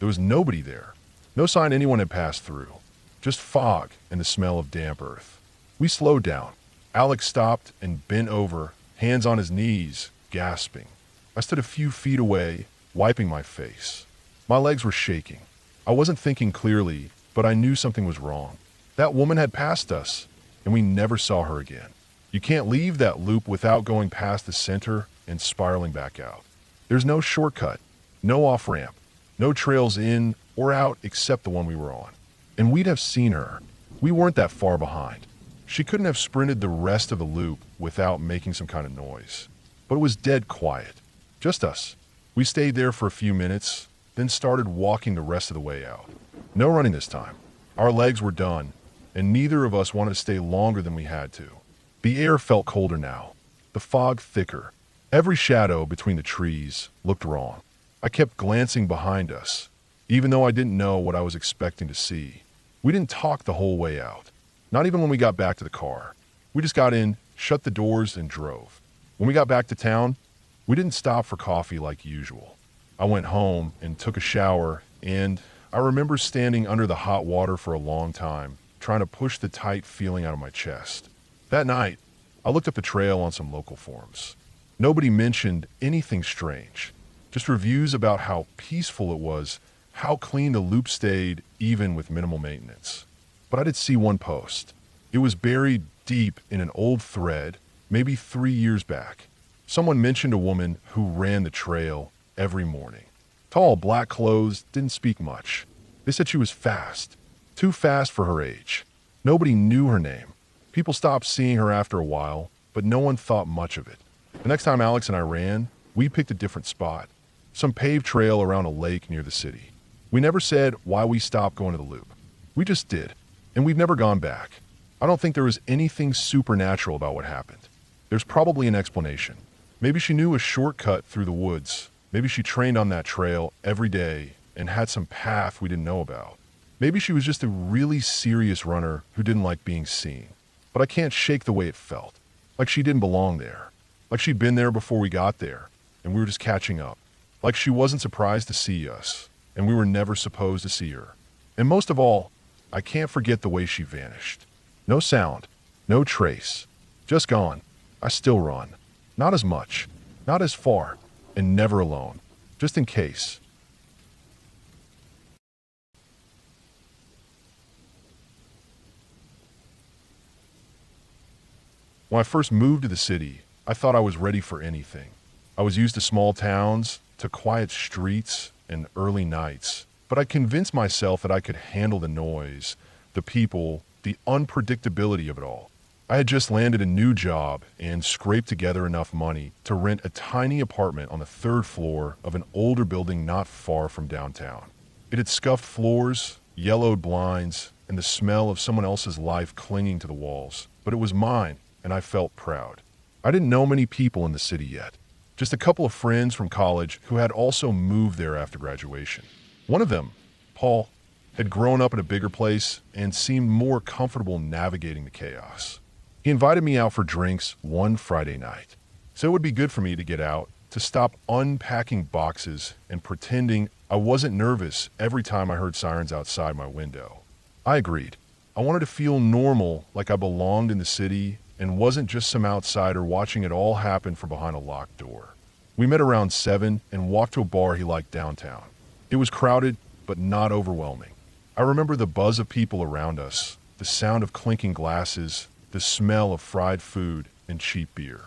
There was nobody there. No sign anyone had passed through. Just fog and the smell of damp earth. We slowed down. Alex stopped and bent over, hands on his knees, gasping. I stood a few feet away, wiping my face. My legs were shaking. I wasn't thinking clearly, but I knew something was wrong. That woman had passed us, and we never saw her again. You can't leave that loop without going past the center and spiraling back out. There's no shortcut, no off-ramp, no trails in or out except the one we were on. And we'd have seen her. We weren't that far behind. She couldn't have sprinted the rest of the loop without making some kind of noise. But it was dead quiet. Just us. We stayed there for a few minutes, then started walking the rest of the way out. No running this time. Our legs were done, and neither of us wanted to stay longer than we had to. The air felt colder now, the fog thicker. Every shadow between the trees looked wrong. I kept glancing behind us, even though I didn't know what I was expecting to see. We didn't talk the whole way out, not even when we got back to the car. We just got in, shut the doors, and drove. When we got back to town, we didn't stop for coffee like usual. I went home and took a shower, and I remember standing under the hot water for a long time, trying to push the tight feeling out of my chest. That night, I looked up the trail on some local forums. Nobody mentioned anything strange, just reviews about how peaceful it was, how clean the loop stayed, even with minimal maintenance. But I did see one post. It was buried deep in an old thread, maybe 3 years back. Someone mentioned a woman who ran the trail every morning. Tall, black clothes, didn't speak much. They said she was fast, too fast for her age. Nobody knew her name. People stopped seeing her after a while, but no one thought much of it. The next time Alex and I ran, we picked a different spot, some paved trail around a lake near the city. We never said why we stopped going to the loop. We just did, and we've never gone back. I don't think there was anything supernatural about what happened. There's probably an explanation. Maybe she knew a shortcut through the woods. Maybe she trained on that trail every day and had some path we didn't know about. Maybe she was just a really serious runner who didn't like being seen. But I can't shake the way it felt. Like she didn't belong there. Like she'd been there before we got there, and we were just catching up. Like she wasn't surprised to see us, and we were never supposed to see her. And most of all, I can't forget the way she vanished. No sound, no trace, just gone. I still run. Not as much, not as far, and never alone, just in case. When I first moved to the city, I thought I was ready for anything. I was used to small towns, to quiet streets, and early nights, but I convinced myself that I could handle the noise, the people, the unpredictability of it all. I had just landed a new job and scraped together enough money to rent a tiny apartment on the 3rd floor of an older building not far from downtown. It had scuffed floors, yellowed blinds, and the smell of someone else's life clinging to the walls, but it was mine, and I felt proud. I didn't know many people in the city yet, just a couple of friends from college who had also moved there after graduation. One of them, Paul, had grown up in a bigger place and seemed more comfortable navigating the chaos. He invited me out for drinks one Friday night. So it would be good for me to get out, to stop unpacking boxes and pretending I wasn't nervous every time I heard sirens outside my window. I agreed. I wanted to feel normal, like I belonged in the city and wasn't just some outsider watching it all happen from behind a locked door. We met around 7 and walked to a bar he liked downtown. It was crowded, but not overwhelming. I remember the buzz of people around us, the sound of clinking glasses, the smell of fried food and cheap beer.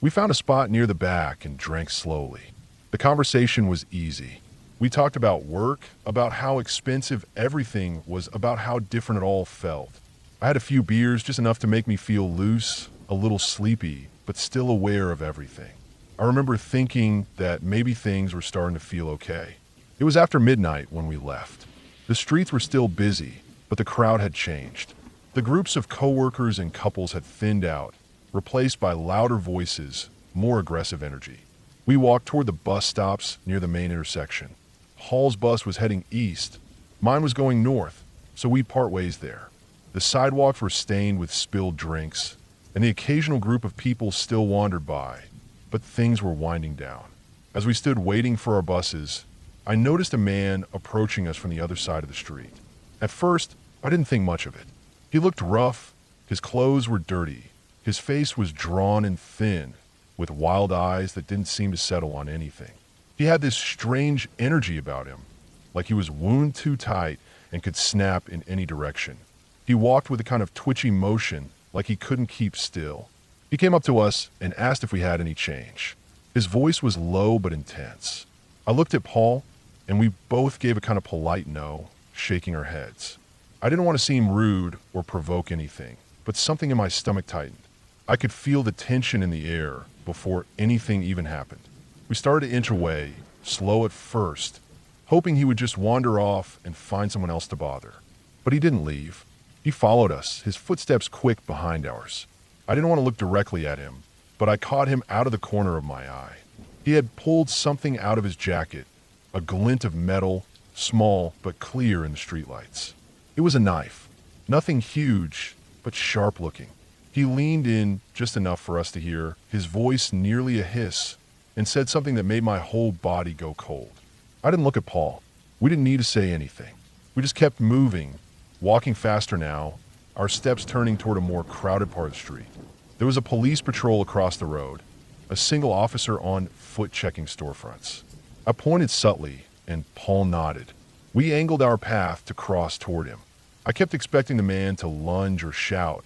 We found a spot near the back and drank slowly. The conversation was easy. We talked about work, about how expensive everything was, about how different it all felt. I had a few beers, just enough to make me feel loose, a little sleepy, but still aware of everything. I remember thinking that maybe things were starting to feel okay. It was after midnight when we left. The streets were still busy, but the crowd had changed. The groups of coworkers and couples had thinned out, replaced by louder voices, more aggressive energy. We walked toward the bus stops near the main intersection. Hall's bus was heading east. Mine was going north, so we'd part ways there. The sidewalks were stained with spilled drinks. and the occasional group of people still wandered by, but things were winding down. As we stood waiting for our buses, I noticed a man approaching us from the other side of the street. At first, I didn't think much of it. He looked rough, his clothes were dirty, his face was drawn and thin, with wild eyes that didn't seem to settle on anything. He had this strange energy about him, like he was wound too tight and could snap in any direction. He walked with a kind of twitchy motion, like he couldn't keep still. He came up to us and asked if we had any change. His voice was low but intense. I looked at Paul, and we both gave a kind of polite no, shaking our heads. I didn't want to seem rude or provoke anything, but something in my stomach tightened. I could feel the tension in the air before anything even happened. We started to inch away, slow at first, hoping he would just wander off and find someone else to bother. But he didn't leave. He followed us, his footsteps quick behind ours. I didn't want to look directly at him, but I caught him out of the corner of my eye. He had pulled something out of his jacket, a glint of metal, small but clear in the streetlights. It was a knife, nothing huge, but sharp-looking. He leaned in just enough for us to hear, his voice nearly a hiss, and said something that made my whole body go cold. I didn't look at Paul. We didn't need to say anything. We just kept moving, walking faster now, our steps turning toward a more crowded part of the street. There was a police patrol across the road, a single officer on foot checking storefronts. I pointed subtly, and Paul nodded. We angled our path to cross toward him. I kept expecting the man to lunge or shout,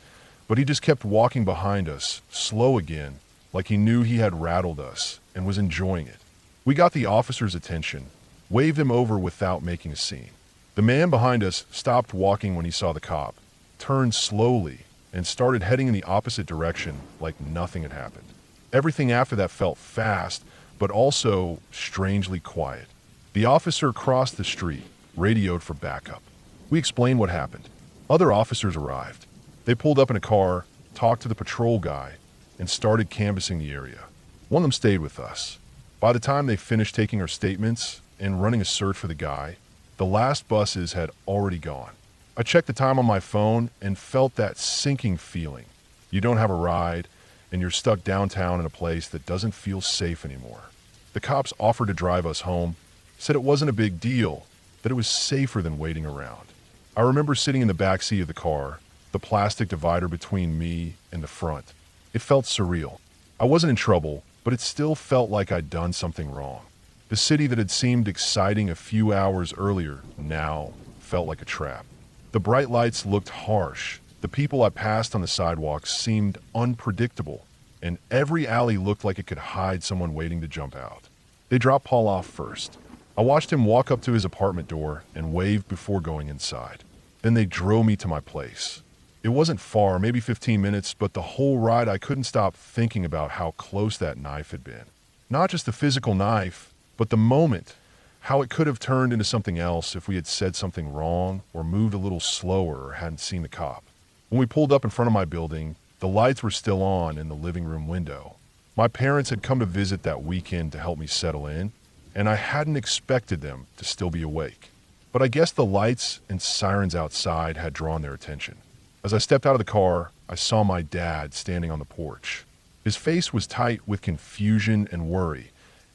but he just kept walking behind us, slow again, like he knew he had rattled us and was enjoying it. We got the officer's attention, waved him over without making a scene. The man behind us stopped walking when he saw the cop, turned slowly, and started heading in the opposite direction like nothing had happened. Everything after that felt fast, but also strangely quiet. The officer crossed the street, radioed for backup. We explained what happened. Other officers arrived. They pulled up in a car, talked to the patrol guy, and started canvassing the area. One of them stayed with us. By the time they finished taking our statements and running a search for the guy, the last buses had already gone. I checked the time on my phone and felt that sinking feeling. You don't have a ride, and you're stuck downtown in a place that doesn't feel safe anymore. The cops offered to drive us home, said it wasn't a big deal, that it was safer than waiting around. I remember sitting in the back seat of the car, the plastic divider between me and the front. It felt surreal. I wasn't in trouble, but it still felt like I'd done something wrong. The city that had seemed exciting a few hours earlier now felt like a trap. The bright lights looked harsh. The people I passed on the sidewalks seemed unpredictable, and every alley looked like it could hide someone waiting to jump out. They dropped Paul off first. I watched him walk up to his apartment door and wave before going inside. Then they drove me to my place. It wasn't far, maybe 15 minutes, but the whole ride I couldn't stop thinking about how close that knife had been. Not just the physical knife, but the moment, how it could have turned into something else if we had said something wrong or moved a little slower or hadn't seen the cop. When we pulled up in front of my building, the lights were still on in the living room window. My parents had come to visit that weekend to help me settle in, and I hadn't expected them to still be awake. But I guess the lights and sirens outside had drawn their attention. As I stepped out of the car, I saw my dad standing on the porch. His face was tight with confusion and worry,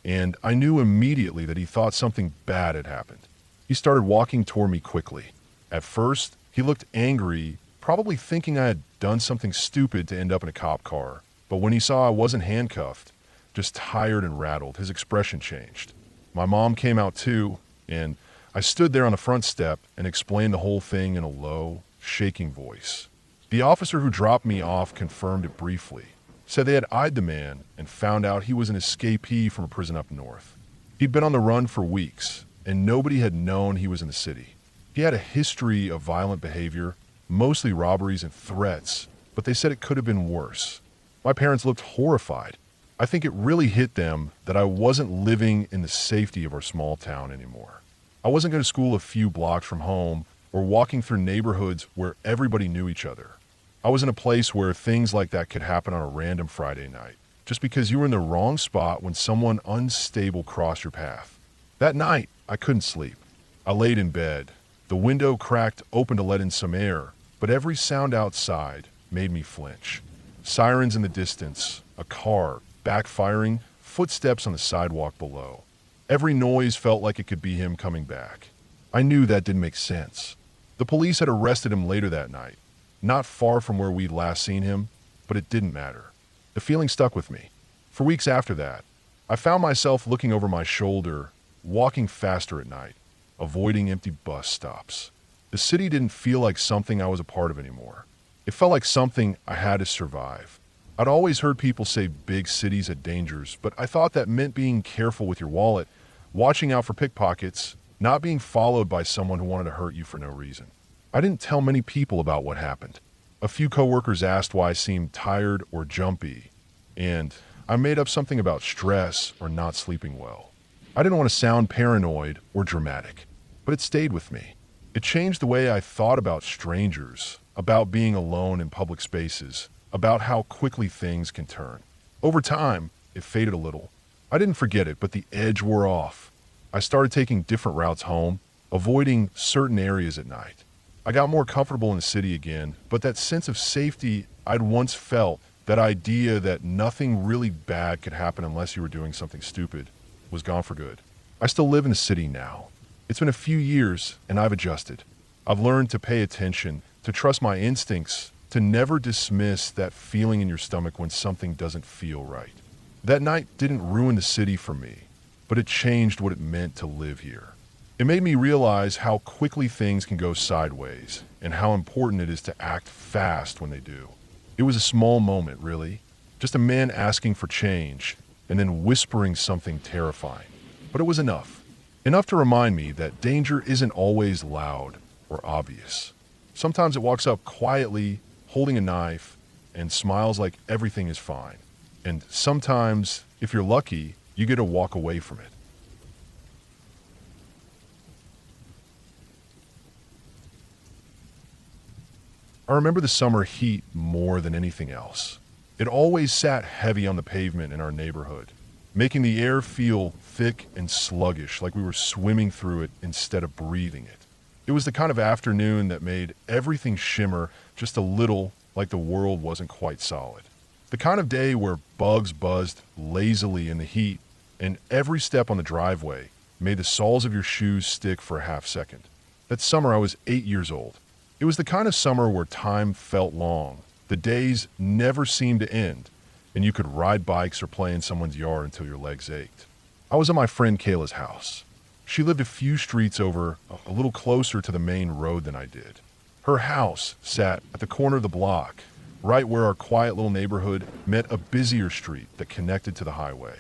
and I knew immediately that he thought something bad had happened. He started walking toward me quickly. At first, he looked angry, probably thinking I had done something stupid to end up in a cop car. But when he saw I wasn't handcuffed, just tired and rattled, his expression changed. My mom came out too, and I stood there on the front step and explained the whole thing in a low, shaking voice. The officer who dropped me off confirmed it briefly, said they had eyed the man and found out he was an escapee from a prison up north. He'd been on the run for weeks, and nobody had known he was in the city. He had a history of violent behavior, mostly robberies and threats, but they said it could have been worse. My parents looked horrified. I think it really hit them that I wasn't living in the safety of our small town anymore. I wasn't going to school a few blocks from home or walking through neighborhoods where everybody knew each other. I was in a place where things like that could happen on a random Friday night, just because you were in the wrong spot when someone unstable crossed your path. That night, I couldn't sleep. I laid in bed. The window cracked open to let in some air, but every sound outside made me flinch. Sirens in the distance, a car, backfiring, footsteps on the sidewalk below. Every noise felt like it could be him coming back. I knew that didn't make sense. The police had arrested him later that night, not far from where we'd last seen him, but it didn't matter. The feeling stuck with me. For weeks after that, I found myself looking over my shoulder, walking faster at night, avoiding empty bus stops. The city didn't feel like something I was a part of anymore. It felt like something I had to survive. I'd always heard people say big cities had dangers, but I thought that meant being careful with your wallet, watching out for pickpockets, not being followed by someone who wanted to hurt you for no reason. I didn't tell many people about what happened. A few coworkers asked why I seemed tired or jumpy, and I made up something about stress or not sleeping well. I didn't want to sound paranoid or dramatic, but it stayed with me. It changed the way I thought about strangers, about being alone in public spaces, about how quickly things can turn. Over time, it faded a little. I didn't forget it, but the edge wore off. I started taking different routes home, avoiding certain areas at night. I got more comfortable in the city again, but that sense of safety I'd once felt, that idea that nothing really bad could happen unless you were doing something stupid, was gone for good. I still live in the city now. It's been a few years, and I've adjusted. I've learned to pay attention, to trust my instincts, to never dismiss that feeling in your stomach when something doesn't feel right. That night didn't ruin the city for me, but it changed what it meant to live here. It made me realize how quickly things can go sideways, and how important it is to act fast when they do. It was a small moment, really. Just a man asking for change, and then whispering something terrifying. But it was enough. Enough to remind me that danger isn't always loud or obvious. Sometimes it walks up quietly, holding a knife, and smiles like everything is fine. And sometimes, if you're lucky, you get to walk away from it. I remember the summer heat more than anything else. It always sat heavy on the pavement in our neighborhood, making the air feel thick and sluggish, like we were swimming through it instead of breathing it. It was the kind of afternoon that made everything shimmer just a little, like the world wasn't quite solid. The kind of day where bugs buzzed lazily in the heat, and every step on the driveway made the soles of your shoes stick for a half second. That summer I was 8 years old. It was the kind of summer where time felt long. The days never seemed to end, and you could ride bikes or play in someone's yard until your legs ached. I was at my friend Kayla's house. She lived a few streets over, a little closer to the main road than I did. Her house sat at the corner of the block, right where our quiet little neighborhood met a busier street that connected to the highway.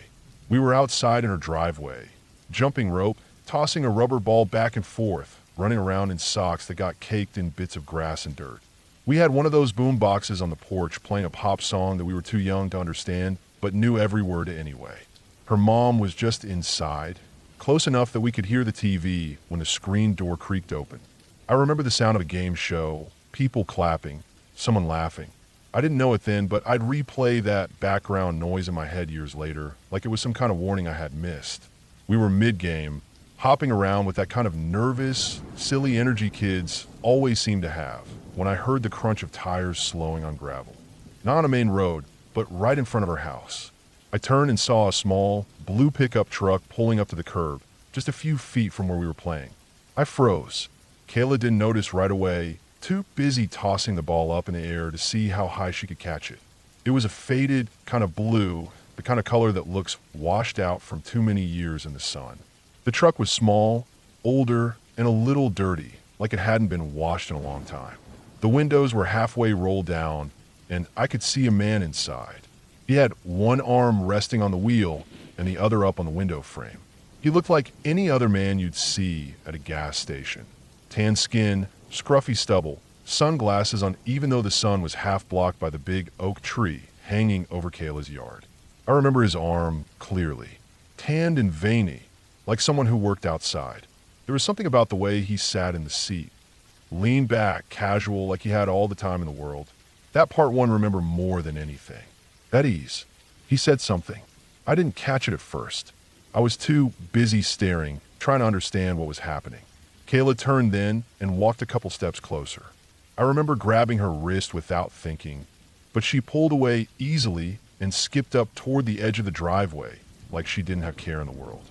We were outside in her driveway, jumping rope, tossing a rubber ball back and forth, running around in socks that got caked in bits of grass and dirt. We had one of those boom boxes on the porch playing a pop song that we were too young to understand, but knew every word anyway. Her mom was just inside, close enough that we could hear the TV when the screen door creaked open. I remember the sound of a game show, people clapping, someone laughing. I didn't know it then, but I'd replay that background noise in my head years later, like it was some kind of warning I had missed. We were mid-game, hopping around with that kind of nervous, silly energy kids always seem to have, when I heard the crunch of tires slowing on gravel. Not on a main road, but right in front of her house. I turned and saw a small, blue pickup truck pulling up to the curb, just a few feet from where we were playing. I froze. Kayla didn't notice right away, too busy tossing the ball up in the air to see how high she could catch it. It was a faded kind of blue, the kind of color that looks washed out from too many years in the sun. The truck was small, older, and a little dirty, like it hadn't been washed in a long time. The windows were halfway rolled down, and I could see a man inside. He had one arm resting on the wheel and the other up on the window frame. He looked like any other man you'd see at a gas station. Tan skin, scruffy stubble, sunglasses on even though the sun was half blocked by the big oak tree hanging over Kayla's yard. I remember his arm clearly, tanned and veiny, like someone who worked outside. There was something about the way he sat in the seat, leaned back, casual, like he had all the time in the world. That part one remember more than anything. At ease. He said something. I didn't catch it at first. I was too busy staring, trying to understand what was happening. Kayla turned then and walked a couple steps closer. I remember grabbing her wrist without thinking, but but she pulled away easily and skipped up toward the edge of the driveway like she didn't have care in the world.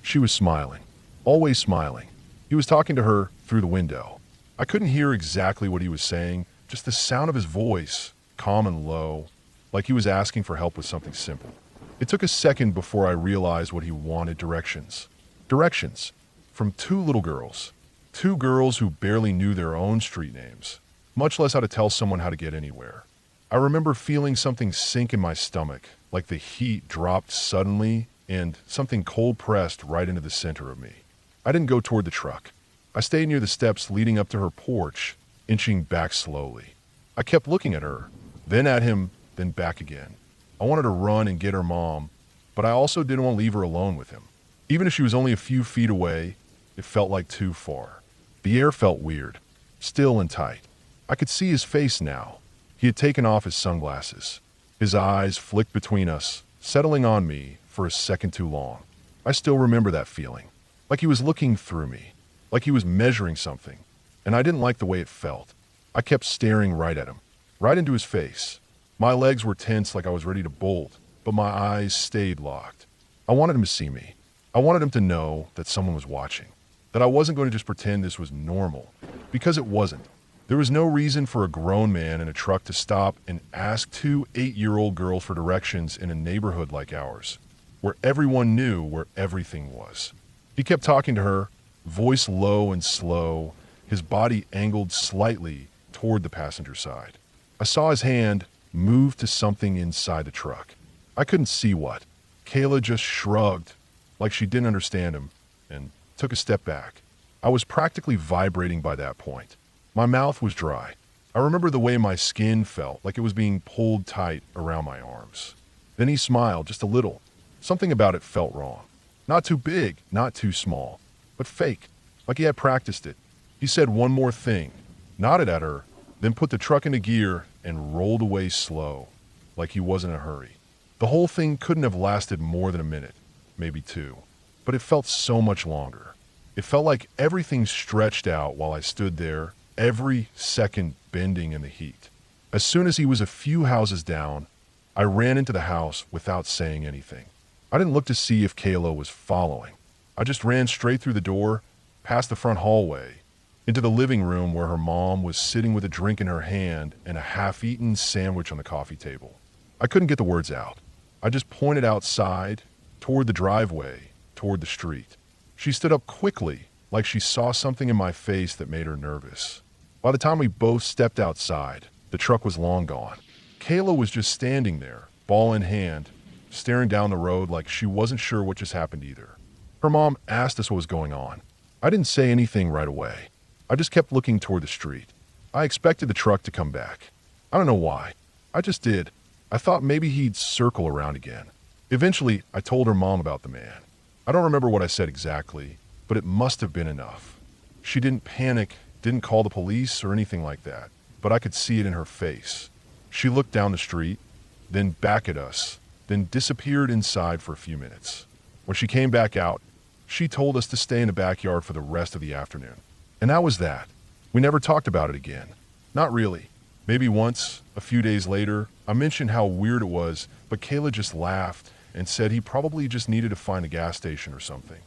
She was smiling, always smiling. He was talking to her through the window. I couldn't hear exactly what he was saying, just the sound of his voice, calm and low, like he was asking for help with something simple. It took a second before I realized what he wanted: directions. Directions from two little girls. Two girls who barely knew their own street names, much less how to tell someone how to get anywhere. I remember feeling something sink in my stomach, like the heat dropped suddenly and something cold pressed right into the center of me. I didn't go toward the truck. I stayed near the steps leading up to her porch, inching back slowly. I kept looking at her, then at him, then back again. I wanted to run and get her mom, but I also didn't want to leave her alone with him. Even if she was only a few feet away, it felt like too far. The air felt weird, still and tight. I could see his face now. He had taken off his sunglasses. His eyes flicked between us, settling on me for a second too long. I still remember that feeling, like he was looking through me, like he was measuring something, and I didn't like the way it felt. I kept staring right at him, right into his face. My legs were tense like I was ready to bolt, but my eyes stayed locked. I wanted him to see me. I wanted him to know that someone was watching, that I wasn't going to just pretend this was normal, because it wasn't. There was no reason for a grown man in a truck to stop and ask two 8-year-old girls for directions in a neighborhood like ours, where everyone knew where everything was. He kept talking to her, voice low and slow, his body angled slightly toward the passenger side. I saw his hand move to something inside the truck. I couldn't see what. Kayla just shrugged, like she didn't understand him, and took a step back. I was practically vibrating by that point. My mouth was dry. I remember the way my skin felt, like it was being pulled tight around my arms. Then he smiled, just a little. Something about it felt wrong. Not too big, not too small, but fake, like he had practiced it. He said one more thing, nodded at her, then put the truck into gear and rolled away slow, like he wasn't in a hurry. The whole thing couldn't have lasted more than a minute, maybe two, but it felt so much longer. It felt like everything stretched out while I stood there, every second bending in the heat. As soon as he was a few houses down, I ran into the house without saying anything. I didn't look to see if Kayla was following. I just ran straight through the door, past the front hallway, into the living room where her mom was sitting with a drink in her hand and a half-eaten sandwich on the coffee table. I couldn't get the words out. I just pointed outside, toward the driveway, toward the street. She stood up quickly, like she saw something in my face that made her nervous. By the time we both stepped outside, the truck was long gone. Kayla was just standing there, ball in hand, staring down the road like she wasn't sure what just happened either. Her mom asked us what was going on. I didn't say anything right away. I just kept looking toward the street. I expected the truck to come back. I don't know why. I just did. I thought maybe he'd circle around again. Eventually, I told her mom about the man. I don't remember what I said exactly, but it must have been enough. She didn't panic, didn't call the police or anything like that, but I could see it in her face. She looked down the street, then back at us, then disappeared inside for a few minutes. When she came back out, she told us to stay in the backyard for the rest of the afternoon. And that was that. We never talked about it again. Not really. Maybe once, a few days later, I mentioned how weird it was, but Kayla just laughed and said he probably just needed to find a gas station or something.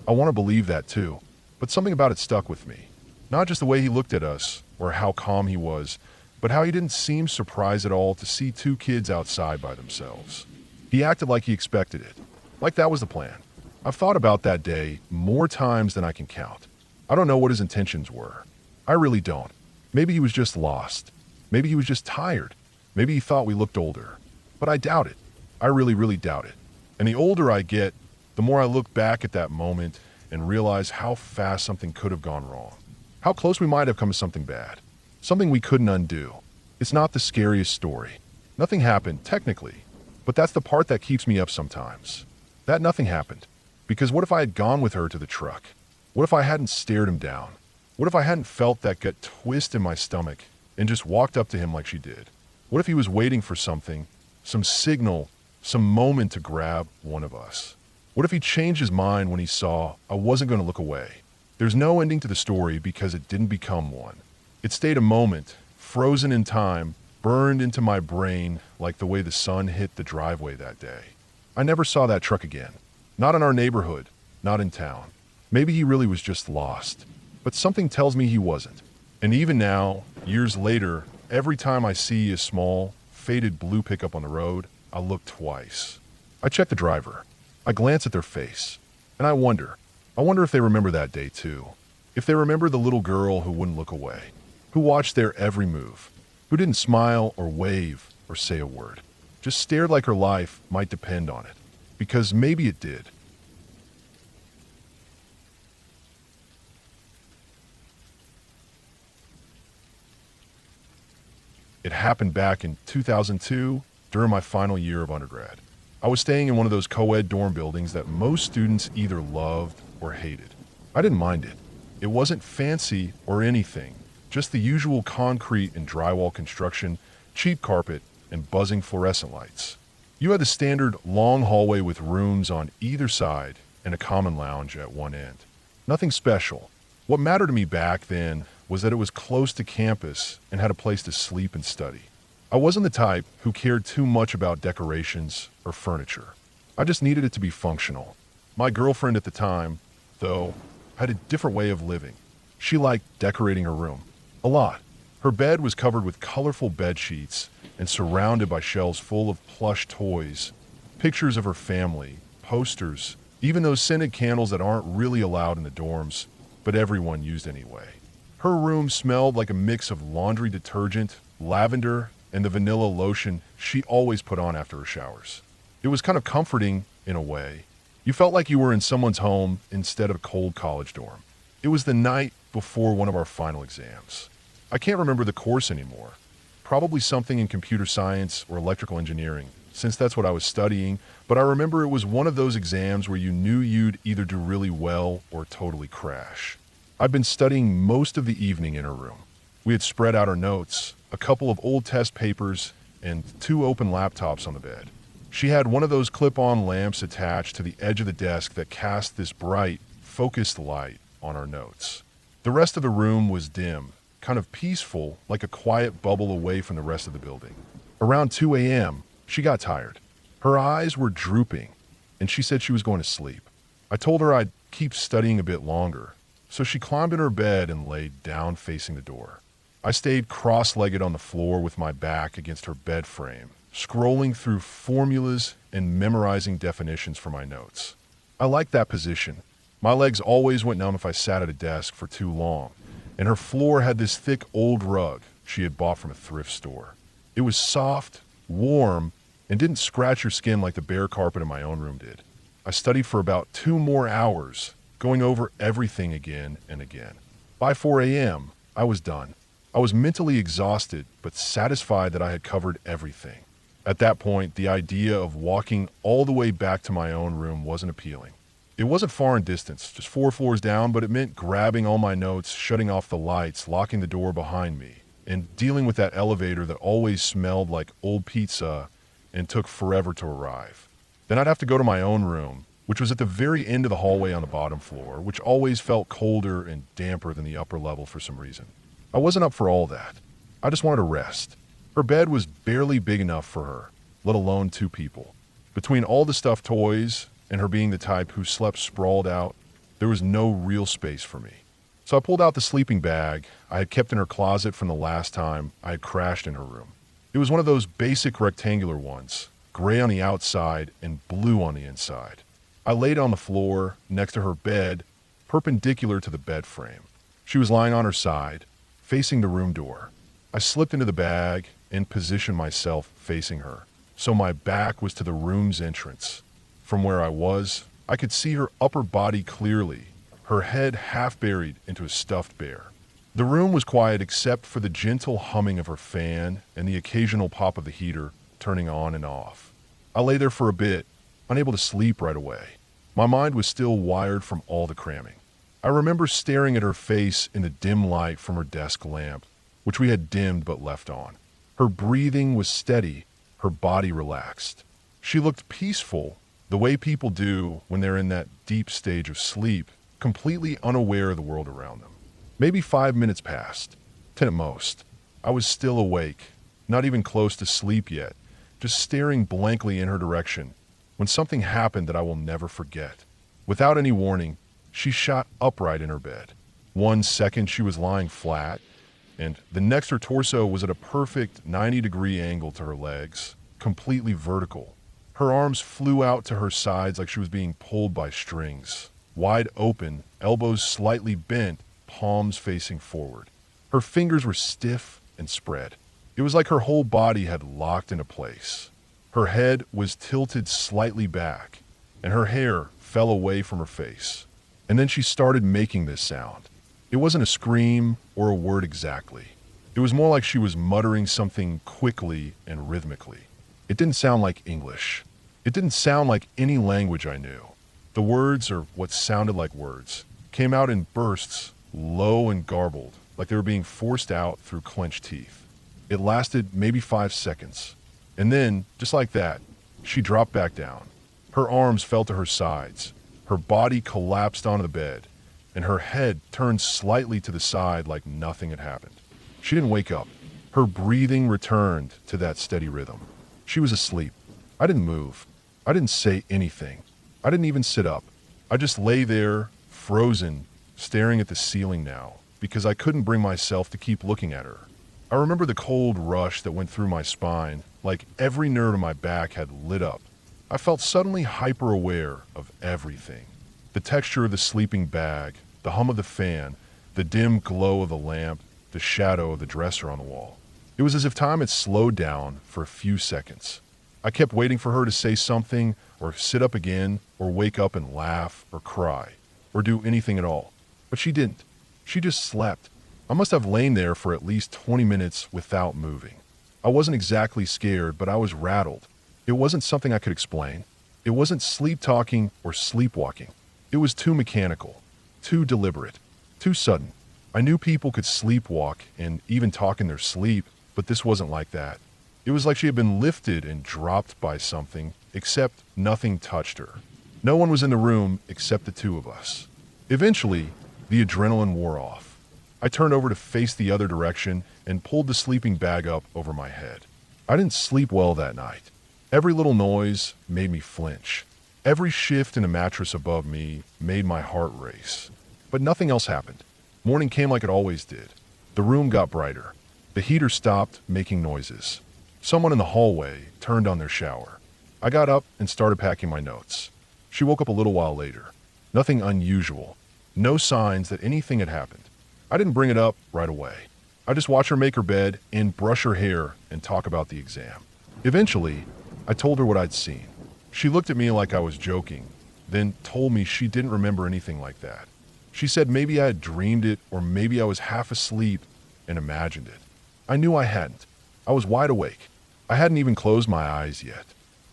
I want to believe that too, but something about it stuck with me. Not just the way he looked at us, or how calm he was, but how he didn't seem surprised at all to see two kids outside by themselves. He acted like he expected it, like that was the plan. I've thought about that day more times than I can count. I don't know what his intentions were. I really don't. Maybe he was just lost. Maybe he was just tired. Maybe he thought we looked older. But I doubt it. I really, really doubt it. And the older I get, the more I look back at that moment and realize how fast something could have gone wrong. How close we might have come to something bad. Something we couldn't undo. It's not the scariest story. Nothing happened, technically. But that's the part that keeps me up sometimes. That nothing happened. Because what if I had gone with her to the truck? What if I hadn't stared him down? What if I hadn't felt that gut twist in my stomach and just walked up to him like she did? What if he was waiting for something, some signal, some moment to grab one of us? What if he changed his mind when he saw I wasn't going to look away? There's no ending to the story because it didn't become one. It stayed a moment, frozen in time, burned into my brain like the way the sun hit the driveway that day. I never saw that truck again. Not in our neighborhood, not in town. Maybe he really was just lost. But something tells me he wasn't. And even now, years later, every time I see a small, faded blue pickup on the road, I look twice. I check the driver. I glance at their face. And I wonder if they remember that day too. If they remember the little girl who wouldn't look away, who watched their every move, who didn't smile or wave or say a word, just stared like her life might depend on it. Because maybe it did. It happened back in 2002 during my final year of undergrad. I was staying in one of those co-ed dorm buildings that most students either loved or hated. I didn't mind it. It wasn't fancy or anything, just the usual concrete and drywall construction, cheap carpet, and buzzing fluorescent lights. You had the standard long hallway with rooms on either side and a common lounge at one end. Nothing special. What mattered to me back then was that it was close to campus and had a place to sleep and study. I wasn't the type who cared too much about decorations or furniture. I just needed it to be functional. My girlfriend at the time, though, had a different way of living. She liked decorating her room. A lot. Her bed was covered with colorful bed sheets and surrounded by shelves full of plush toys, pictures of her family, posters, even those scented candles that aren't really allowed in the dorms, but everyone used anyway. Her room smelled like a mix of laundry detergent, lavender, and the vanilla lotion she always put on after her showers. It was kind of comforting in a way. You felt like you were in someone's home instead of a cold college dorm. It was the night before one of our final exams. I can't remember the course anymore. Probably something in computer science or electrical engineering, since that's what I was studying, but I remember it was one of those exams where you knew you'd either do really well or totally crash. I'd been studying most of the evening in her room. We had spread out our notes, a couple of old test papers, and 2 open laptops on the bed. She had one of those clip-on lamps attached to the edge of the desk that cast this bright, focused light on our notes. The rest of the room was dim, kind of peaceful, like a quiet bubble away from the rest of the building. Around 2 a.m., she got tired. Her eyes were drooping, and she said she was going to sleep. I told her I'd keep studying a bit longer, so she climbed in her bed and laid down facing the door. I stayed cross-legged on the floor with my back against her bed frame, scrolling through formulas and memorizing definitions for my notes. I liked that position. My legs always went numb if I sat at a desk for too long, and her floor had this thick old rug she had bought from a thrift store. It was soft, warm, and didn't scratch your skin like the bare carpet in my own room did. I studied for about 2 more hours, going over everything again and again. By 4 a.m., I was done. I was mentally exhausted, but satisfied that I had covered everything. At that point, the idea of walking all the way back to my own room wasn't appealing. It wasn't far in distance, just 4 floors down, but it meant grabbing all my notes, shutting off the lights, locking the door behind me, and dealing with that elevator that always smelled like old pizza and took forever to arrive. Then I'd have to go to my own room, which was at the very end of the hallway on the bottom floor, which always felt colder and damper than the upper level for some reason. I wasn't up for all that. I just wanted to rest. Her bed was barely big enough for her, let alone 2 people. Between all the stuffed toys and her being the type who slept sprawled out, there was no real space for me. So I pulled out the sleeping bag I had kept in her closet from the last time I had crashed in her room. It was one of those basic rectangular ones, gray on the outside and blue on the inside. I laid on the floor next to her bed, perpendicular to the bed frame. She was lying on her side, facing the room door. I slipped into the bag and positioned myself facing her, so my back was to the room's entrance. From where I was, I could see her upper body clearly, her head half buried into a stuffed bear. The room was quiet except for the gentle humming of her fan and the occasional pop of the heater turning on and off. I lay there for a bit, unable to sleep right away. My mind was still wired from all the cramming. I remember staring at her face in the dim light from her desk lamp, which we had dimmed but left on. Her breathing was steady, her body relaxed. She looked peaceful, the way people do when they're in that deep stage of sleep, completely unaware of the world around them. Maybe 5 minutes passed, 10 at most. I was still awake, not even close to sleep yet, just staring blankly in her direction, when something happened that I will never forget. Without any warning, she shot upright in her bed. 1 second she was lying flat, and the next her torso was at a perfect 90-degree angle to her legs, completely vertical. Her arms flew out to her sides like she was being pulled by strings, wide open, elbows slightly bent, palms facing forward. Her fingers were stiff and spread. It was like her whole body had locked into place. Her head was tilted slightly back, and her hair fell away from her face. And then she started making this sound. It wasn't a scream or a word exactly. It was more like she was muttering something quickly and rhythmically. It didn't sound like English. It didn't sound like any language I knew. The words, or what sounded like words, came out in bursts, low and garbled, like they were being forced out through clenched teeth. It lasted maybe 5 seconds. And then, just like that, she dropped back down. Her arms fell to her sides. Her body collapsed onto the bed, and her head turned slightly to the side like nothing had happened. She didn't wake up. Her breathing returned to that steady rhythm. She was asleep. I didn't move. I didn't say anything. I didn't even sit up. I just lay there, frozen, staring at the ceiling now, because I couldn't bring myself to keep looking at her. I remember the cold rush that went through my spine, like every nerve in my back had lit up. I felt suddenly hyper-aware of everything. The texture of the sleeping bag, the hum of the fan, the dim glow of the lamp, the shadow of the dresser on the wall. It was as if time had slowed down for a few seconds. I kept waiting for her to say something, or sit up again, or wake up and laugh, or cry, or do anything at all. But she didn't. She just slept. I must have lain there for at least 20 minutes without moving. I wasn't exactly scared, but I was rattled. It wasn't something I could explain. It wasn't sleep-talking or sleepwalking. It was too mechanical, too deliberate, too sudden. I knew people could sleepwalk and even talk in their sleep, but this wasn't like that. It was like she had been lifted and dropped by something, except nothing touched her. No one was in the room except the two of us. Eventually, the adrenaline wore off. I turned over to face the other direction and pulled the sleeping bag up over my head. I didn't sleep well that night. Every little noise made me flinch. Every shift in the mattress above me made my heart race. But nothing else happened. Morning came like it always did. The room got brighter. The heater stopped making noises. Someone in the hallway turned on their shower. I got up and started packing my notes. She woke up a little while later. Nothing unusual. No signs that anything had happened. I didn't bring it up right away. I just watched her make her bed and brush her hair and talk about the exam. Eventually, I told her what I'd seen. She looked at me like I was joking, then told me she didn't remember anything like that. She said maybe I had dreamed it, or maybe I was half asleep and imagined it. I knew I hadn't. I was wide awake. I hadn't even closed my eyes yet.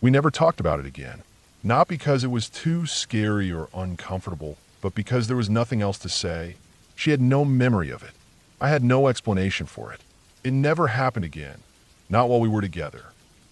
We never talked about it again. Not because it was too scary or uncomfortable, but because there was nothing else to say. She had no memory of it. I had no explanation for it. It never happened again. Not while we were together.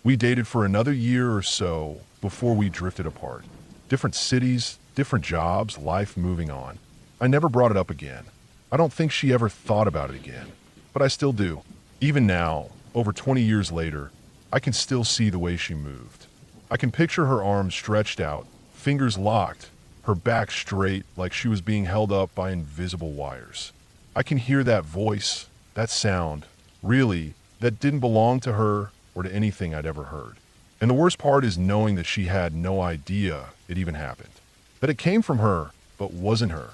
We dated for another year or so before we drifted apart. Different cities, different jobs, life moving on. I never brought it up again. I don't think she ever thought about it again. But I still do. Even now, over 20 years later, I can still see the way she moved. I can picture her arms stretched out, fingers locked, her back straight like she was being held up by invisible wires. I can hear that voice, that sound, really, that didn't belong to her or to anything I'd ever heard. And the worst part is knowing that she had no idea it even happened. That it came from her, but wasn't her.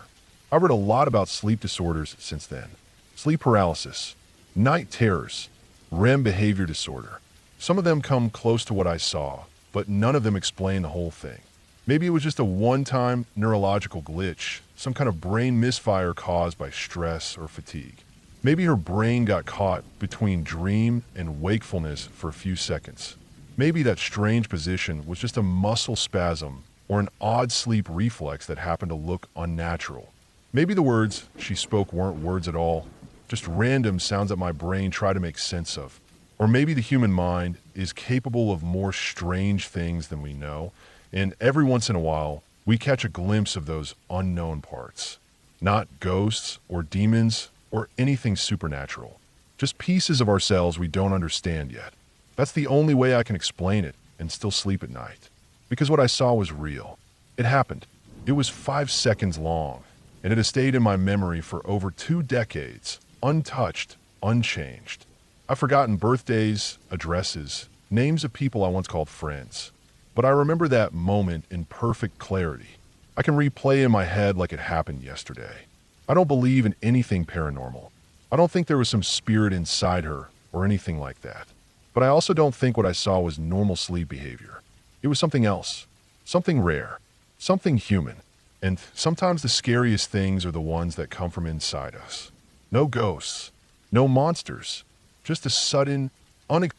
I've read a lot about sleep disorders since then. Sleep paralysis, night terrors, REM behavior disorder. Some of them come close to what I saw, but none of them explain the whole thing. Maybe it was just a one-time neurological glitch, some kind of brain misfire caused by stress or fatigue. Maybe her brain got caught between dream and wakefulness for a few seconds. Maybe that strange position was just a muscle spasm or an odd sleep reflex that happened to look unnatural. Maybe the words she spoke weren't words at all, just random sounds that my brain tried to make sense of. Or maybe the human mind is capable of more strange things than we know, and every once in a while, we catch a glimpse of those unknown parts. Not ghosts or demons or anything supernatural. Just pieces of ourselves we don't understand yet. That's the only way I can explain it and still sleep at night. Because what I saw was real. It happened. It was 5 seconds long, and it has stayed in my memory for over 2 decades, untouched, unchanged. I've forgotten birthdays, addresses, names of people I once called friends. But I remember that moment in perfect clarity. I can replay in my head like it happened yesterday. I don't believe in anything paranormal. I don't think there was some spirit inside her or anything like that. But I also don't think what I saw was normal sleep behavior. It was something else, something rare, something human. And sometimes the scariest things are the ones that come from inside us. No ghosts, no monsters, just a sudden, I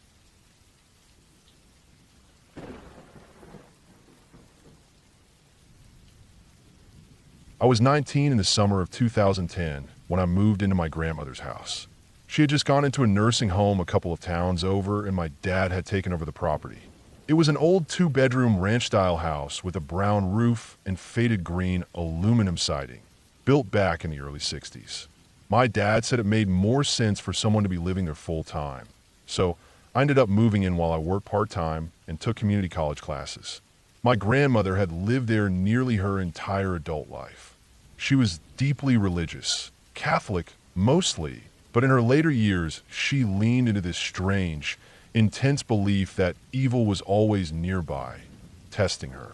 was 19 in the summer of 2010 when I moved into my grandmother's house. She had just gone into a nursing home a couple of towns over, and my dad had taken over the property. It was an old 2-bedroom ranch-style house with a brown roof and faded green aluminum siding, built back in the early 60s. My dad said it made more sense for someone to be living there full-time. So I ended up moving in while I worked part-time and took community college classes. My grandmother had lived there nearly her entire adult life. She was deeply religious, Catholic mostly, but in her later years, she leaned into this strange, intense belief that evil was always nearby, testing her.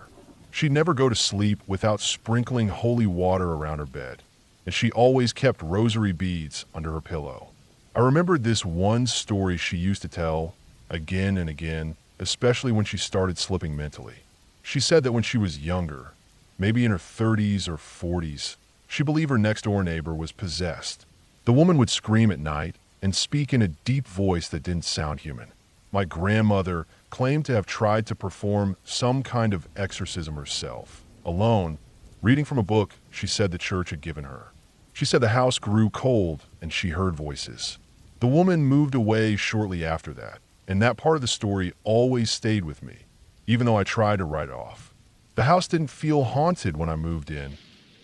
She'd never go to sleep without sprinkling holy water around her bed, and she always kept rosary beads under her pillow. I remembered this one story she used to tell again and again, especially when she started slipping mentally. She said that when she was younger, maybe in her 30s or 40s, she believed her next-door neighbor was possessed. The woman would scream at night and speak in a deep voice that didn't sound human. My grandmother claimed to have tried to perform some kind of exorcism herself, alone, reading from a book she said the church had given her. She said the house grew cold and she heard voices. The woman moved away shortly after that, and that part of the story always stayed with me, even though I tried to write it off. The house didn't feel haunted when I moved in,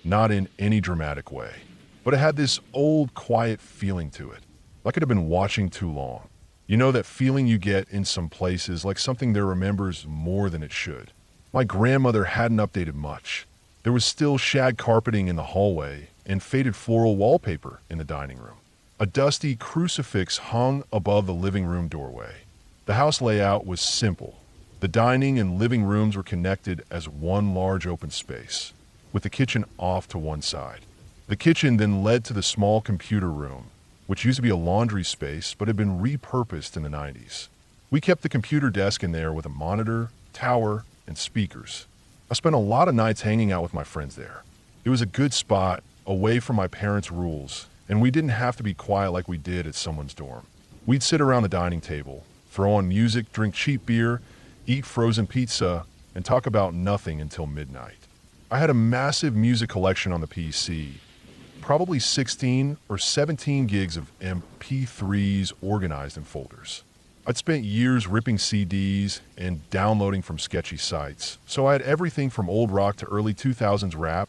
not in any dramatic way, but it had this old, quiet feeling to it, like it had been watching too long. You know that feeling you get in some places, like something there remembers more than it should. My grandmother hadn't updated much. There was still shag carpeting in the hallway and faded floral wallpaper in the dining room. A dusty crucifix hung above the living room doorway. The house layout was simple. The dining and living rooms were connected as one large open space, with the kitchen off to one side. The kitchen then led to the small computer room, which used to be a laundry space but had been repurposed in the 90s. We kept the computer desk in there with a monitor, tower, and speakers. I spent a lot of nights hanging out with my friends there. It was a good spot, away from my parents' rules, and we didn't have to be quiet like we did at someone's dorm. We'd sit around the dining table, throw on music, drink cheap beer, eat frozen pizza, and talk about nothing until midnight. I had a massive music collection on the PC, probably 16 or 17 gigs of MP3s organized in folders. I'd spent years ripping CDs and downloading from sketchy sites, so I had everything from old rock to early 2000s rap,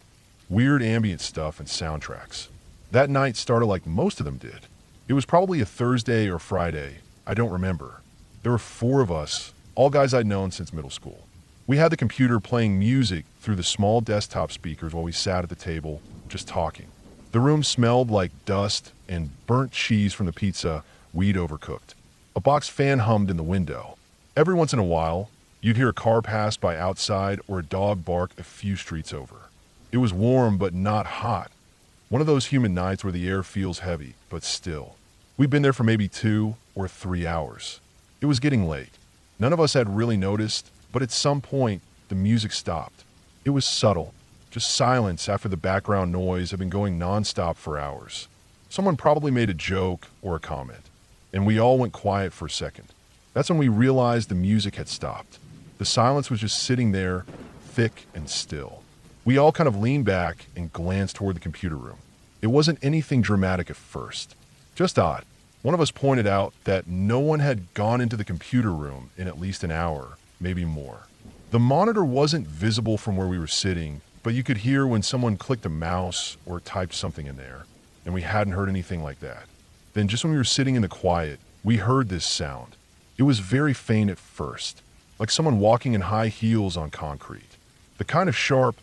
weird ambient stuff, and soundtracks. That night started like most of them did. It was probably a Thursday or Friday, I don't remember. There were 4 of us, all guys I'd known since middle school. We had the computer playing music through the small desktop speakers while we sat at the table, just talking. The room smelled like dust and burnt cheese from the pizza we'd overcooked. A box fan hummed in the window. Every once in a while, you'd hear a car pass by outside or a dog bark a few streets over. It was warm but not hot. One of those humid nights where the air feels heavy, but still. We'd been there for maybe 2 or 3 hours. It was getting late. None of us had really noticed, but at some point, the music stopped. It was subtle, just silence after the background noise had been going nonstop for hours. Someone probably made a joke or a comment, and we all went quiet for a second. That's when we realized the music had stopped. The silence was just sitting there, thick and still. We all kind of leaned back and glanced toward the computer room. It wasn't anything dramatic at first, just odd. One of us pointed out that no one had gone into the computer room in at least an hour, maybe more. The monitor wasn't visible from where we were sitting, but you could hear when someone clicked a mouse or typed something in there, and we hadn't heard anything like that. Then just when we were sitting in the quiet, we heard this sound. It was very faint at first, like someone walking in high heels on concrete. The kind of sharp,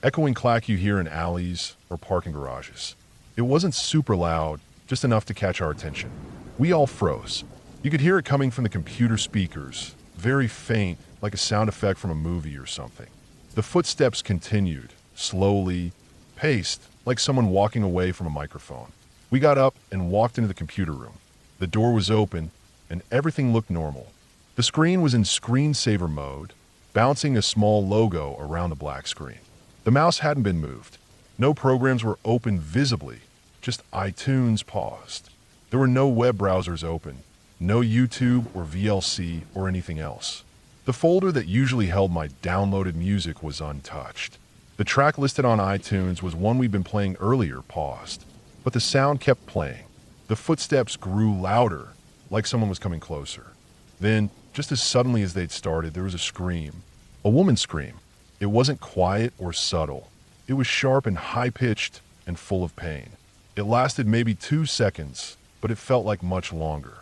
echoing clack you hear in alleys or parking garages. It wasn't super loud, just enough to catch our attention. We all froze. You could hear it coming from the computer speakers, very faint, like a sound effect from a movie or something. The footsteps continued, slowly, paced, like someone walking away from a microphone. We got up and walked into the computer room. The door was open, and everything looked normal. The screen was in screensaver mode, bouncing a small logo around the black screen. The mouse hadn't been moved. No programs were open visibly, just iTunes paused. There were no web browsers open, no YouTube or VLC or anything else. The folder that usually held my downloaded music was untouched. The track listed on iTunes was one we'd been playing earlier, paused. But the sound kept playing. The footsteps grew louder, like someone was coming closer. Then, just as suddenly as they'd started, there was a scream. A woman's scream. It wasn't quiet or subtle. It was sharp and high-pitched and full of pain. It lasted maybe 2 seconds, but it felt like much longer.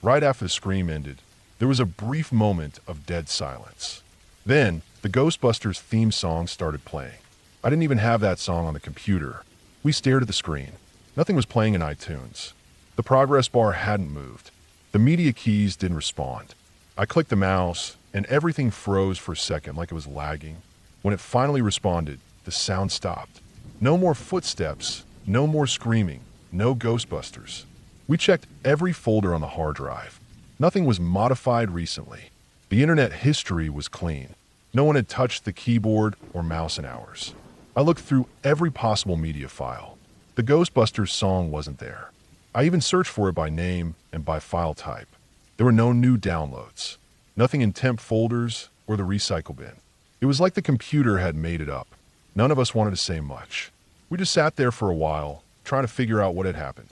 Right after the scream ended, there was a brief moment of dead silence. Then, the Ghostbusters theme song started playing. I didn't even have that song on the computer. We stared at the screen. Nothing was playing in iTunes. The progress bar hadn't moved. The media keys didn't respond. I clicked the mouse, and everything froze for a second like it was lagging. When it finally responded, the sound stopped. No more footsteps, no more screaming, no Ghostbusters. We checked every folder on the hard drive. Nothing was modified recently. The internet history was clean. No one had touched the keyboard or mouse in hours. I looked through every possible media file. The Ghostbusters song wasn't there. I even searched for it by name and by file type. There were no new downloads. Nothing in temp folders or the recycle bin. It was like the computer had made it up. None of us wanted to say much. We just sat there for a while, trying to figure out what had happened.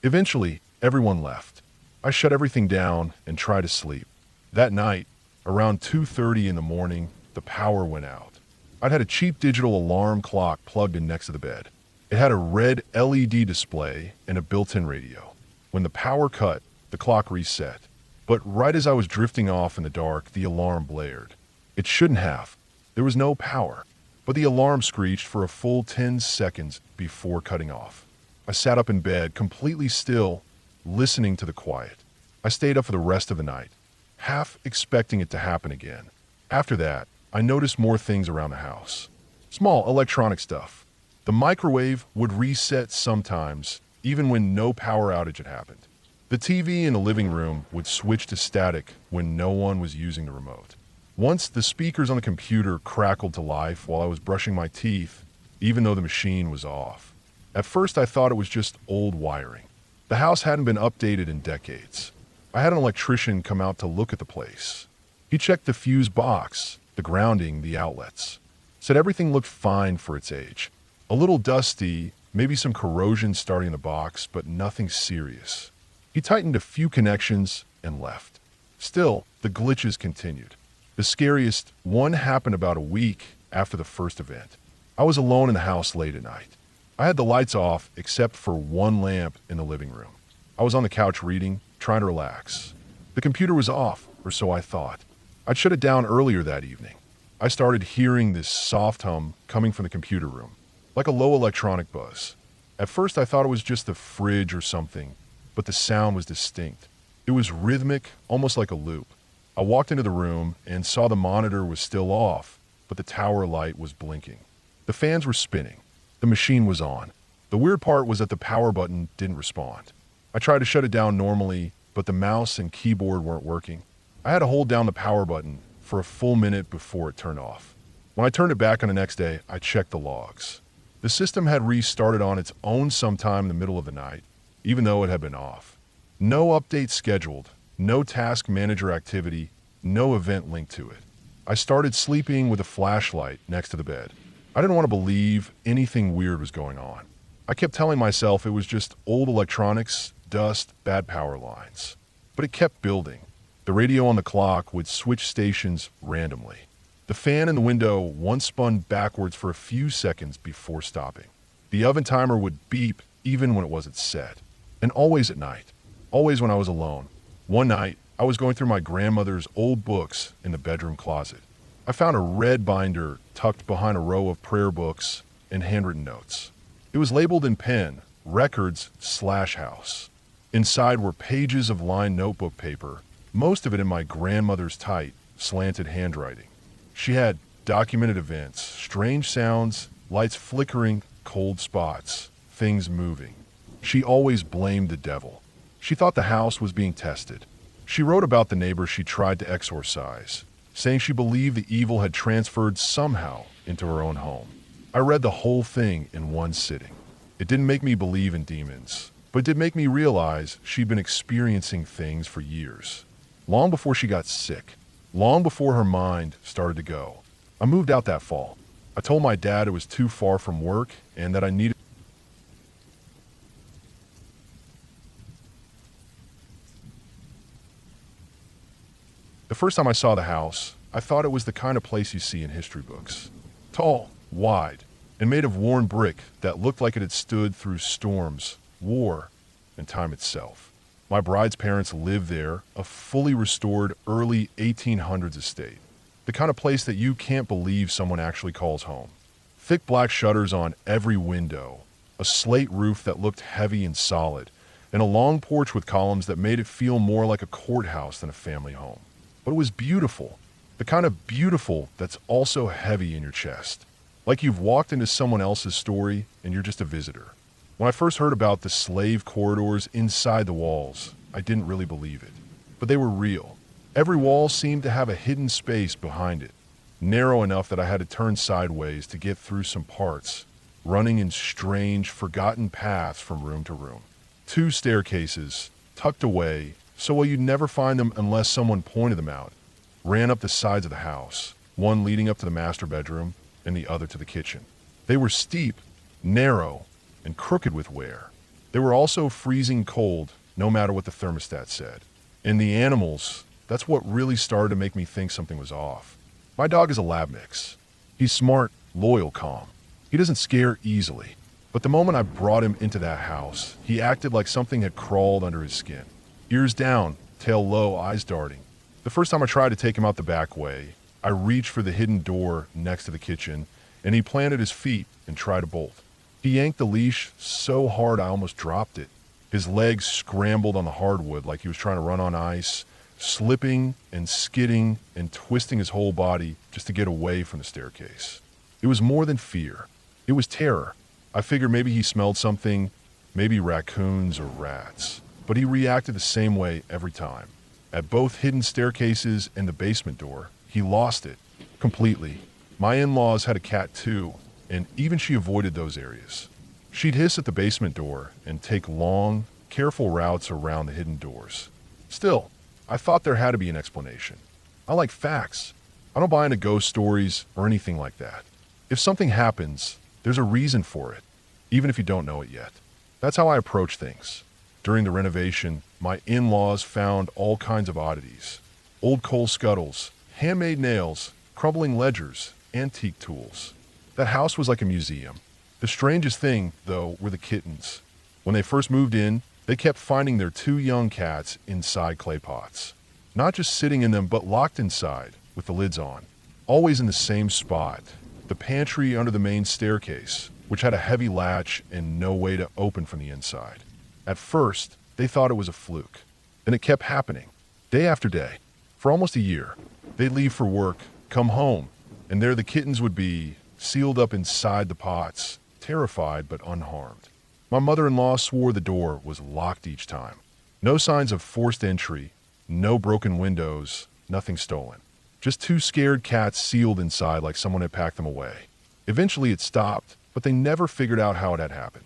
Eventually, everyone left. I shut everything down and tried to sleep. That night, around 2:30 in the morning, the power went out. I'd had a cheap digital alarm clock plugged in next to the bed. It had a red LED display and a built-in radio. When the power cut, the clock reset. But right as I was drifting off in the dark, the alarm blared. It shouldn't have. There was no power. But the alarm screeched for a full 10 seconds before cutting off. I sat up in bed, completely still, listening to the quiet. I stayed up for the rest of the night, half expecting it to happen again. After that, I noticed more things around the house. Small electronic stuff. The microwave would reset sometimes, even when no power outage had happened. The TV in the living room would switch to static when no one was using the remote. Once, the speakers on the computer crackled to life while I was brushing my teeth, even though the machine was off. At first, I thought it was just old wiring. The house hadn't been updated in decades. I had an electrician come out to look at the place. He checked the fuse box, the grounding, the outlets. Said everything looked fine for its age. A little dusty, maybe some corrosion starting in the box, but nothing serious. He tightened a few connections and left. Still, the glitches continued. The scariest one happened about a week after the first event. I was alone in the house late at night. I had the lights off except for one lamp in the living room. I was on the couch reading, trying to relax. The computer was off, or so I thought. I'd shut it down earlier that evening. I started hearing this soft hum coming from the computer room, like a low electronic buzz. At first I thought it was just the fridge or something, but the sound was distinct. It was rhythmic, almost like a loop. I walked into the room and saw the monitor was still off, but the tower light was blinking. The fans were spinning. The machine was on. The weird part was that the power button didn't respond. I tried to shut it down normally, but the mouse and keyboard weren't working. I had to hold down the power button for a full minute before it turned off. When I turned it back on the next day, I checked the logs. The system had restarted on its own sometime in the middle of the night, even though it had been off. No update scheduled, no task manager activity, no event linked to it. I started sleeping with a flashlight next to the bed. I didn't want to believe anything weird was going on. I kept telling myself it was just old electronics, dust, bad power lines. But it kept building. The radio on the clock would switch stations randomly. The fan in the window once spun backwards for a few seconds before stopping. The oven timer would beep even when it wasn't set. And always at night. always when I was alone. One night, I was going through my grandmother's old books in the bedroom closet. I found a red binder tucked behind a row of prayer books and handwritten notes. It was labeled in pen, Records/House. Inside were pages of lined notebook paper, most of it in my grandmother's tight, slanted handwriting. She had documented events, strange sounds, lights flickering, cold spots, things moving. She always blamed the devil. She thought the house was being tested. She wrote about the neighbor she tried to exorcise, saying she believed the evil had transferred somehow into her own home. I read the whole thing in one sitting. It didn't make me believe in demons, but it did make me realize she'd been experiencing things for years. Long before she got sick, long before her mind started to go. I moved out that fall. I told my dad it was too far from work and that I needed. The first time I saw the house, I thought it was the kind of place you see in history books. Tall, wide, and made of worn brick that looked like it had stood through storms, war, and time itself. My bride's parents lived there, a fully restored early 1800s estate. The kind of place that you can't believe someone actually calls home. Thick black shutters on every window, a slate roof that looked heavy and solid, and a long porch with columns that made it feel more like a courthouse than a family home. But it was beautiful. The kind of beautiful that's also heavy in your chest. Like you've walked into someone else's story and you're just a visitor. When I first heard about the slave corridors inside the walls, I didn't really believe it. But they were real. Every wall seemed to have a hidden space behind it, narrow enough that I had to turn sideways to get through some parts, running in strange, forgotten paths from room to room. 2 staircases, tucked away, so you'd never find them unless someone pointed them out, ran up the sides of the house, one leading up to the master bedroom and the other to the kitchen. They were steep, narrow, and crooked with wear. They were also freezing cold, no matter what the thermostat said. And the animals, that's what really started to make me think something was off. My dog is a lab mix. He's smart, loyal, calm. He doesn't scare easily. But the moment I brought him into that house, he acted like something had crawled under his skin. Ears down, tail low, eyes darting. The first time I tried to take him out the back way, I reached for the hidden door next to the kitchen, and he planted his feet and tried to bolt. He yanked the leash so hard I almost dropped it. His legs scrambled on the hardwood like he was trying to run on ice, slipping and skidding and twisting his whole body just to get away from the staircase. It was more than fear. It was terror. I figured maybe he smelled something, maybe raccoons or rats. But he reacted the same way every time. At both hidden staircases and the basement door, he lost it completely. My in-laws had a cat too, and even she avoided those areas. She'd hiss at the basement door and take long, careful routes around the hidden doors. Still, I thought there had to be an explanation. I like facts. I don't buy into ghost stories or anything like that. If something happens, there's a reason for it, even if you don't know it yet. That's how I approach things. During the renovation, my in-laws found all kinds of oddities. Old coal scuttles, handmade nails, crumbling ledgers, antique tools. That house was like a museum. The strangest thing, though, were the kittens. When they first moved in, they kept finding their 2 young cats inside clay pots. Not just sitting in them, but locked inside, with the lids on. Always in the same spot, the pantry under the main staircase, which had a heavy latch and no way to open from the inside. At first, they thought it was a fluke. Then it kept happening, day after day. For almost a year, they'd leave for work, come home, and there the kittens would be, sealed up inside the pots, terrified but unharmed. My mother-in-law swore the door was locked each time. No signs of forced entry, no broken windows, nothing stolen. Just 2 scared cats sealed inside like someone had packed them away. Eventually it stopped, but they never figured out how it had happened.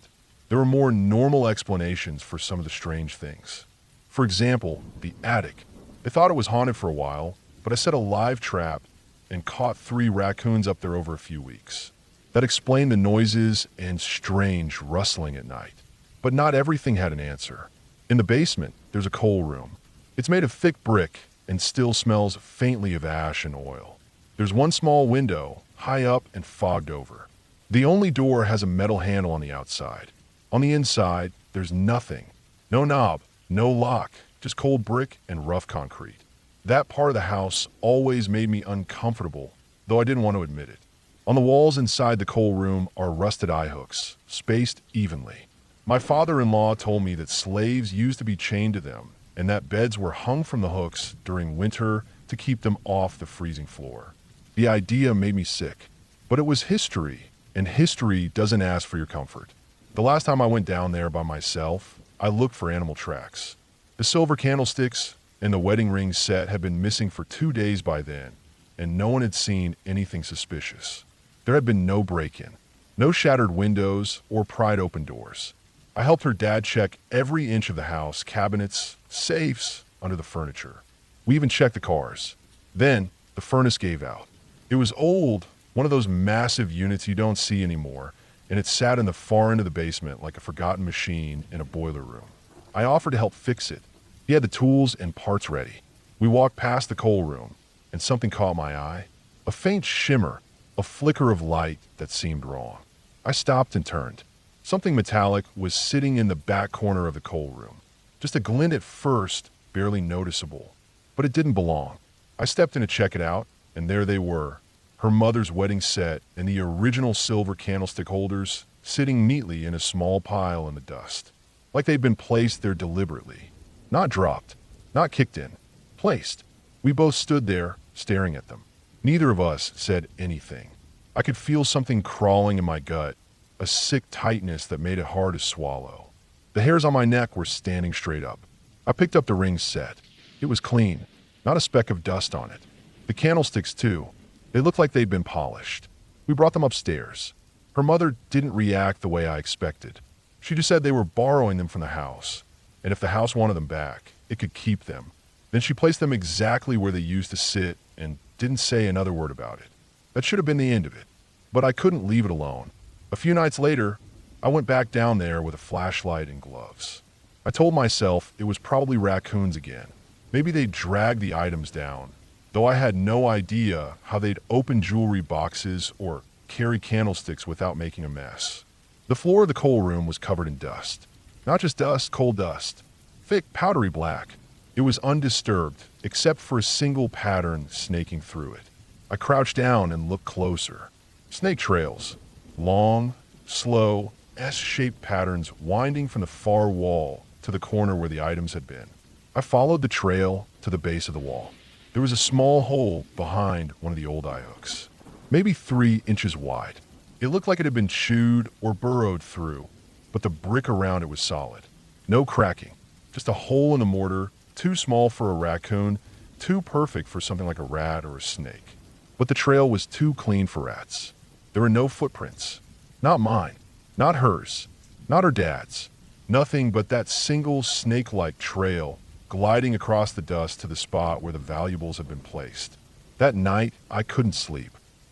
There were more normal explanations for some of the strange things. For example, the attic. They thought it was haunted for a while, but I set a live trap and caught 3 raccoons up there over a few weeks. That explained the noises and strange rustling at night. But not everything had an answer. In the basement, there's a coal room. It's made of thick brick and still smells faintly of ash and oil. There's one small window, high up and fogged over. The only door has a metal handle on the outside. On the inside, there's nothing. No knob, No lock, just cold brick and rough concrete. That part of the house always made me uncomfortable, though I didn't want to admit it. On the walls inside the coal room are rusted eye hooks, spaced evenly. My father-in-law told me that slaves used to be chained to them, and that beds were hung from the hooks during winter to keep them off the freezing floor. The idea made me sick, but it was history, and history doesn't ask for your comfort. The last time I went down there by myself, I looked for animal tracks. The silver candlesticks and the wedding ring set had been missing for 2 days by then, and no one had seen anything suspicious. There had been no break-in, no shattered windows or pried open doors. I helped her dad check every inch of the house, cabinets, safes, under the furniture. We even checked the cars. Then, the furnace gave out. It was old, one of those massive units you don't see anymore, and it sat in the far end of the basement like a forgotten machine in a boiler room. I offered to help fix it. He had the tools and parts ready. We walked past the coal room, and something caught my eye. A faint shimmer, a flicker of light that seemed wrong. I stopped and turned. Something metallic was sitting in the back corner of the coal room. Just a glint at first, barely noticeable. But it didn't belong. I stepped in to check it out, and there they were. Her mother's wedding set and the original silver candlestick holders sitting neatly in a small pile in the dust. Like they'd been placed there deliberately. Not dropped, not kicked in. Placed. We both stood there, staring at them. Neither of us said anything. I could feel something crawling in my gut, a sick tightness that made it hard to swallow. The hairs on my neck were standing straight up. I picked up the ring set. It was clean, not a speck of dust on it. The candlesticks, too. They looked like they'd been polished. We brought them upstairs. Her mother didn't react the way I expected. She just said they were borrowing them from the house, and if the house wanted them back, it could keep them. Then she placed them exactly where they used to sit and didn't say another word about it. That should have been the end of it, but I couldn't leave it alone. A few nights later, I went back down there with a flashlight and gloves. I told myself it was probably raccoons again. Maybe they'd dragged the items down, though I had no idea how they'd open jewelry boxes or carry candlesticks without making a mess. The floor of the coal room was covered in dust. Not just dust, coal dust. Thick, powdery black. It was undisturbed, except for a single pattern snaking through it. I crouched down and looked closer. Snake trails. Long, slow, S-shaped patterns winding from the far wall to the corner where the items had been. I followed the trail to the base of the wall. There was a small hole behind one of the old eye hooks, maybe 3 inches wide. It looked like it had been chewed or burrowed through, but the brick around it was solid. No cracking, just a hole in the mortar, too small for a raccoon, too perfect for something like a rat or a snake. But the trail was too clean for rats. There were no footprints. Not mine, not hers, not her dad's. Nothing but that single snake-like trail gliding across the dust to the spot where the valuables had been placed. That night, I couldn't sleep.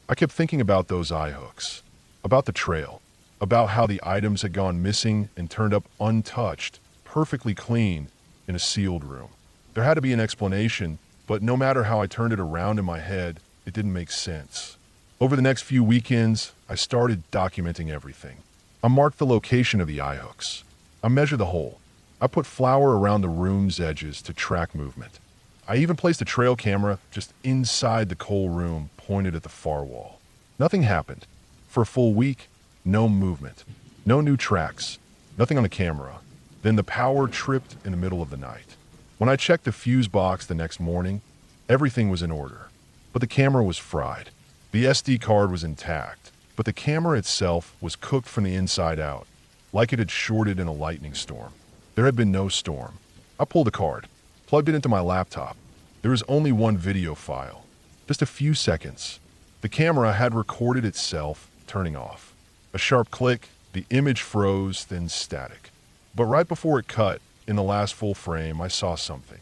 I kept thinking about those eye hooks, about the trail, about how the items had gone missing and turned up untouched, perfectly clean, in a sealed room. There had to be an explanation, but no matter how I turned it around in my head, it didn't make sense. Over the next few weekends, I started documenting everything. I marked the location of the eye hooks. I measured the hole. I put flour around the room's edges to track movement. I even placed a trail camera just inside the coal room, pointed at the far wall. Nothing happened. For a full week, no movement. No new tracks. Nothing on the camera. Then the power tripped in the middle of the night. When I checked the fuse box the next morning, everything was in order. But the camera was fried. The SD card was intact, but the camera itself was cooked from the inside out, like it had shorted in a lightning storm. There had been no storm. I pulled the card, plugged it into my laptop. There was only one video file, just a few seconds. The camera had recorded itself turning off. A sharp click, the image froze, then static. But right before it cut, in the last full frame, I saw something.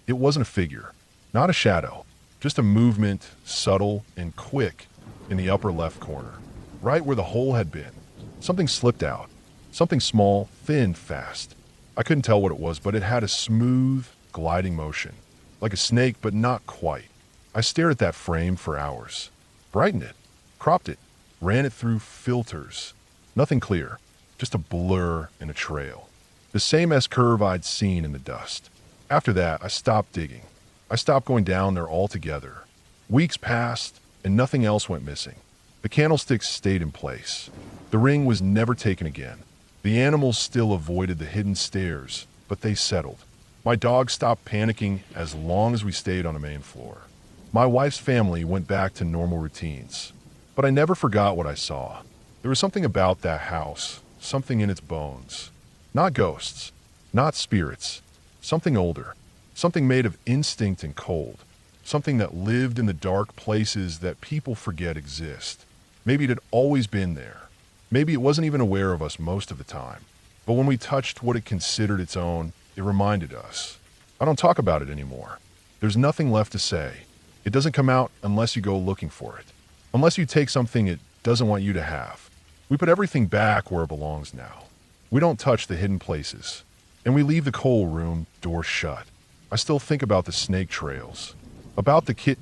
It wasn't a figure, not a shadow, just a movement, subtle and quick, in the upper left corner, right where the hole had been. Something slipped out, something small, thin, fast. I couldn't tell what it was, but it had a smooth, gliding motion, like a snake, but not quite. I stared at that frame for hours, brightened it, cropped it, ran it through filters. Nothing clear, just a blur and a trail. The same S-curve I'd seen in the dust. After that, I stopped digging. I stopped going down there altogether. Weeks passed, and nothing else went missing. The candlesticks stayed in place. The ring was never taken again. The animals still avoided the hidden stairs, but they settled. My dog stopped panicking as long as we stayed on the main floor. My wife's family went back to normal routines. But I never forgot what I saw. There was something about that house, something in its bones. Not ghosts, not spirits, something older, something made of instinct and cold, something that lived in the dark places that people forget exist. Maybe it had always been there. Maybe it wasn't even aware of us most of the time. But when we touched what it considered its own, it reminded us. I don't talk about it anymore. There's nothing left to say. It doesn't come out unless you go looking for it. Unless you take something it doesn't want you to have. We put everything back where it belongs now. We don't touch the hidden places. And we leave the coal room door shut. I still think about the snake trails. About the kit.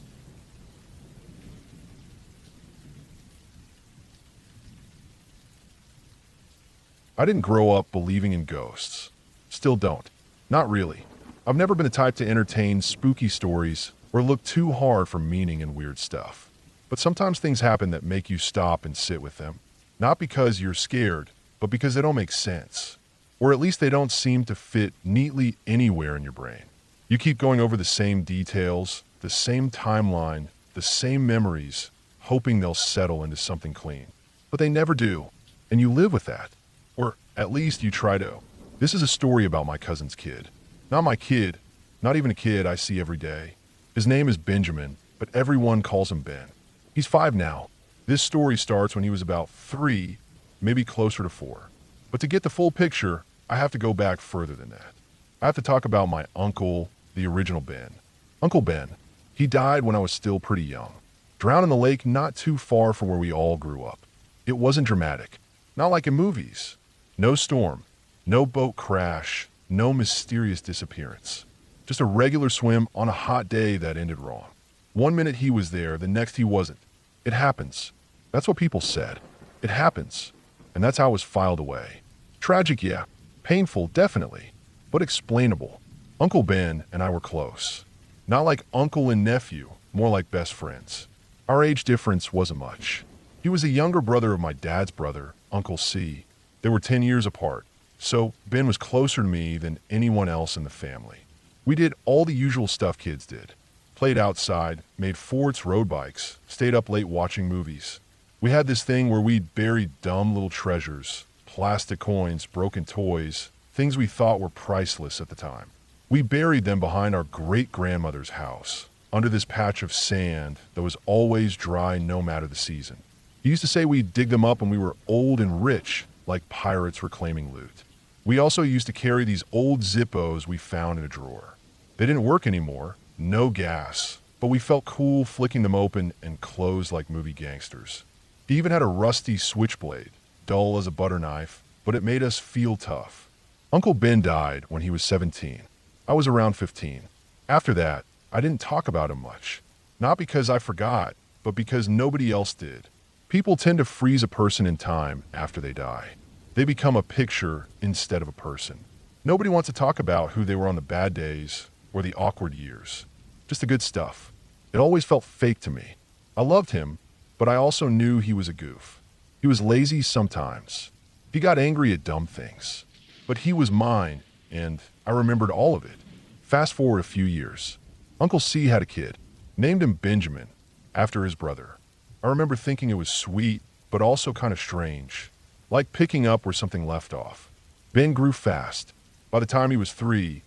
I didn't grow up believing in ghosts. Still don't. Not really. I've never been the type to entertain spooky stories or look too hard for meaning in weird stuff. But sometimes things happen that make you stop and sit with them. Not because you're scared, but because they don't make sense. Or at least they don't seem to fit neatly anywhere in your brain. You keep going over the same details, the same timeline, the same memories, hoping they'll settle into something clean. But they never do, and you live with that. Or at least you try to. This is a story about my cousin's kid. Not my kid, not even a kid I see every day. His name is Benjamin, but everyone calls him Ben. He's 5 now. This story starts when he was about 3, maybe closer to 4. But to get the full picture, I have to go back further than that. I have to talk about my uncle, the original Ben. Uncle Ben. He died when I was still pretty young. Drowned in the lake not too far from where we all grew up. It wasn't dramatic. Not like in movies. No storm. No boat crash. No mysterious disappearance. Just a regular swim on a hot day that ended wrong. One minute he was there, the next he wasn't. It happens. That's what people said. It happens. And that's how it was filed away. Tragic, yeah. Painful, definitely. But explainable. Uncle Ben and I were close. Not like uncle and nephew, more like best friends. Our age difference wasn't much. He was a younger brother of my dad's brother, Uncle C. They were 10 years apart, so Ben was closer to me than anyone else in the family. We did all the usual stuff kids did. Played outside, made forts, road bikes, stayed up late watching movies. We had this thing where we'd bury dumb little treasures, plastic coins, broken toys, things we thought were priceless at the time. We buried them behind our great-grandmother's house, under this patch of sand that was always dry no matter the season. He used to say we'd dig them up when we were old and rich, like pirates reclaiming loot. We also used to carry these old Zippos we found in a drawer. They didn't work anymore, no gas, but we felt cool flicking them open and closed like movie gangsters. He even had a rusty switchblade, dull as a butter knife, but it made us feel tough. Uncle Ben died when he was 17. I was around 15. After that, I didn't talk about him much. Not because I forgot, but because nobody else did. People tend to freeze a person in time after they die. They become a picture instead of a person. Nobody wants to talk about who they were on the bad days or the awkward years. Just the good stuff. It always felt fake to me. I loved him, but I also knew he was a goof. He was lazy sometimes. He got angry at dumb things. But he was mine, and I remembered all of it. Fast forward a few years. Uncle C had a kid, named him Benjamin, after his brother. I remember thinking it was sweet, but also kind of strange, like picking up where something left off. Ben grew fast. By the time he was 3,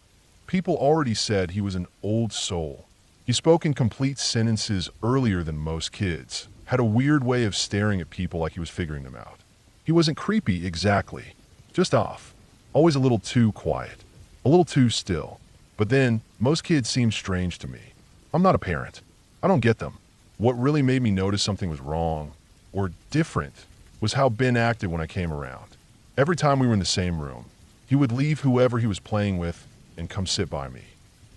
people already said he was an old soul. He spoke in complete sentences earlier than most kids, had a weird way of staring at people like he was figuring them out. He wasn't creepy exactly, just off, always a little too quiet, a little too still. But then, most kids seem strange to me. I'm not a parent. I don't get them. What really made me notice something was wrong, or different, was how Ben acted when I came around. Every time we were in the same room, he would leave whoever he was playing with and come sit by me.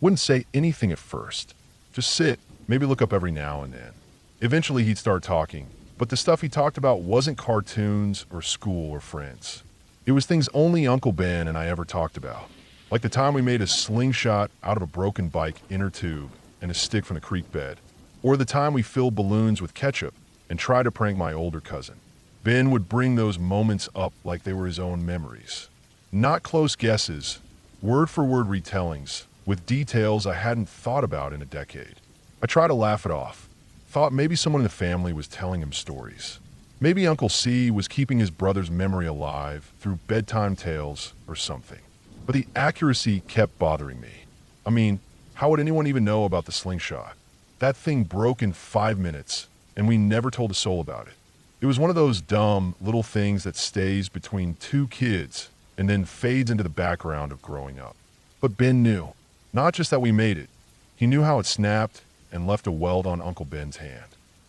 Wouldn't say anything at first. Just sit, maybe look up every now and then. Eventually he'd start talking, but the stuff he talked about wasn't cartoons or school or friends. It was things only Uncle Ben and I ever talked about. Like the time we made a slingshot out of a broken bike inner tube and a stick from the creek bed. Or the time we filled balloons with ketchup and tried to prank my older cousin. Ben would bring those moments up like they were his own memories. Not close guesses, word-for-word retellings, with details I hadn't thought about in a decade. I tried to laugh it off. Thought maybe someone in the family was telling him stories. Maybe Uncle C was keeping his brother's memory alive through bedtime tales or something. But the accuracy kept bothering me. I mean, how would anyone even know about the slingshot? That thing broke in 5 minutes, and we never told a soul about it. It was one of those dumb little things that stays between two kids and then fades into the background of growing up. But Ben knew, not just that we made it. He knew how it snapped and left a welt on Uncle Ben's hand.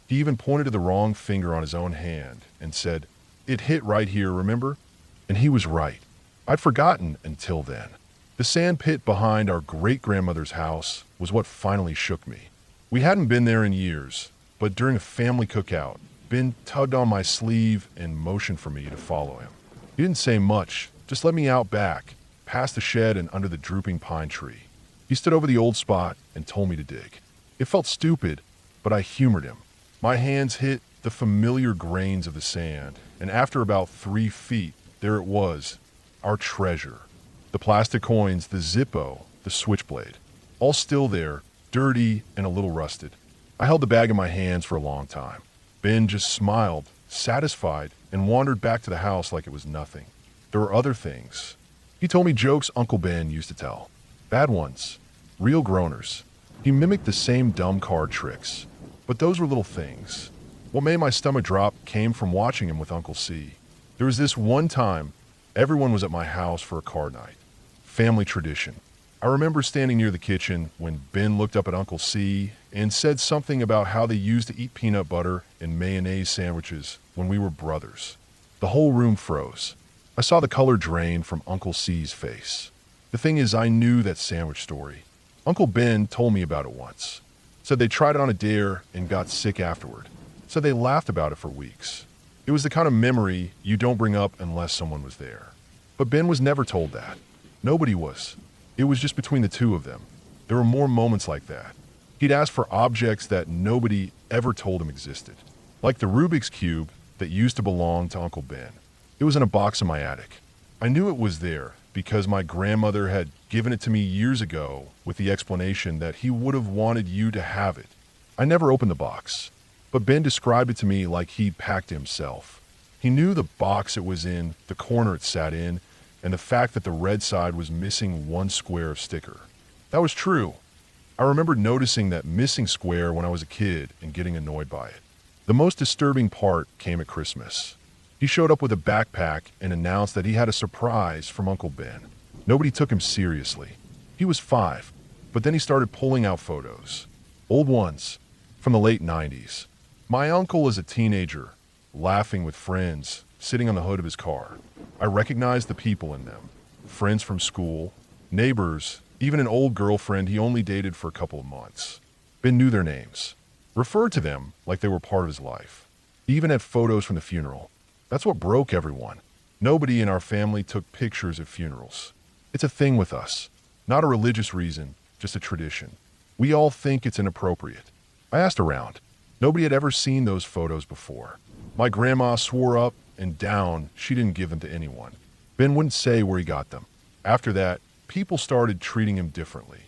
He even pointed to the wrong finger on his own hand and said, "It hit right here, remember?" And he was right. I'd forgotten until then. The sand pit behind our great-grandmother's house was what finally shook me. We hadn't been there in years, but during a family cookout, Ben tugged on my sleeve and motioned for me to follow him. He didn't say much, just let me out back, past the shed and under the drooping pine tree. He stood over the old spot and told me to dig. It felt stupid, but I humored him. My hands hit the familiar grains of the sand, and after about 3 feet, there it was, our treasure. The plastic coins, the Zippo, the switchblade, all still there, dirty and a little rusted. I held the bag in my hands for a long time. Ben just smiled, satisfied, and wandered back to the house like it was nothing. There were other things. He told me jokes Uncle Ben used to tell. Bad ones. Real groaners. He mimicked the same dumb card tricks. But those were little things. What made my stomach drop came from watching him with Uncle C. There was this one time, everyone was at my house for a card night. Family tradition. I remember standing near the kitchen when Ben looked up at Uncle C and said something about how they used to eat peanut butter and mayonnaise sandwiches when we were brothers. The whole room froze. I saw the color drain from Uncle C's face. The thing is, I knew that sandwich story. Uncle Ben told me about it once. Said they tried it on a dare and got sick afterward. Said they laughed about it for weeks. It was the kind of memory you don't bring up unless someone was there. But Ben was never told that. Nobody was. It was just between the two of them. There were more moments like that. He'd ask for objects that nobody ever told him existed. Like the Rubik's Cube that used to belong to Uncle Ben. It was in a box in my attic. I knew it was there because my grandmother had given it to me years ago with the explanation that he would have wanted you to have it. I never opened the box, but Ben described it to me like he'd packed it himself. He knew the box it was in, the corner it sat in, and the fact that the red side was missing one square of sticker. That was true. I remember noticing that missing square when I was a kid and getting annoyed by it. The most disturbing part came at Christmas. He showed up with a backpack and announced that he had a surprise from Uncle Ben. Nobody took him seriously. He was 5, but then he started pulling out photos. Old ones, from the late 90s. My uncle as a teenager, laughing with friends, sitting on the hood of his car. I recognized the people in them. Friends from school, neighbors, even an old girlfriend he only dated for a couple of months. Ben knew their names. Referred to them like they were part of his life. He even had photos from the funeral. That's what broke everyone. Nobody in our family took pictures at funerals. It's a thing with us. Not a religious reason, just a tradition. We all think it's inappropriate. I asked around. Nobody had ever seen those photos before. My grandma swore up and down she didn't give them to anyone. Ben wouldn't say where he got them. After that, people started treating him differently.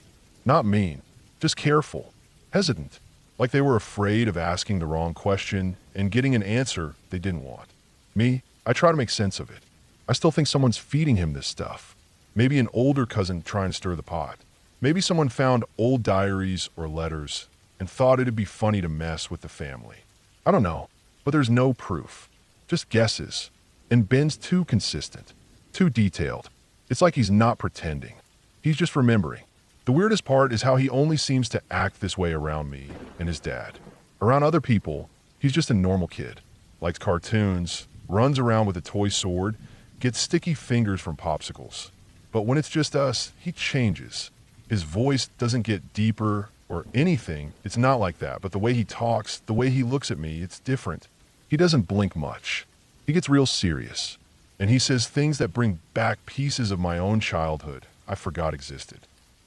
Not mean, just careful, hesitant, like they were afraid of asking the wrong question and getting an answer they didn't want. Me, I try to make sense of it. I still think someone's feeding him this stuff. Maybe an older cousin trying to stir the pot. Maybe someone found old diaries or letters and thought it'd be funny to mess with the family. I don't know, but there's no proof. Just guesses. And Ben's too consistent, too detailed. It's like he's not pretending. He's just remembering. The weirdest part is how he only seems to act this way around me and his dad. Around other people, he's just a normal kid. Likes cartoons, runs around with a toy sword, gets sticky fingers from popsicles. But when it's just us, he changes. His voice doesn't get deeper or anything. It's not like that. But the way he talks, the way he looks at me, it's different. He doesn't blink much. He gets real serious. And he says things that bring back pieces of my own childhood I forgot existed.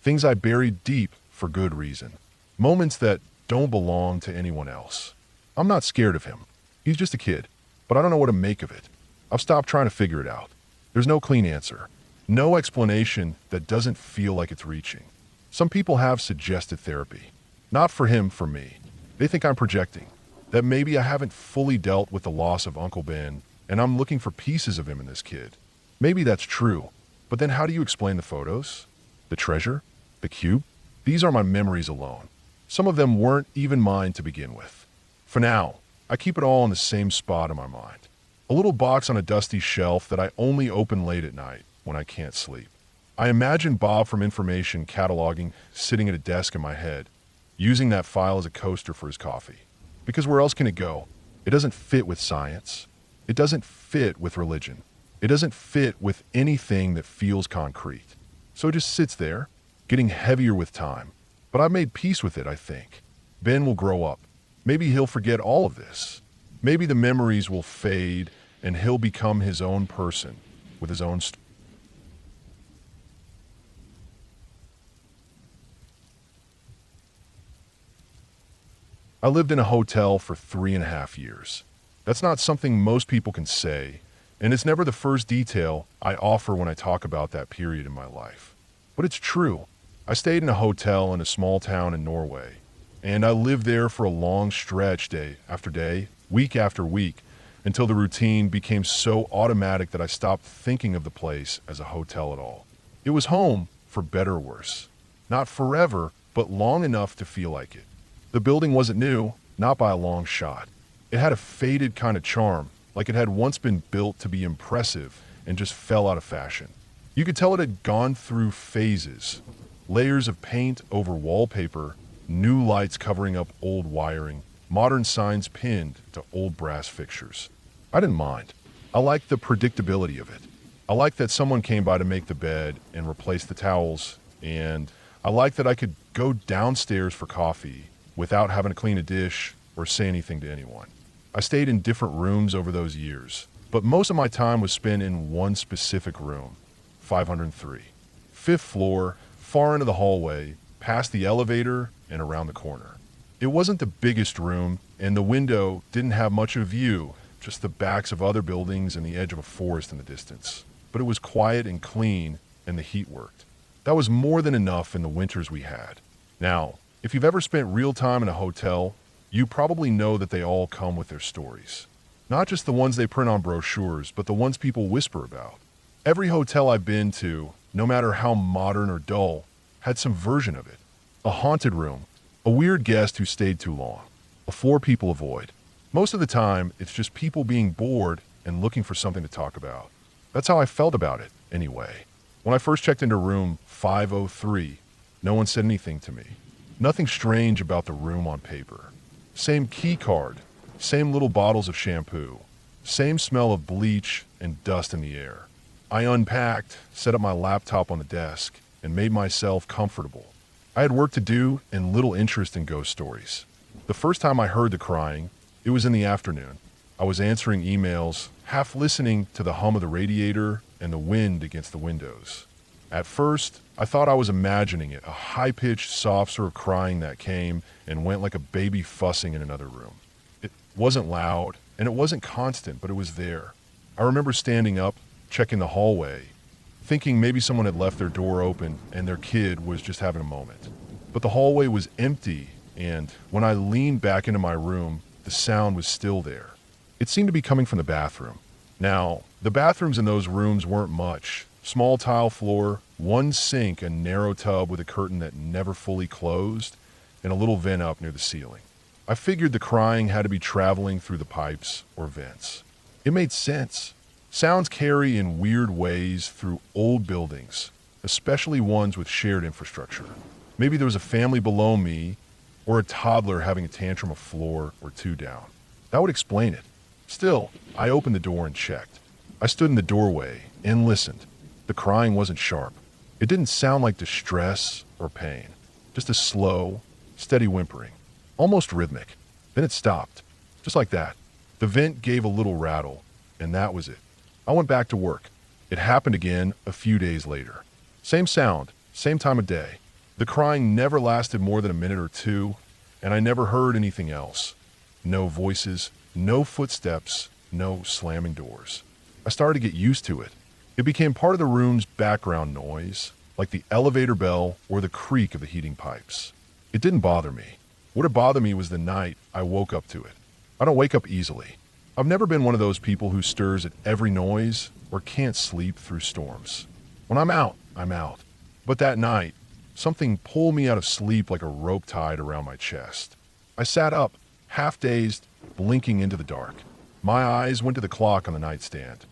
Things I buried deep for good reason. Moments that don't belong to anyone else. I'm not scared of him. He's just a kid, but I don't know what to make of it. I've stopped trying to figure it out. There's no clean answer. No explanation that doesn't feel like it's reaching. Some people have suggested therapy. Not for him, for me. They think I'm projecting. That maybe I haven't fully dealt with the loss of Uncle Ben, and I'm looking for pieces of him in this kid. Maybe that's true, but then how do you explain the photos? The treasure? The cube? These are my memories alone. Some of them weren't even mine to begin with. For now, I keep it all in the same spot in my mind. A little box on a dusty shelf that I only open late at night when I can't sleep. I imagine Bob from Information cataloging sitting at a desk in my head, using that file as a coaster for his coffee. Because where else can it go? It doesn't fit with science. It doesn't fit with religion. It doesn't fit with anything that feels concrete. So it just sits there, getting heavier with time. But I've made peace with it, I think. Ben will grow up. Maybe he'll forget all of this. Maybe the memories will fade and he'll become his own person with his own story. I lived in a hotel for 3.5 years. That's not something most people can say, and it's never the first detail I offer when I talk about that period in my life. But it's true. I stayed in a hotel in a small town in Norway, and I lived there for a long stretch, day after day, week after week, until the routine became so automatic that I stopped thinking of the place as a hotel at all. It was home, for better or worse. Not forever, but long enough to feel like it. The building wasn't new, not by a long shot. It had a faded kind of charm, like it had once been built to be impressive and just fell out of fashion. You could tell it had gone through phases. Layers of paint over wallpaper, new lights covering up old wiring, modern signs pinned to old brass fixtures. I didn't mind. I liked the predictability of it. I liked that someone came by to make the bed and replace the towels, and I liked that I could go downstairs for coffee without having to clean a dish or say anything to anyone. I stayed in different rooms over those years, but most of my time was spent in one specific room, 503. 5th floor, far into the hallway, past the elevator and around the corner. It wasn't the biggest room, and the window didn't have much of view, just the backs of other buildings and the edge of a forest in the distance. But it was quiet and clean, and the heat worked. That was more than enough in the winters we had. Now, if you've ever spent real time in a hotel, you probably know that they all come with their stories. Not just the ones they print on brochures, but the ones people whisper about. Every hotel I've been to, no matter how modern or dull, had some version of it. A haunted room, a weird guest who stayed too long, a floor people avoid. Most of the time, it's just people being bored and looking for something to talk about. That's how I felt about it, anyway. When I first checked into room 503, no one said anything to me. Nothing strange about the room on paper. Same key card, same little bottles of shampoo, same smell of bleach and dust in the air. I unpacked, set up my laptop on the desk, and made myself comfortable. I had work to do and little interest in ghost stories. The first time I heard the crying, it was in the afternoon. I was answering emails, half listening to the hum of the radiator and the wind against the windows. At first, I thought I was imagining it, a high-pitched, soft sort of crying that came and went like a baby fussing in another room. It wasn't loud, and it wasn't constant, but it was there. I remember standing up, checking the hallway, thinking maybe someone had left their door open and their kid was just having a moment. But the hallway was empty, and when I leaned back into my room, the sound was still there. It seemed to be coming from the bathroom. Now, the bathrooms in those rooms weren't much. Small tile floor, one sink, a narrow tub with a curtain that never fully closed, and a little vent up near the ceiling. I figured the crying had to be traveling through the pipes or vents. It made sense. Sounds carry in weird ways through old buildings, especially ones with shared infrastructure. Maybe there was a family below me, or a toddler having a tantrum a floor or two down. That would explain it. Still, I opened the door and checked. I stood in the doorway and listened. The crying wasn't sharp. It didn't sound like distress or pain. Just a slow, steady whimpering. Almost rhythmic. Then it stopped. Just like that. The vent gave a little rattle, and that was it. I went back to work. It happened again a few days later. Same sound, same time of day. The crying never lasted more than a minute or two, and I never heard anything else. No voices, no footsteps, no slamming doors. I started to get used to it. It became part of the room's background noise, like the elevator bell or the creak of the heating pipes. It didn't bother me. What had bothered me was the night I woke up to it. I don't wake up easily. I've never been one of those people who stirs at every noise or can't sleep through storms. When I'm out, I'm out. But that night, something pulled me out of sleep like a rope tied around my chest. I sat up, half dazed, blinking into the dark. My eyes went to the clock on the nightstand.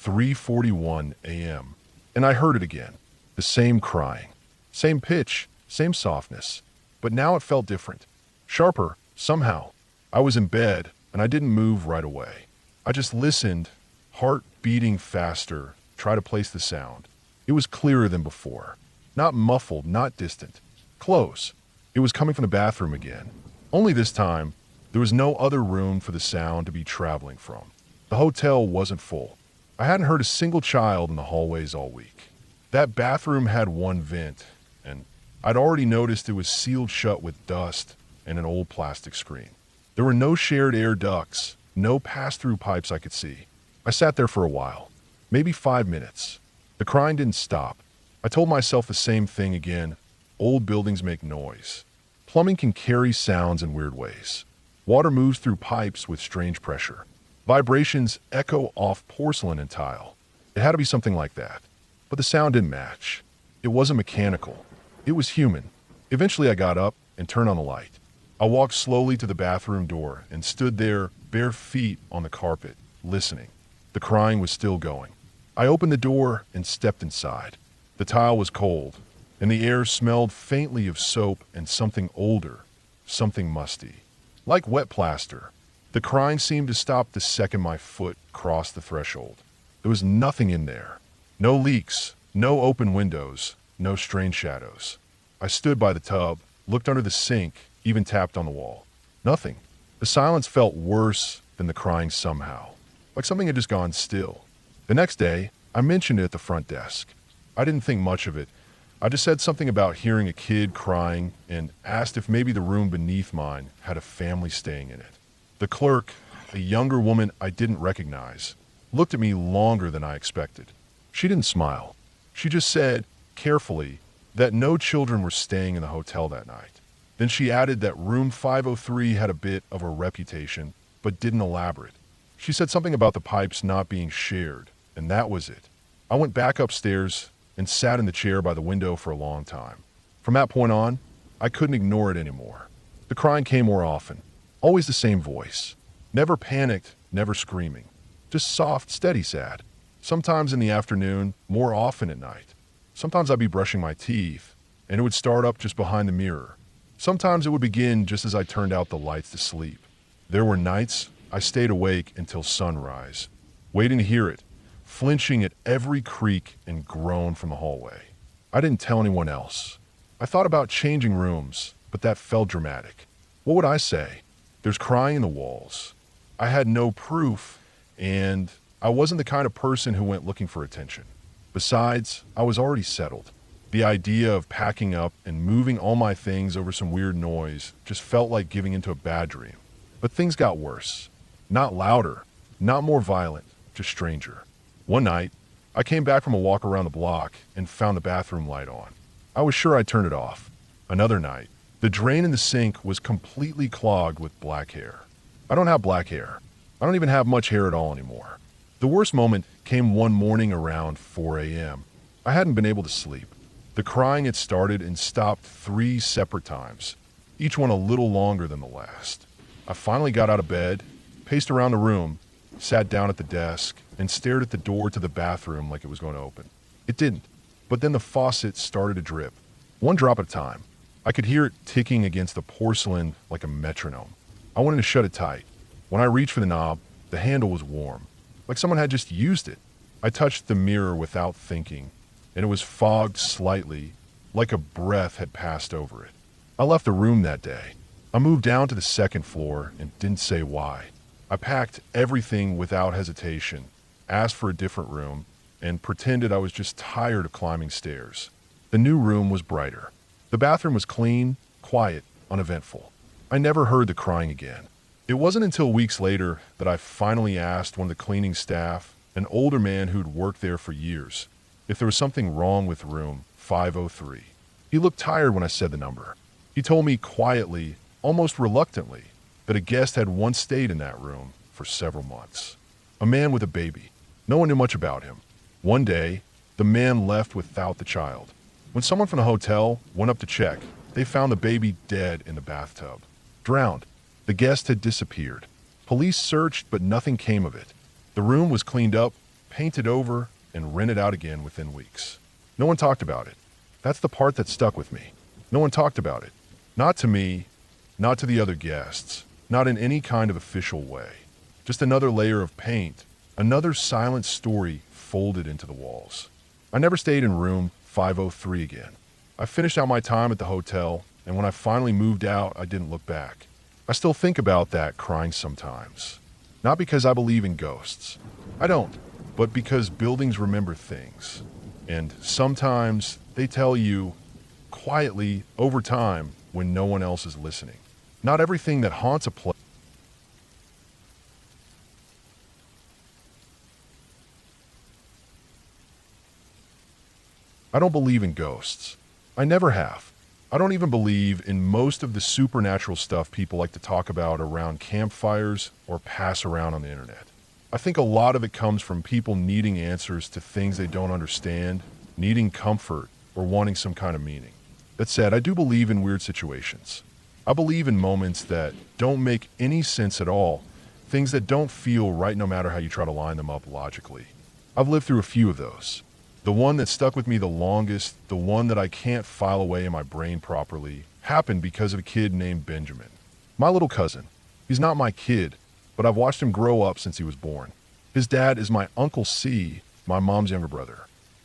3:41 a.m. And I heard it again. The same crying. Same pitch, same softness. But now it felt different. Sharper, somehow. I was in bed, and I didn't move right away. I just listened, heart beating faster, try to place the sound. It was clearer than before. Not muffled, not distant. Close. It was coming from the bathroom again. Only this time, there was no other room for the sound to be traveling from. The hotel wasn't full. I hadn't heard a single child in the hallways all week. That bathroom had one vent, and I'd already noticed it was sealed shut with dust and an old plastic screen. There were no shared air ducts, no pass-through pipes I could see. I sat there for a while, maybe 5 minutes. The crying didn't stop. I told myself the same thing again. Old buildings make noise. Plumbing can carry sounds in weird ways. Water moves through pipes with strange pressure. Vibrations echo off porcelain and tile. It had to be something like that. But the sound didn't match. It wasn't mechanical. It was human. Eventually I got up and turned on the light. I walked slowly to the bathroom door and stood there, bare feet on the carpet, listening. The crying was still going. I opened the door and stepped inside. The tile was cold, and the air smelled faintly of soap and something older, something musty. Like wet plaster. The crying seemed to stop the second my foot crossed the threshold. There was nothing in there. No leaks, no open windows, no strange shadows. I stood by the tub, looked under the sink, even tapped on the wall. Nothing. The silence felt worse than the crying somehow, like something had just gone still. The next day, I mentioned it at the front desk. I didn't think much of it. I just said something about hearing a kid crying and asked if maybe the room beneath mine had a family staying in it. The clerk, a younger woman I didn't recognize, looked at me longer than I expected. She didn't smile. She just said, carefully, that no children were staying in the hotel that night. Then she added that room 503 had a bit of a reputation, but didn't elaborate. She said something about the pipes not being shared, and that was it. I went back upstairs and sat in the chair by the window for a long time. From that point on, I couldn't ignore it anymore. The crying came more often. Always the same voice. Never panicked, never screaming. Just soft, steady sad. Sometimes in the afternoon, more often at night. Sometimes I'd be brushing my teeth, and it would start up just behind the mirror. Sometimes it would begin just as I turned out the lights to sleep. There were nights I stayed awake until sunrise, waiting to hear it, flinching at every creak and groan from the hallway. I didn't tell anyone else. I thought about changing rooms, but that felt dramatic. What would I say? There's crying in the walls. I had no proof, and I wasn't the kind of person who went looking for attention. Besides, I was already settled. The idea of packing up and moving all my things over some weird noise just felt like giving into a bad dream. But things got worse. Not louder, not more violent, just stranger. One night, I came back from a walk around the block and found the bathroom light on. I was sure I'd turned it off. Another night, the drain in the sink was completely clogged with black hair. I don't have black hair. I don't even have much hair at all anymore. The worst moment came one morning around 4 a.m. I hadn't been able to sleep. The crying had started and stopped 3 separate times, each one a little longer than the last. I finally got out of bed, paced around the room, sat down at the desk, and stared at the door to the bathroom like it was going to open. It didn't, but then the faucet started to drip, one drop at a time. I could hear it ticking against the porcelain like a metronome. I wanted to shut it tight. When I reached for the knob, the handle was warm, like someone had just used it. I touched the mirror without thinking, and it was fogged slightly, like a breath had passed over it. I left the room that day. I moved down to the second floor and didn't say why. I packed everything without hesitation asked for a different room, and pretended I was just tired of climbing stairs. The new room was brighter. The bathroom was clean, quiet, uneventful. I never heard the crying again. It wasn't until weeks later that I finally asked one of the cleaning staff, an older man who'd worked there for years, if there was something wrong with room 503. He looked tired when I said the number. He told me quietly, almost reluctantly, that a guest had once stayed in that room for several months. A man with a baby. No one knew much about him. One day, the man left without the child. When someone from the hotel went up to check, they found the baby dead in the bathtub. Drowned. The guest had disappeared. Police searched, but nothing came of it. The room was cleaned up, painted over, and rented out again within weeks. No one talked about it. That's the part that stuck with me. No one talked about it. Not to me, not to the other guests, not in any kind of official way. Just another layer of paint, another silent story folded into the walls. I never stayed in room 503 again. I finished out my time at the hotel, and when I finally moved out, I didn't look back. I still think about that crying sometimes. Not because I believe in ghosts. I don't, but because buildings remember things. And sometimes they tell you, quietly, over time, when no one else is listening. Not everything that haunts a place. I don't believe in ghosts. I never have. I don't even believe in most of the supernatural stuff people like to talk about around campfires or pass around on the internet. I think a lot of it comes from people needing answers to things they don't understand, needing comfort, or wanting some kind of meaning. That said, I do believe in weird situations. I believe in moments that don't make any sense at all, things that don't feel right no matter how you try to line them up logically. I've lived through a few of those. The one that stuck with me the longest, the one that I can't file away in my brain properly, happened because of a kid named Benjamin. My little cousin. He's not my kid, but I've watched him grow up since he was born. His dad is my Uncle C, my mom's younger brother.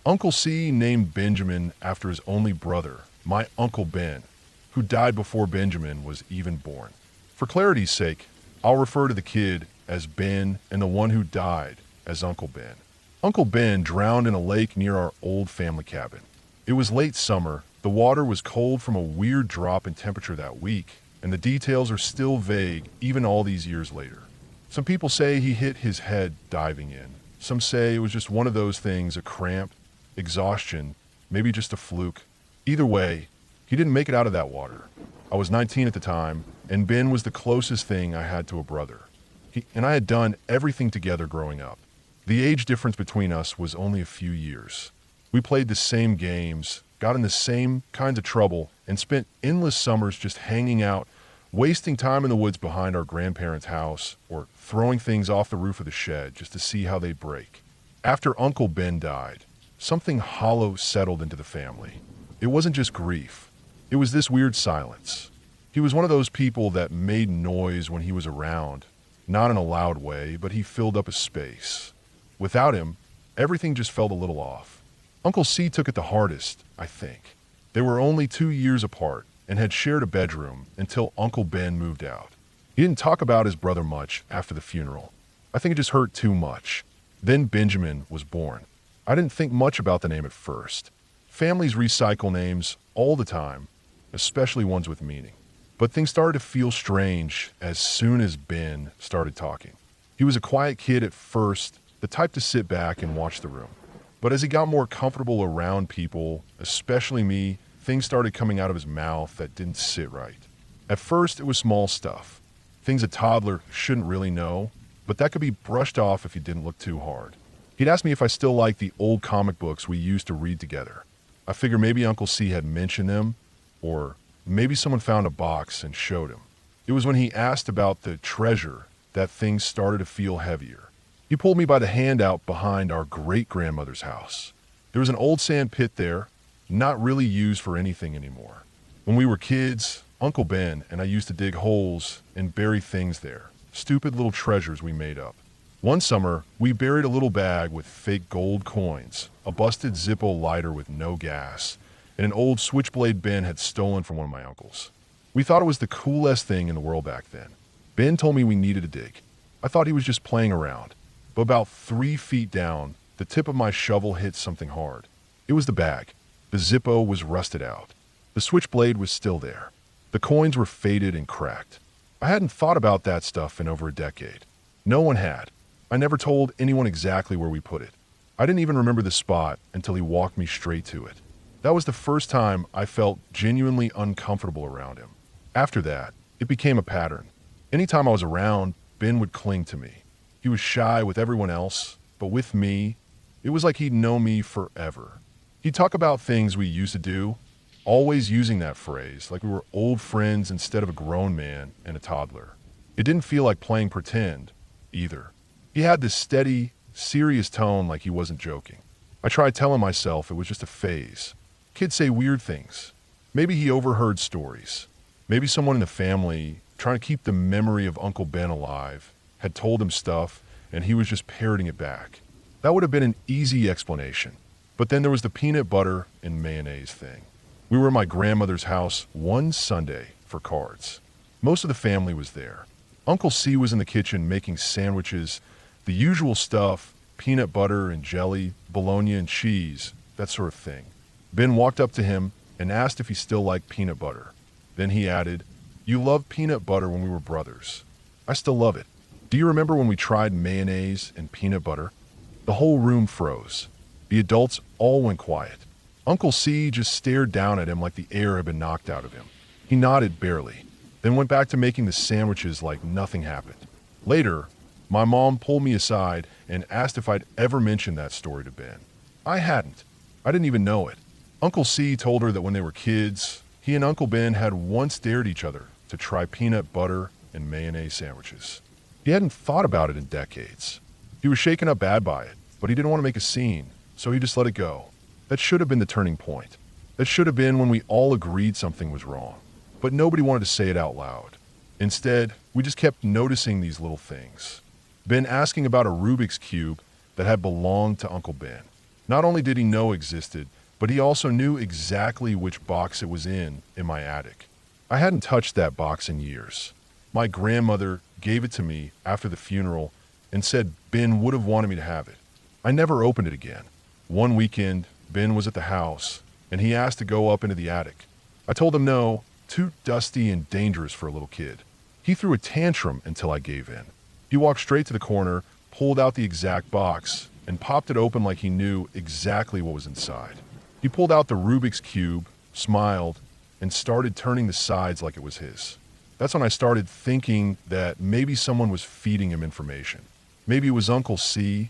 Uncle C named Benjamin after his only brother, my Uncle Ben, who died before Benjamin was even born. For clarity's sake, I'll refer to the kid as Ben and the one who died as Uncle Ben. Uncle Ben drowned in a lake near our old family cabin. It was late summer, the water was cold from a weird drop in temperature that week, and the details are still vague even all these years later. Some people say he hit his head diving in. Some say it was just one of those things, a cramp, exhaustion, maybe just a fluke. Either way, he didn't make it out of that water. I was 19 at the time, and Ben was the closest thing I had to a brother. He and I had done everything together growing up. The age difference between us was only a few years. We played the same games, got in the same kinds of trouble, and spent endless summers just hanging out, wasting time in the woods behind our grandparents' house, or throwing things off the roof of the shed just to see how they'd break. After Uncle Ben died, something hollow settled into the family. It wasn't just grief. It was this weird silence. He was one of those people that made noise when he was around, not in a loud way, but he filled up a space. Without him, everything just felt a little off. Uncle C took it the hardest, I think. They were only 2 years apart and had shared a bedroom until Uncle Ben moved out. He didn't talk about his brother much after the funeral. I think it just hurt too much. Then Benjamin was born. I didn't think much about the name at first. Families recycle names all the time, especially ones with meaning. But things started to feel strange as soon as Ben started talking. He was a quiet kid at first, the type to sit back and watch the room. But as he got more comfortable around people, especially me, things started coming out of his mouth that didn't sit right. At first, it was small stuff. Things a toddler shouldn't really know, but that could be brushed off if you didn't look too hard. He'd ask me if I still liked the old comic books we used to read together. I figure maybe Uncle C had mentioned them, or maybe someone found a box and showed him. It was when he asked about the treasure that things started to feel heavier. He pulled me by the hand out behind our great-grandmother's house. There was an old sand pit there, not really used for anything anymore. When we were kids, Uncle Ben and I used to dig holes and bury things there, stupid little treasures we made up. One summer, we buried a little bag with fake gold coins, a busted Zippo lighter with no gas, and an old switchblade Ben had stolen from one of my uncles. We thought it was the coolest thing in the world back then. Ben told me we needed to dig. I thought he was just playing around. but about 3 feet down, the tip of my shovel hit something hard. It was the bag. The Zippo was rusted out. The switchblade was still there. The coins were faded and cracked. I hadn't thought about that stuff in over a decade. No one had. I never told anyone exactly where we put it. I didn't even remember the spot until he walked me straight to it. That was the first time I felt genuinely uncomfortable around him. After that, it became a pattern. Anytime I was around, Ben would cling to me. He was shy with everyone else, but with me, it was like he'd known me forever. He'd talk about things we used to do, always using that phrase, like we were old friends instead of a grown man and a toddler. It didn't feel like playing pretend, either. He had this steady, serious tone like he wasn't joking. I tried telling myself it was just a phase. Kids say weird things. Maybe he overheard stories. Maybe someone in the family, trying to keep the memory of Uncle Ben alive, had told him stuff and he was just parroting it back. That would have been an easy explanation. But then there was the peanut butter and mayonnaise thing. We were at my grandmother's house one Sunday for cards. Most of the family was there. Uncle C was in the kitchen making sandwiches, the usual stuff, peanut butter and jelly, bologna and cheese, that sort of thing. Ben walked up to him and asked if he still liked peanut butter. Then he added, "You loved peanut butter when we were brothers. I still love it. Do you remember when we tried mayonnaise and peanut butter?" The whole room froze. The adults all went quiet. Uncle C just stared down at him like the air had been knocked out of him. He nodded barely, then went back to making the sandwiches like nothing happened. Later, my mom pulled me aside and asked if I'd ever mentioned that story to Ben. I hadn't. I didn't even know it. Uncle C told her that when they were kids, he and Uncle Ben had once dared each other to try peanut butter and mayonnaise sandwiches. He hadn't thought about it in decades. He was shaken up bad by it, but he didn't want to make a scene, so he just let it go. That should have been the turning point. That should have been when we all agreed something was wrong. But nobody wanted to say it out loud. Instead, we just kept noticing these little things. Ben asking about a Rubik's Cube that had belonged to Uncle Ben. Not only did he know existed, but he also knew exactly which box it was in my attic. I hadn't touched that box in years. My grandmother gave it to me after the funeral and said Ben would have wanted me to have it. I never opened it again. One weekend, Ben was at the house, and he asked to go up into the attic. I told him no, too dusty and dangerous for a little kid. He threw a tantrum until I gave in. He walked straight to the corner, pulled out the exact box, and popped it open like he knew exactly what was inside. He pulled out the Rubik's Cube, smiled, and started turning the sides like it was his. That's when I started thinking that maybe someone was feeding him information. Maybe it was Uncle C.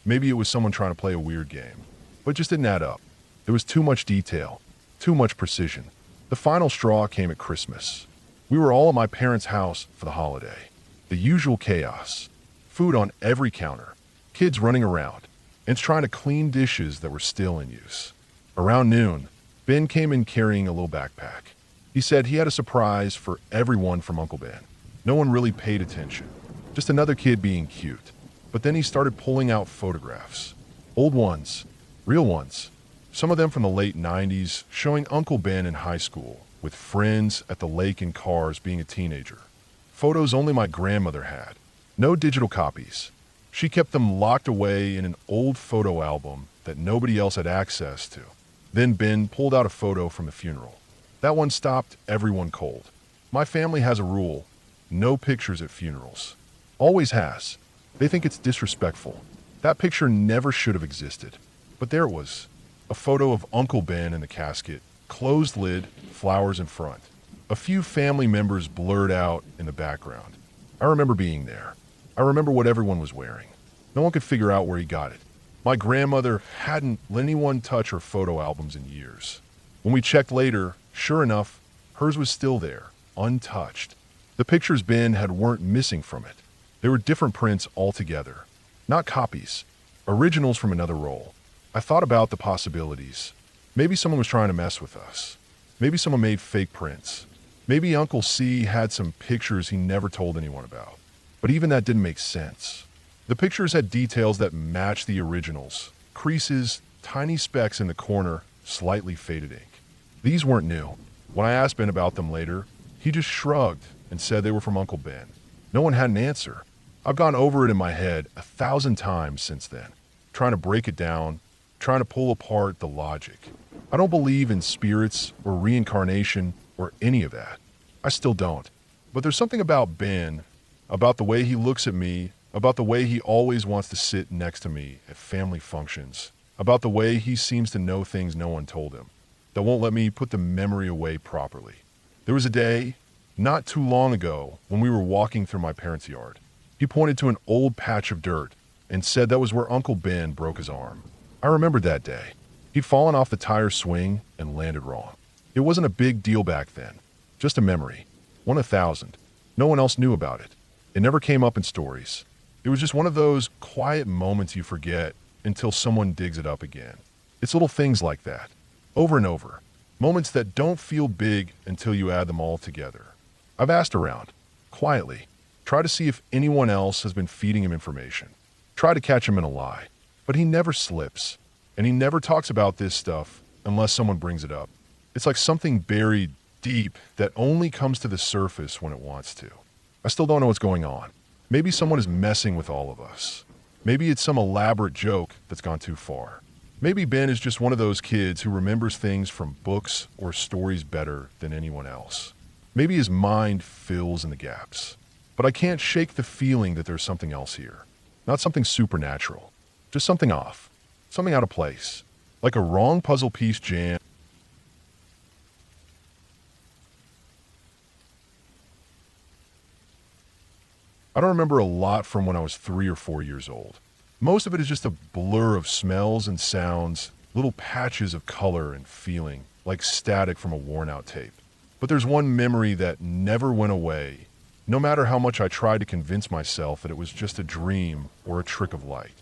Maybe it was someone trying to play a weird game. But it just didn't add up. There was too much detail, too much precision. The final straw came at Christmas. We were all at my parents' house for the holiday. The usual chaos. Food on every counter. Kids running around. And trying to clean dishes that were still in use. Around noon, Ben came in carrying a little backpack. He said he had a surprise for everyone from Uncle Ben. No one really paid attention. Just another kid being cute. But then he started pulling out photographs. Old ones. Real ones. Some of them from the late 90s, showing Uncle Ben in high school, with friends at the lake in cars being a teenager. Photos only my grandmother had. No digital copies. She kept them locked away in an old photo album that nobody else had access to. Then Ben pulled out a photo from the funeral. That one stopped everyone cold. My family has a rule: no pictures at funerals. Always has. They think it's disrespectful. That picture never should have existed. But there it was. A photo of Uncle Ben in the casket, closed lid, flowers in front. A few family members blurred out in the background. I remember being there. I remember what everyone was wearing. No one could figure out where he got it. My grandmother hadn't let anyone touch her photo albums in years. When we checked later, sure enough, hers was still there, untouched. The pictures Ben had weren't missing from it. They were different prints altogether. Not copies. Originals from another roll. I thought about the possibilities. Maybe someone was trying to mess with us. Maybe someone made fake prints. Maybe Uncle C had some pictures he never told anyone about. But even that didn't make sense. The pictures had details that matched the originals. Creases, tiny specks in the corner, slightly faded ink. These weren't new. When I asked Ben about them later, he just shrugged and said they were from Uncle Ben. No one had an answer. I've gone over it in my head 1,000 times since then, trying to break it down, trying to pull apart the logic. I don't believe in spirits or reincarnation or any of that. I still don't. But there's something about Ben, about the way he looks at me, about the way he always wants to sit next to me at family functions, about the way he seems to know things no one told him, that won't let me put the memory away properly. There was a day, not too long ago, when we were walking through my parents' yard. He pointed to an old patch of dirt and said that was where Uncle Ben broke his arm. I remembered that day. He'd fallen off the tire swing and landed wrong. It wasn't a big deal back then, just a memory. 1 in 1,000. No one else knew about it. It never came up in stories. It was just one of those quiet moments you forget until someone digs it up again. It's little things like that, over and over. Moments that don't feel big until you add them all together. I've asked around, quietly, try to see if anyone else has been feeding him information. Try to catch him in a lie. But he never slips, and he never talks about this stuff unless someone brings it up. It's like something buried deep that only comes to the surface when it wants to. I still don't know what's going on. Maybe someone is messing with all of us. Maybe it's some elaborate joke that's gone too far. Maybe Ben is just one of those kids who remembers things from books or stories better than anyone else. Maybe his mind fills in the gaps. But I can't shake the feeling that there's something else here. Not something supernatural. Just something off. Something out of place. Like a wrong puzzle piece jammed. I don't remember a lot from when I was 3 or 4 years old. Most of it is just a blur of smells and sounds, little patches of color and feeling, like static from a worn-out tape. But there's one memory that never went away, no matter how much I tried to convince myself that it was just a dream or a trick of light.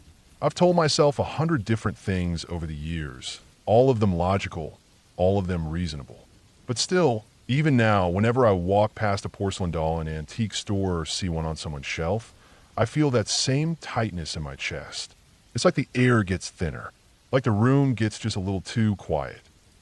I've told myself 100 different things over the years, all of them logical, all of them reasonable. But still, even now, whenever I walk past a porcelain doll in an antique store or see one on someone's shelf, I feel that same tightness in my chest. It's like the air gets thinner, like the room gets just a little too quiet.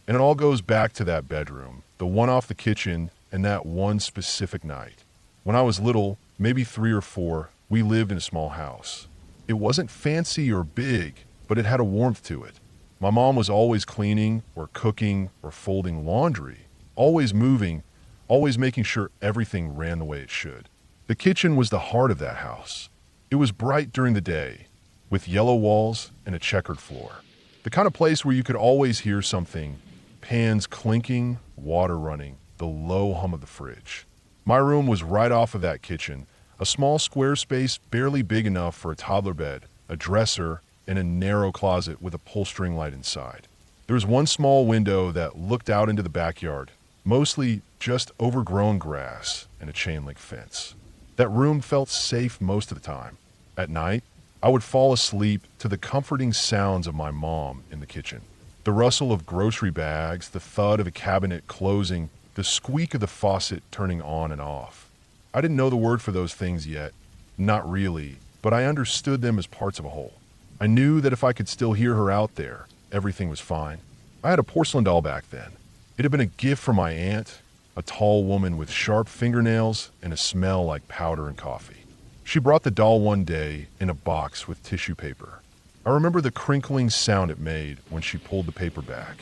And it all goes back to that bedroom, the one off the kitchen, and that one specific night. When I was little, maybe 3 or 4, we lived in a small house. It wasn't fancy or big, but it had a warmth to it. My mom was always cleaning or cooking or folding laundry, always moving, always making sure everything ran the way it should. The kitchen was the heart of that house. It was bright during the day, with yellow walls and a checkered floor. The kind of place where you could always hear something, pans clinking, water running, the low hum of the fridge. My room was right off of that kitchen, a small square space barely big enough for a toddler bed, a dresser, and a narrow closet with a pull string light inside. There was one small window that looked out into the backyard, mostly just overgrown grass and a chain link fence. That room felt safe most of the time. At night, I would fall asleep to the comforting sounds of my mom in the kitchen. The rustle of grocery bags, the thud of a cabinet closing, the squeak of the faucet turning on and off. I didn't know the word for those things yet. Not really, but I understood them as parts of a whole. I knew that if I could still hear her out there, everything was fine. I had a porcelain doll back then. It had been a gift from my aunt, a tall woman with sharp fingernails and a smell like powder and coffee. She brought the doll one day in a box with tissue paper. I remember the crinkling sound it made when she pulled the paper back.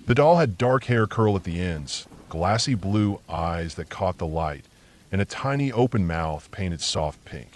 The doll had dark hair curl at the ends, glassy blue eyes that caught the light, and a tiny open mouth painted soft pink.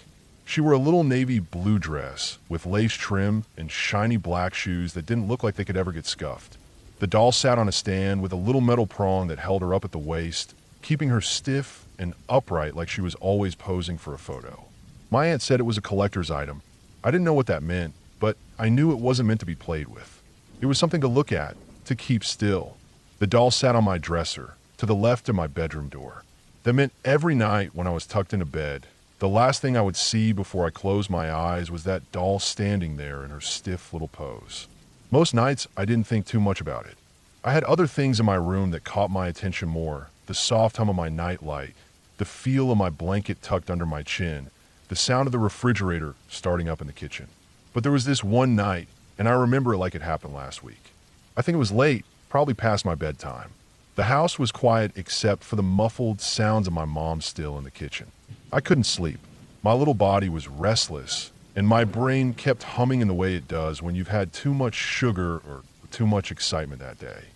She wore a little navy blue dress with lace trim and shiny black shoes that didn't look like they could ever get scuffed. The doll sat on a stand with a little metal prong that held her up at the waist, keeping her stiff and upright like she was always posing for a photo. My aunt said it was a collector's item. I didn't know what that meant, but I knew it wasn't meant to be played with. It was something to look at, to keep still. The doll sat on my dresser, to the left of my bedroom door. That meant every night when I was tucked into bed, the last thing I would see before I closed my eyes was that doll standing there in her stiff little pose. Most nights, I didn't think too much about it. I had other things in my room that caught my attention more. The soft hum of my night light, the feel of my blanket tucked under my chin, the sound of the refrigerator starting up in the kitchen. But there was this one night, and I remember it like it happened last week. I think it was late, probably past my bedtime. The house was quiet except for the muffled sounds of my mom still in the kitchen. I couldn't sleep. My little body was restless, and my brain kept humming in the way it does when you've had too much sugar or too much excitement that day.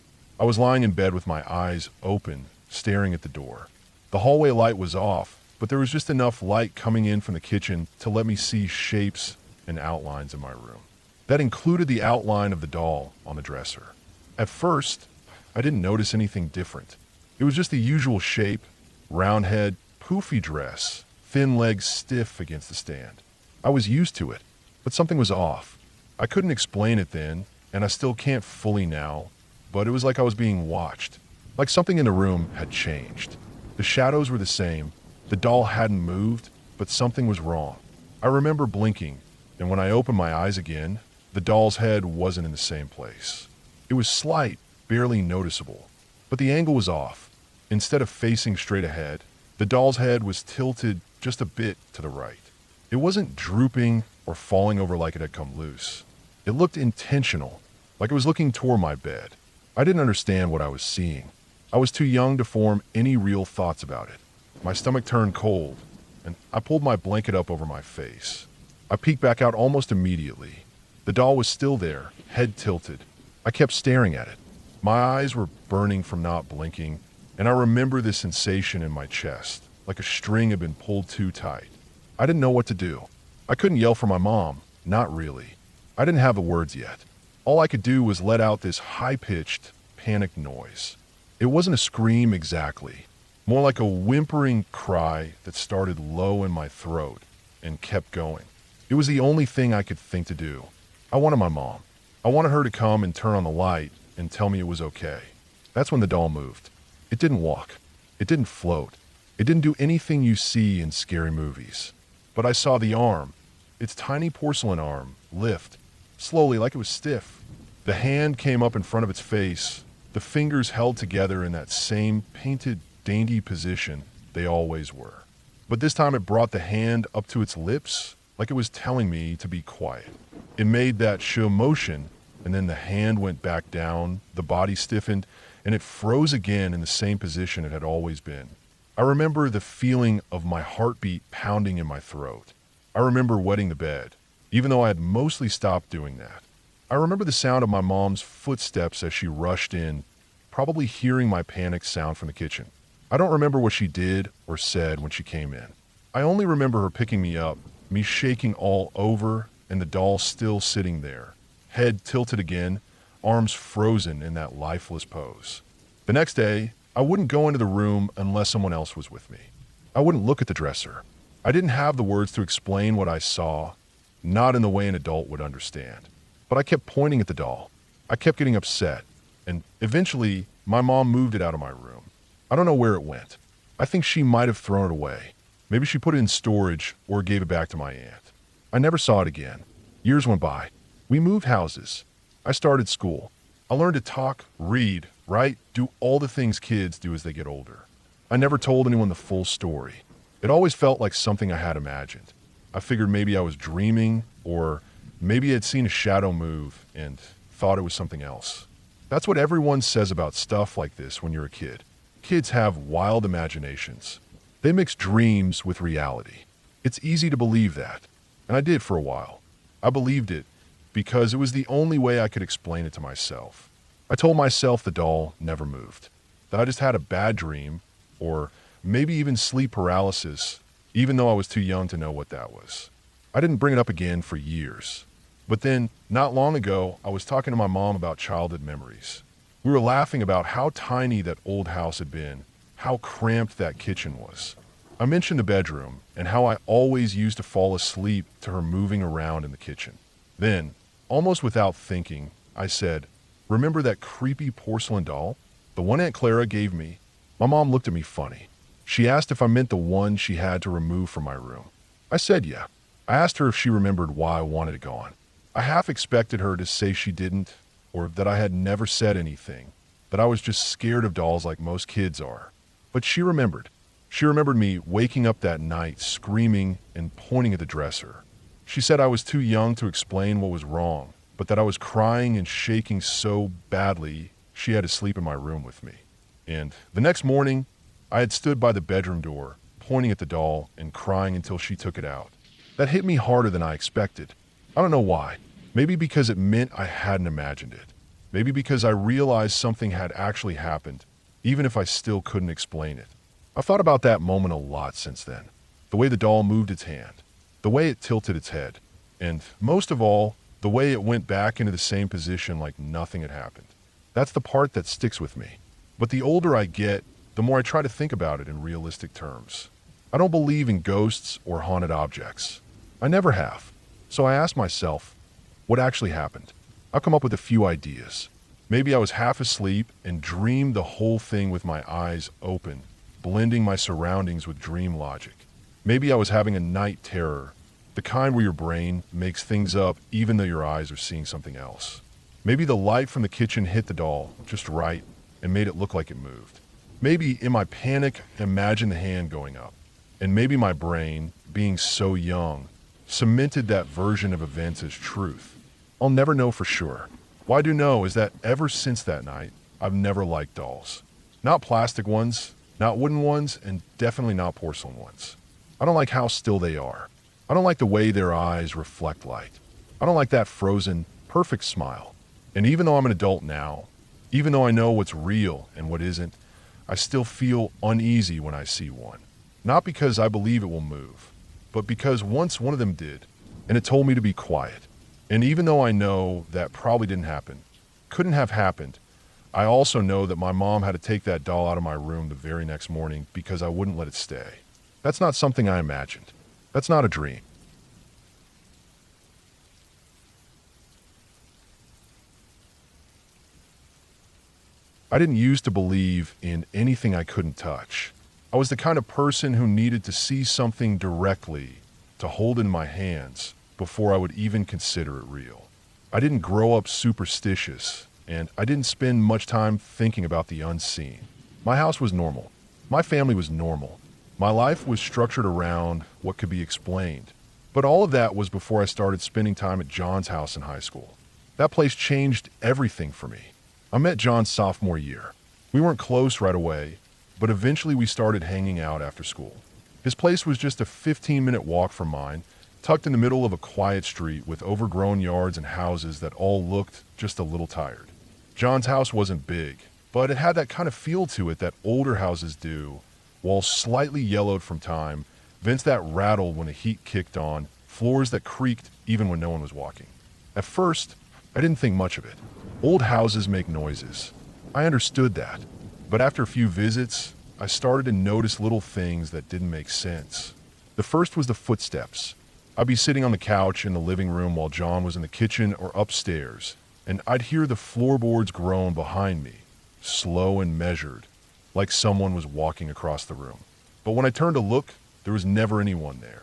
I was lying in bed with my eyes open, staring at the door. The hallway light was off, but there was just enough light coming in from the kitchen to let me see shapes and outlines in my room. That included the outline of the doll on the dresser. At first, I didn't notice anything different. It was just the usual shape, round head, poofy dress, thin legs stiff against the stand. I was used to it, but something was off. I couldn't explain it then, and I still can't fully now, but it was like I was being watched. Like something in the room had changed. The shadows were the same, the doll hadn't moved, but something was wrong. I remember blinking, and when I opened my eyes again, the doll's head wasn't in the same place. It was slight, barely noticeable, but the angle was off. Instead of facing straight ahead, the doll's head was tilted just a bit to the right. It wasn't drooping or falling over like it had come loose. It looked intentional, like it was looking toward my bed. I didn't understand what I was seeing. I was too young to form any real thoughts about it. My stomach turned cold, and I pulled my blanket up over my face. I peeked back out almost immediately. The doll was still there, head tilted. I kept staring at it. My eyes were burning from not blinking, and I remember the sensation in my chest, like a string had been pulled too tight. I didn't know what to do. I couldn't yell for my mom, not really. I didn't have the words yet. All I could do was let out this high-pitched, panicked noise. It wasn't a scream exactly, more like a whimpering cry that started low in my throat and kept going. It was the only thing I could think to do. I wanted my mom. I wanted her to come and turn on the light and tell me it was okay. That's when the doll moved. It didn't walk. It didn't float. It didn't do anything you see in scary movies. But I saw the arm, its tiny porcelain arm, lift, slowly like it was stiff. The hand came up in front of its face, the fingers held together in that same painted, dainty position they always were. But this time it brought the hand up to its lips, like it was telling me to be quiet. It made that show motion, and then the hand went back down, the body stiffened, and it froze again in the same position it had always been. I remember the feeling of my heartbeat pounding in my throat. I remember wetting the bed, even though I had mostly stopped doing that. I remember the sound of my mom's footsteps as she rushed in, probably hearing my panicked sound from the kitchen. I don't remember what she did or said when she came in. I only remember her picking me up, me shaking all over, and the doll still sitting there, head tilted again, arms frozen in that lifeless pose. The next day, I wouldn't go into the room unless someone else was with me. I wouldn't look at the dresser. I didn't have the words to explain what I saw, not in the way an adult would understand. But I kept pointing at the doll. I kept getting upset, and eventually, my mom moved it out of my room. I don't know where it went. I think she might have thrown it away. Maybe she put it in storage or gave it back to my aunt. I never saw it again. Years went by. We moved houses. I started school. I learned to talk, read, write, do all the things kids do as they get older. I never told anyone the full story. It always felt like something I had imagined. I figured maybe I was dreaming, or maybe I'd seen a shadow move and thought it was something else. That's what everyone says about stuff like this when you're a kid. Kids have wild imaginations. They mix dreams with reality. It's easy to believe that, and I did for a while. I believed it because it was the only way I could explain it to myself. I told myself the doll never moved, that I just had a bad dream, or maybe even sleep paralysis, even though I was too young to know what that was. I didn't bring it up again for years. But then, not long ago, I was talking to my mom about childhood memories. We were laughing about how tiny that old house had been, how cramped that kitchen was. I mentioned the bedroom and how I always used to fall asleep to her moving around in the kitchen. Then, almost without thinking, I said, "Remember that creepy porcelain doll? The one Aunt Clara gave me?" My mom looked at me funny. She asked if I meant the one she had to remove from my room. I said yeah. I asked her if she remembered why I wanted it gone. I half expected her to say she didn't, or that I had never said anything, that I was just scared of dolls like most kids are. But she remembered. She remembered me waking up that night, screaming and pointing at the dresser. She said I was too young to explain what was wrong, but that I was crying and shaking so badly she had to sleep in my room with me. And the next morning, I had stood by the bedroom door, pointing at the doll and crying until she took it out. That hit me harder than I expected. I don't know why. Maybe because it meant I hadn't imagined it. Maybe because I realized something had actually happened, even if I still couldn't explain it. I've thought about that moment a lot since then. The way the doll moved its hand, the way it tilted its head, and most of all, the way it went back into the same position like nothing had happened. That's the part that sticks with me. But the older I get, the more I try to think about it in realistic terms. I don't believe in ghosts or haunted objects. I never have. So I ask myself, what actually happened? I've come up with a few ideas. Maybe I was half asleep and dreamed the whole thing with my eyes open, blending my surroundings with dream logic. Maybe I was having a night terror, the kind where your brain makes things up even though your eyes are seeing something else. Maybe the light from the kitchen hit the doll just right and made it look like it moved. Maybe in my panic, imagined the hand going up. And maybe my brain, being so young, cemented that version of events as truth. I'll never know for sure. What I do know is that ever since that night, I've never liked dolls. Not plastic ones, not wooden ones, and definitely not porcelain ones. I don't like how still they are. I don't like the way their eyes reflect light. I don't like that frozen, perfect smile. And even though I'm an adult now, even though I know what's real and what isn't, I still feel uneasy when I see one. Not because I believe it will move, but because once one of them did, and it told me to be quiet. And even though I know that probably didn't happen, couldn't have happened, I also know that my mom had to take that doll out of my room the very next morning because I wouldn't let it stay. That's not something I imagined. That's not a dream. I didn't used to believe in anything I couldn't touch. I was the kind of person who needed to see something directly, to hold in my hands, before I would even consider it real. I didn't grow up superstitious, and I didn't spend much time thinking about the unseen. My house was normal. My family was normal. My life was structured around what could be explained. But all of that was before I started spending time at John's house in high school. That place changed everything for me. I met John sophomore year. We weren't close right away, but eventually we started hanging out after school. His place was just a 15-minute walk from mine, tucked in the middle of a quiet street with overgrown yards and houses that all looked just a little tired. John's house wasn't big, but it had that kind of feel to it that older houses do, walls slightly yellowed from time, vents that rattled when the heat kicked on, floors that creaked even when no one was walking. At first, I didn't think much of it. Old houses make noises. I understood that. But after a few visits, I started to notice little things that didn't make sense. The first was the footsteps. I'd be sitting on the couch in the living room while John was in the kitchen or upstairs, and I'd hear the floorboards groan behind me, slow and measured, like someone was walking across the room. But when I turned to look, there was never anyone there.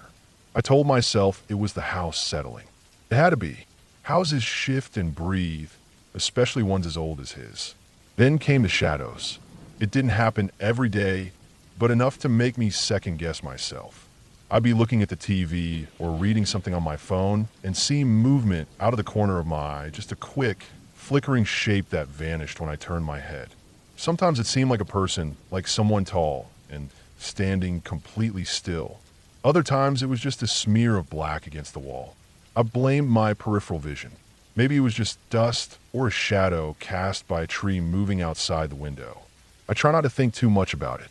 I told myself it was the house settling. It had to be. Houses shift and breathe, especially ones as old as his. Then came the shadows. It didn't happen every day, but enough to make me second-guess myself. I'd be looking at the TV or reading something on my phone and see movement out of the corner of my eye, just a quick, flickering shape that vanished when I turned my head. Sometimes it seemed like a person, like someone tall and standing completely still. Other times it was just a smear of black against the wall. I blamed my peripheral vision. Maybe it was just dust or a shadow cast by a tree moving outside the window. I try not to think too much about it,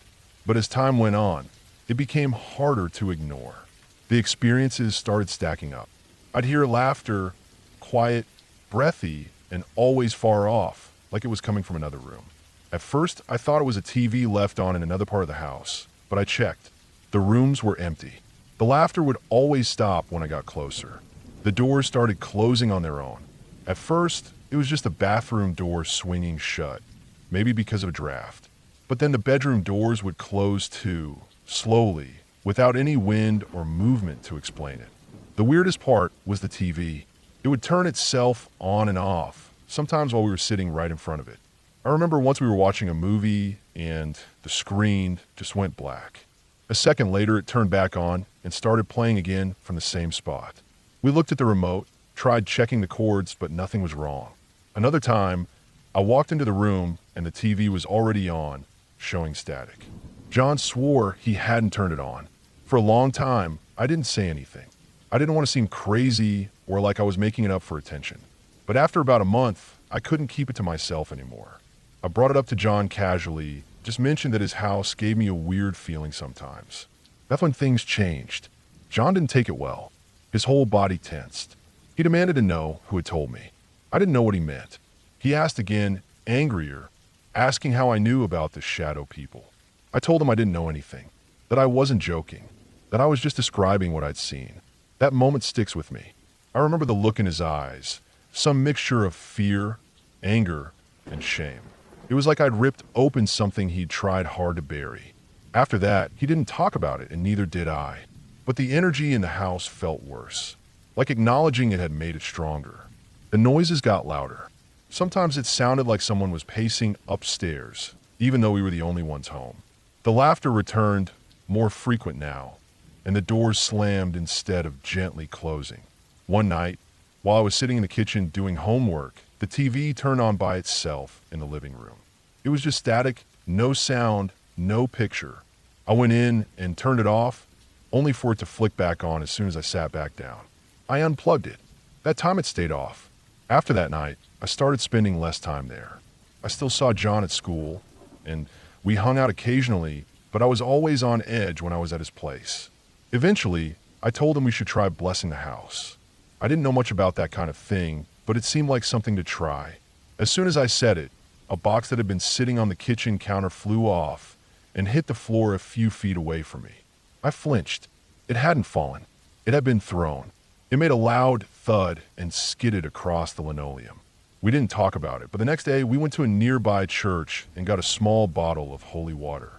but as time went on, it became harder to ignore. The experiences started stacking up. I'd hear laughter, quiet, breathy, and always far off, like it was coming from another room. At first, I thought it was a TV left on in another part of the house, but I checked. The rooms were empty. The laughter would always stop when I got closer. The doors started closing on their own. At first, it was just a bathroom door swinging shut, maybe because of a draft. But then the bedroom doors would close too, slowly, without any wind or movement to explain it. The weirdest part was the TV. It would turn itself on and off, sometimes while we were sitting right in front of it. I remember once we were watching a movie and the screen just went black. A second later, it turned back on and started playing again from the same spot. We looked at the remote, tried checking the cords, but nothing was wrong. Another time, I walked into the room and the TV was already on, showing static. John swore he hadn't turned it on. For a long time, I didn't say anything. I didn't want to seem crazy or like I was making it up for attention. But after about a month, I couldn't keep it to myself anymore. I brought it up to John casually, just mentioned that his house gave me a weird feeling sometimes. That's when things changed. John didn't take it well. His whole body tensed. He demanded to know who had told me. I didn't know what he meant. He asked again, angrier, asking how I knew about the shadow people. I told him I didn't know anything, that I wasn't joking, that I was just describing what I'd seen. That moment sticks with me. I remember the look in his eyes, some mixture of fear, anger, and shame. It was like I'd ripped open something he'd tried hard to bury. After that, he didn't talk about it, and neither did I. But the energy in the house felt worse, like acknowledging it had made it stronger. The noises got louder. Sometimes it sounded like someone was pacing upstairs, even though we were the only ones home. The laughter returned, more frequent now, and the doors slammed instead of gently closing. One night, while I was sitting in the kitchen doing homework, the TV turned on by itself in the living room. It was just static, no sound, no picture. I went in and turned it off, only for it to flick back on as soon as I sat back down. I unplugged it. That time it stayed off. After that night, I started spending less time there. I still saw John at school, and we hung out occasionally, but I was always on edge when I was at his place. Eventually, I told him we should try blessing the house. I didn't know much about that kind of thing, but it seemed like something to try. As soon as I said it, a box that had been sitting on the kitchen counter flew off and hit the floor a few feet away from me. I flinched. It hadn't fallen. It had been thrown. It made a loud thud and skidded across the linoleum. We didn't talk about it, but the next day we went to a nearby church and got a small bottle of holy water.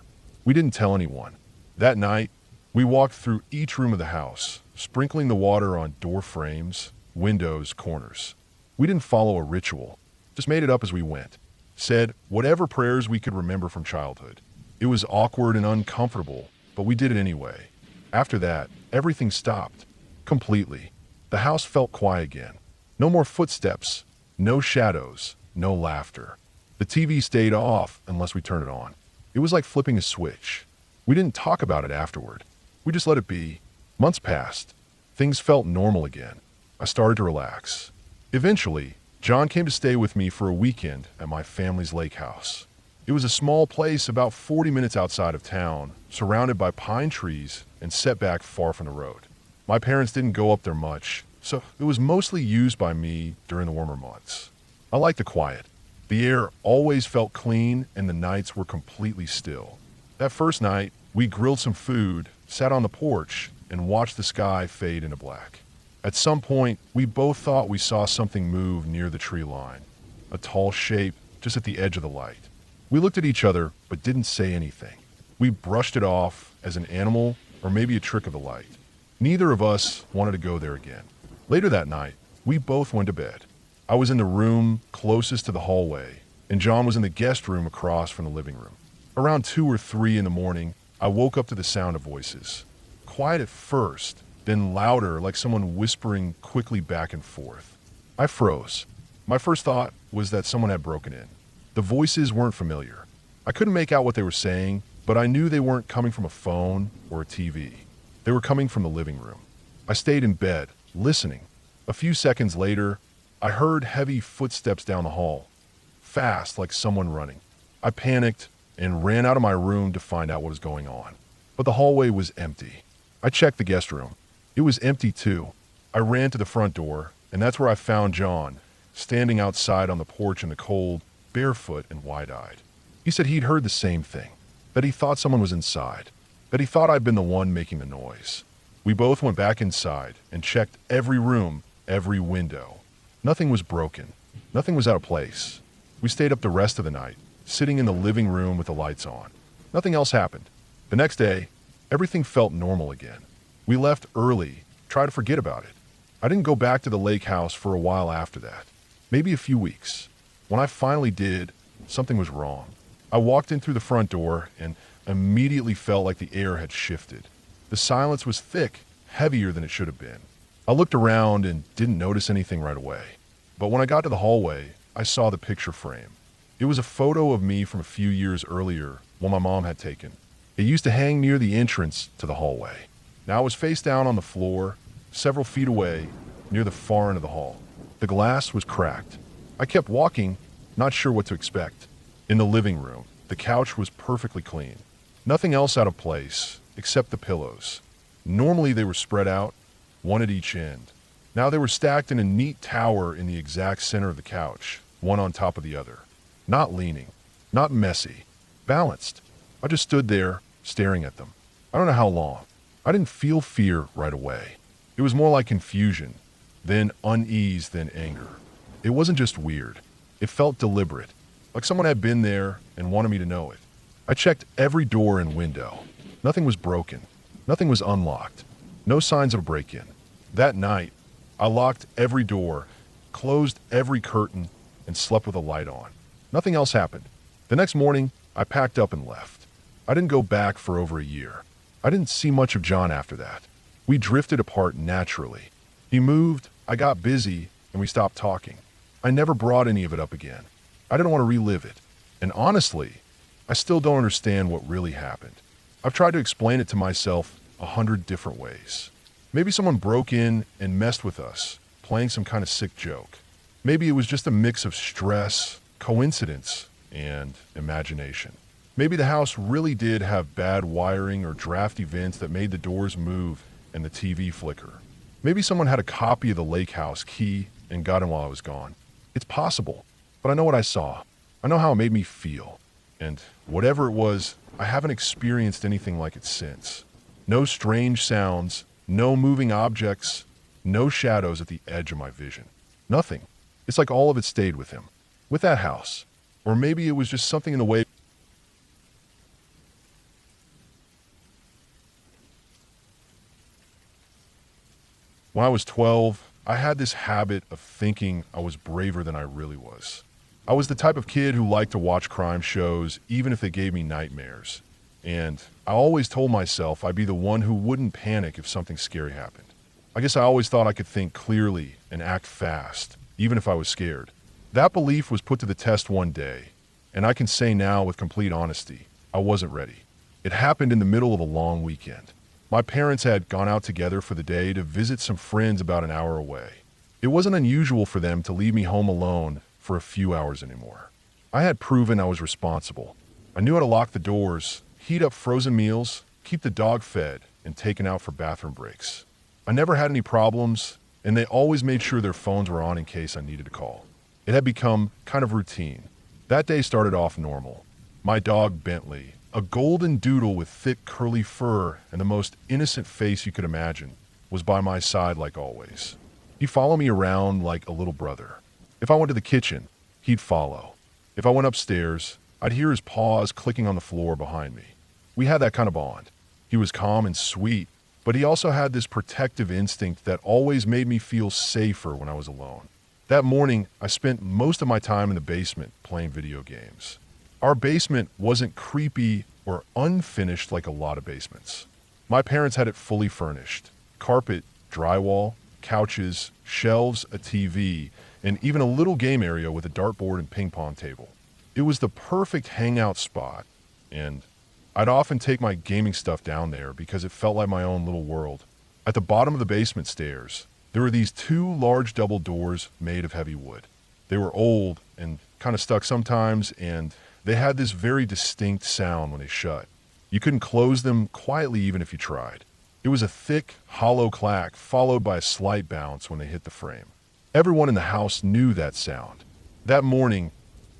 We didn't tell anyone. That night, we walked through each room of the house, sprinkling the water on door frames, windows, corners. We didn't follow a ritual, just made it up as we went. Said whatever prayers we could remember from childhood. It was awkward and uncomfortable, but we did it anyway. After that, everything stopped. Completely. The house felt quiet again. No more footsteps, no shadows, no laughter. The TV stayed off unless we turned it on. It was like flipping a switch. We didn't talk about it afterward. We just let it be. Months passed. Things felt normal again. I started to relax. Eventually, John came to stay with me for a weekend at my family's lake house. It was a small place about 40 minutes outside of town, surrounded by pine trees and set back far from the road. My parents didn't go up there much, so it was mostly used by me during the warmer months. I liked the quiet. The air always felt clean and the nights were completely still. That first night, we grilled some food, sat on the porch, and watched the sky fade into black. At some point, we both thought we saw something move near the tree line, a tall shape just at the edge of the light. We looked at each other but didn't say anything. We brushed it off as an animal or maybe a trick of the light. Neither of us wanted to go there again. Later that night, we both went to bed. I was in the room closest to the hallway, and John was in the guest room across from the living room. Around 2 or 3 in the morning, I woke up to the sound of voices. Quiet at first, then louder, like someone whispering quickly back and forth. I froze. My first thought was that someone had broken in. The voices weren't familiar. I couldn't make out what they were saying, but I knew they weren't coming from a phone or a TV. They were coming from the living room. I stayed in bed, listening. A few seconds later, I heard heavy footsteps down the hall. Fast, like someone running. I panicked and ran out of my room to find out what was going on. But the hallway was empty. I checked the guest room. It was empty too. I ran to the front door, and that's where I found John, standing outside on the porch in the cold, barefoot and wide-eyed. He said he'd heard the same thing, that he thought someone was inside, that he thought I'd been the one making the noise. We both went back inside and checked every room, every window. Nothing was broken. Nothing was out of place. We stayed up the rest of the night, sitting in the living room with the lights on. Nothing else happened. The next day, everything felt normal again. We left early, tried to forget about it. I didn't go back to the lake house for a while after that, maybe a few weeks. When I finally did, something was wrong. I walked in through the front door and immediately felt like the air had shifted. The silence was thick, heavier than it should have been. I looked around and didn't notice anything right away. But when I got to the hallway, I saw the picture frame. It was a photo of me from a few years earlier, one my mom had taken. It used to hang near the entrance to the hallway. Now it was face down on the floor, several feet away, near the far end of the hall. The glass was cracked. I kept walking, not sure what to expect. In the living room, the couch was perfectly clean. Nothing else out of place, except the pillows. Normally they were spread out, one at each end. Now they were stacked in a neat tower in the exact center of the couch, one on top of the other. Not leaning, not messy, balanced. I just stood there, staring at them. I don't know how long. I didn't feel fear right away. It was more like confusion, then unease, then anger. It wasn't just weird. It felt deliberate, like someone had been there and wanted me to know it. I checked every door and window. Nothing was broken. Nothing was unlocked. No signs of a break-in. That night, I locked every door, closed every curtain, and slept with a light on. Nothing else happened. The next morning, I packed up and left. I didn't go back for over a year. I didn't see much of John after that. We drifted apart naturally. He moved, I got busy, and we stopped talking. I never brought any of it up again. I didn't want to relive it. And honestly, I still don't understand what really happened. I've tried to explain it to myself 100 different ways. Maybe someone broke in and messed with us, playing some kind of sick joke. Maybe it was just a mix of stress, coincidence, and imagination. Maybe the house really did have bad wiring or drafty vents that made the doors move and the TV flicker. Maybe someone had a copy of the lake house key and got in while I was gone. It's possible, but I know what I saw. I know how it made me feel. And whatever it was, I haven't experienced anything like it since. No strange sounds, no moving objects, no shadows at the edge of my vision. Nothing. It's like all of it stayed with him, with that house. Or maybe it was just something in the way. When I was 12, I had this habit of thinking I was braver than I really was. I was the type of kid who liked to watch crime shows, even if they gave me nightmares. And I always told myself I'd be the one who wouldn't panic if something scary happened. I guess I always thought I could think clearly and act fast, even if I was scared. That belief was put to the test one day, and I can say now with complete honesty, I wasn't ready. It happened in the middle of a long weekend. My parents had gone out together for the day to visit some friends about an hour away. It wasn't unusual for them to leave me home alone for a few hours anymore. I had proven I was responsible. I knew how to lock the doors, heat up frozen meals, keep the dog fed, and taken out for bathroom breaks. I never had any problems, and they always made sure their phones were on in case I needed to call. It had become kind of routine. That day started off normal. My dog, Bentley, a golden doodle with thick curly fur and the most innocent face you could imagine, was by my side like always. He'd follow me around like a little brother. If I went to the kitchen, he'd follow. If I went upstairs, I'd hear his paws clicking on the floor behind me. We had that kind of bond. He was calm and sweet, but he also had this protective instinct that always made me feel safer when I was alone. That morning, I spent most of my time in the basement playing video games. Our basement wasn't creepy or unfinished like a lot of basements. My parents had it fully furnished. Carpet, drywall, couches, shelves, a TV, and even a little game area with a dartboard and ping pong table. It was the perfect hangout spot, and I'd often take my gaming stuff down there because it felt like my own little world. At the bottom of the basement stairs, there were these two large double doors made of heavy wood. They were old and kind of stuck sometimes, and they had this very distinct sound when they shut. You couldn't close them quietly even if you tried. It was a thick, hollow clack followed by a slight bounce when they hit the frame. Everyone in the house knew that sound. That morning,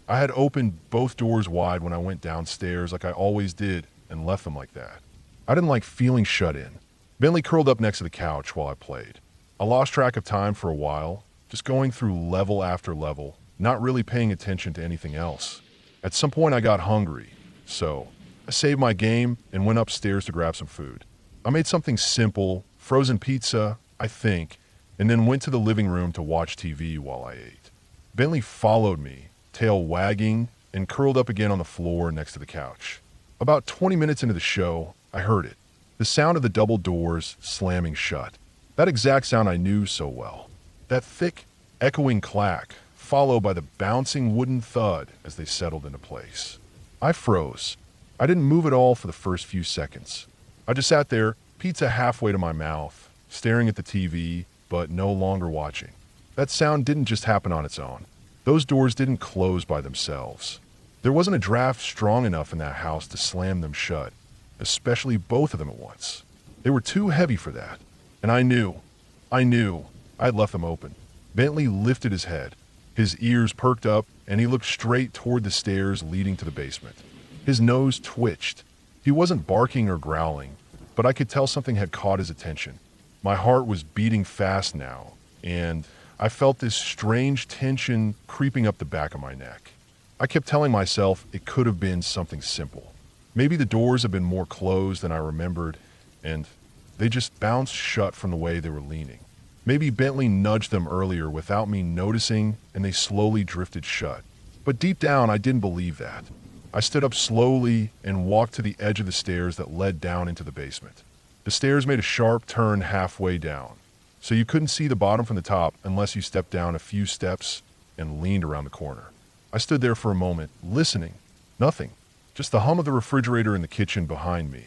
I had opened both doors wide when I went downstairs like I always did and left them like that. I didn't like feeling shut in. Bentley curled up next to the couch while I played. I lost track of time for a while, just going through level after level, not really paying attention to anything else. At some point I got hungry, so I saved my game and went upstairs to grab some food. I made something simple, frozen pizza, I think, and then went to the living room to watch TV while I ate. Bentley followed me, tail wagging, and curled up again on the floor next to the couch. About 20 minutes into the show, I heard it. The sound of the double doors slamming shut. That exact sound I knew so well. That thick, echoing clack, followed by the bouncing wooden thud as they settled into place. I froze. I didn't move at all for the first few seconds. I just sat there, pizza halfway to my mouth, staring at the TV, but no longer watching. That sound didn't just happen on its own. Those doors didn't close by themselves. There wasn't a draft strong enough in that house to slam them shut, especially both of them at once. They were too heavy for that. And I knew I had left them open. Bentley lifted his head. His ears perked up, and he looked straight toward the stairs leading to the basement. His nose twitched. He wasn't barking or growling, but I could tell something had caught his attention. My heart was beating fast now, and I felt this strange tension creeping up the back of my neck. I kept telling myself it could have been something simple. Maybe the doors had been more closed than I remembered, and they just bounced shut from the way they were leaning. Maybe Bentley nudged them earlier without me noticing, and they slowly drifted shut. But deep down, I didn't believe that. I stood up slowly and walked to the edge of the stairs that led down into the basement. The stairs made a sharp turn halfway down, so you couldn't see the bottom from the top unless you stepped down a few steps and leaned around the corner. I stood there for a moment, listening. Nothing. Just the hum of the refrigerator in the kitchen behind me,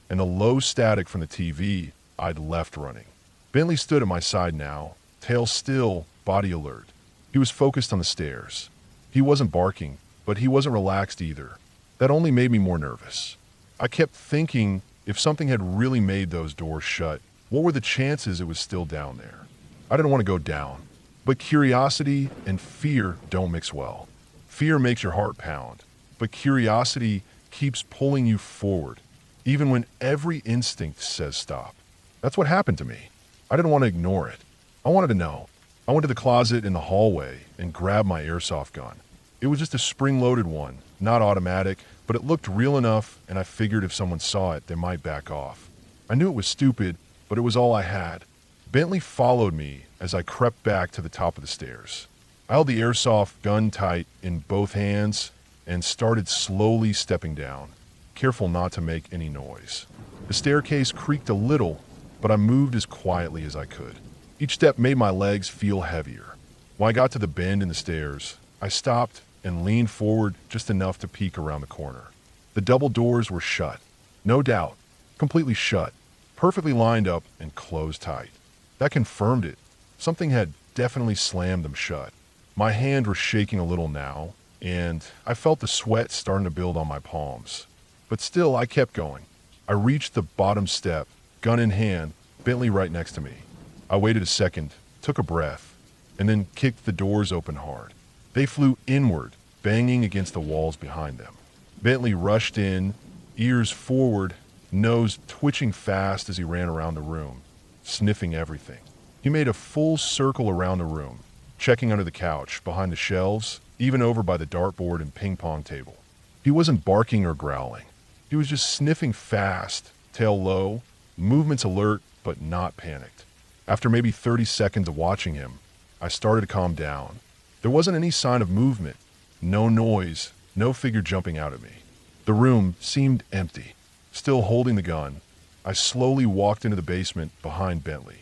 and the low static from the TV I'd left running. Bentley stood at my side now, tail still, body alert. He was focused on the stairs. He wasn't barking, but he wasn't relaxed either. That only made me more nervous. I kept thinking, if something had really made those doors shut, what were the chances it was still down there? I didn't want to go down, but curiosity and fear don't mix well. Fear makes your heart pound, but curiosity keeps pulling you forward, even when every instinct says stop. That's what happened to me. I didn't want to ignore it. I wanted to know. I went to the closet in the hallway and grabbed my airsoft gun. It was just a spring-loaded one, not automatic, but it looked real enough, and I figured if someone saw it, they might back off. I knew it was stupid, but it was all I had. Bentley followed me as I crept back to the top of the stairs. I held the airsoft gun tight in both hands and started slowly stepping down, careful not to make any noise. The staircase creaked a little, but I moved as quietly as I could. Each step made my legs feel heavier. When I got to the bend in the stairs, I stopped and leaned forward just enough to peek around the corner. The double doors were shut. No doubt. Completely shut. Perfectly lined up and closed tight. That confirmed it. Something had definitely slammed them shut. My hand was shaking a little now, and I felt the sweat starting to build on my palms. But still, I kept going. I reached the bottom step, gun in hand, Bentley right next to me. I waited a second, took a breath, and then kicked the doors open hard. They flew inward, banging against the walls behind them. Bentley rushed in, ears forward, nose twitching fast as he ran around the room, sniffing everything. He made a full circle around the room, checking under the couch, behind the shelves, even over by the dartboard and ping pong table. He wasn't barking or growling. He was just sniffing fast, tail low, movements alert, but not panicked. After maybe 30 seconds of watching him, I started to calm down. There wasn't any sign of movement, no noise, no figure jumping out at me. The room seemed empty. Still holding the gun, I slowly walked into the basement behind Bentley.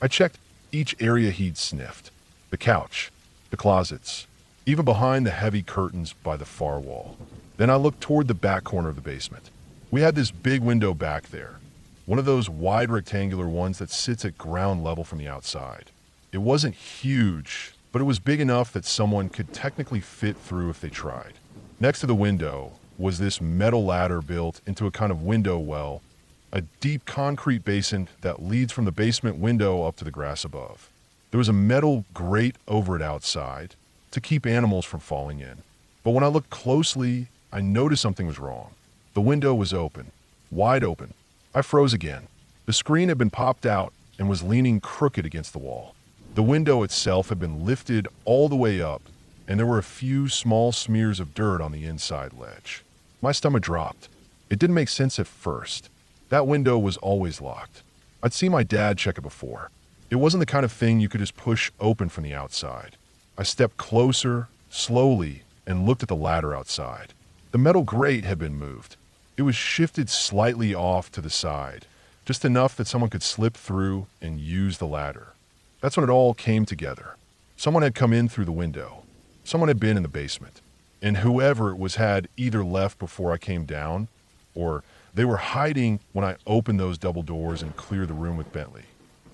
I checked each area he'd sniffed. The couch, the closets, even behind the heavy curtains by the far wall. Then I looked toward the back corner of the basement. We had this big window back there, one of those wide rectangular ones that sits at ground level from the outside. It wasn't huge, but it was big enough that someone could technically fit through if they tried. Next to the window was this metal ladder built into a kind of window well, a deep concrete basin that leads from the basement window up to the grass above. There was a metal grate over it outside to keep animals from falling in. But when I looked closely, I noticed something was wrong. The window was open, wide open. I froze again. The screen had been popped out and was leaning crooked against the wall. The window itself had been lifted all the way up, and there were a few small smears of dirt on the inside ledge. My stomach dropped. It didn't make sense at first. That window was always locked. I'd seen my dad check it before. It wasn't the kind of thing you could just push open from the outside. I stepped closer, slowly, and looked at the ladder outside. The metal grate had been moved. It was shifted slightly off to the side, just enough that someone could slip through and use the ladder. That's when it all came together. Someone had come in through the window. Someone had been in the basement. And whoever it was had either left before I came down or they were hiding when I opened those double doors and cleared the room with Bentley.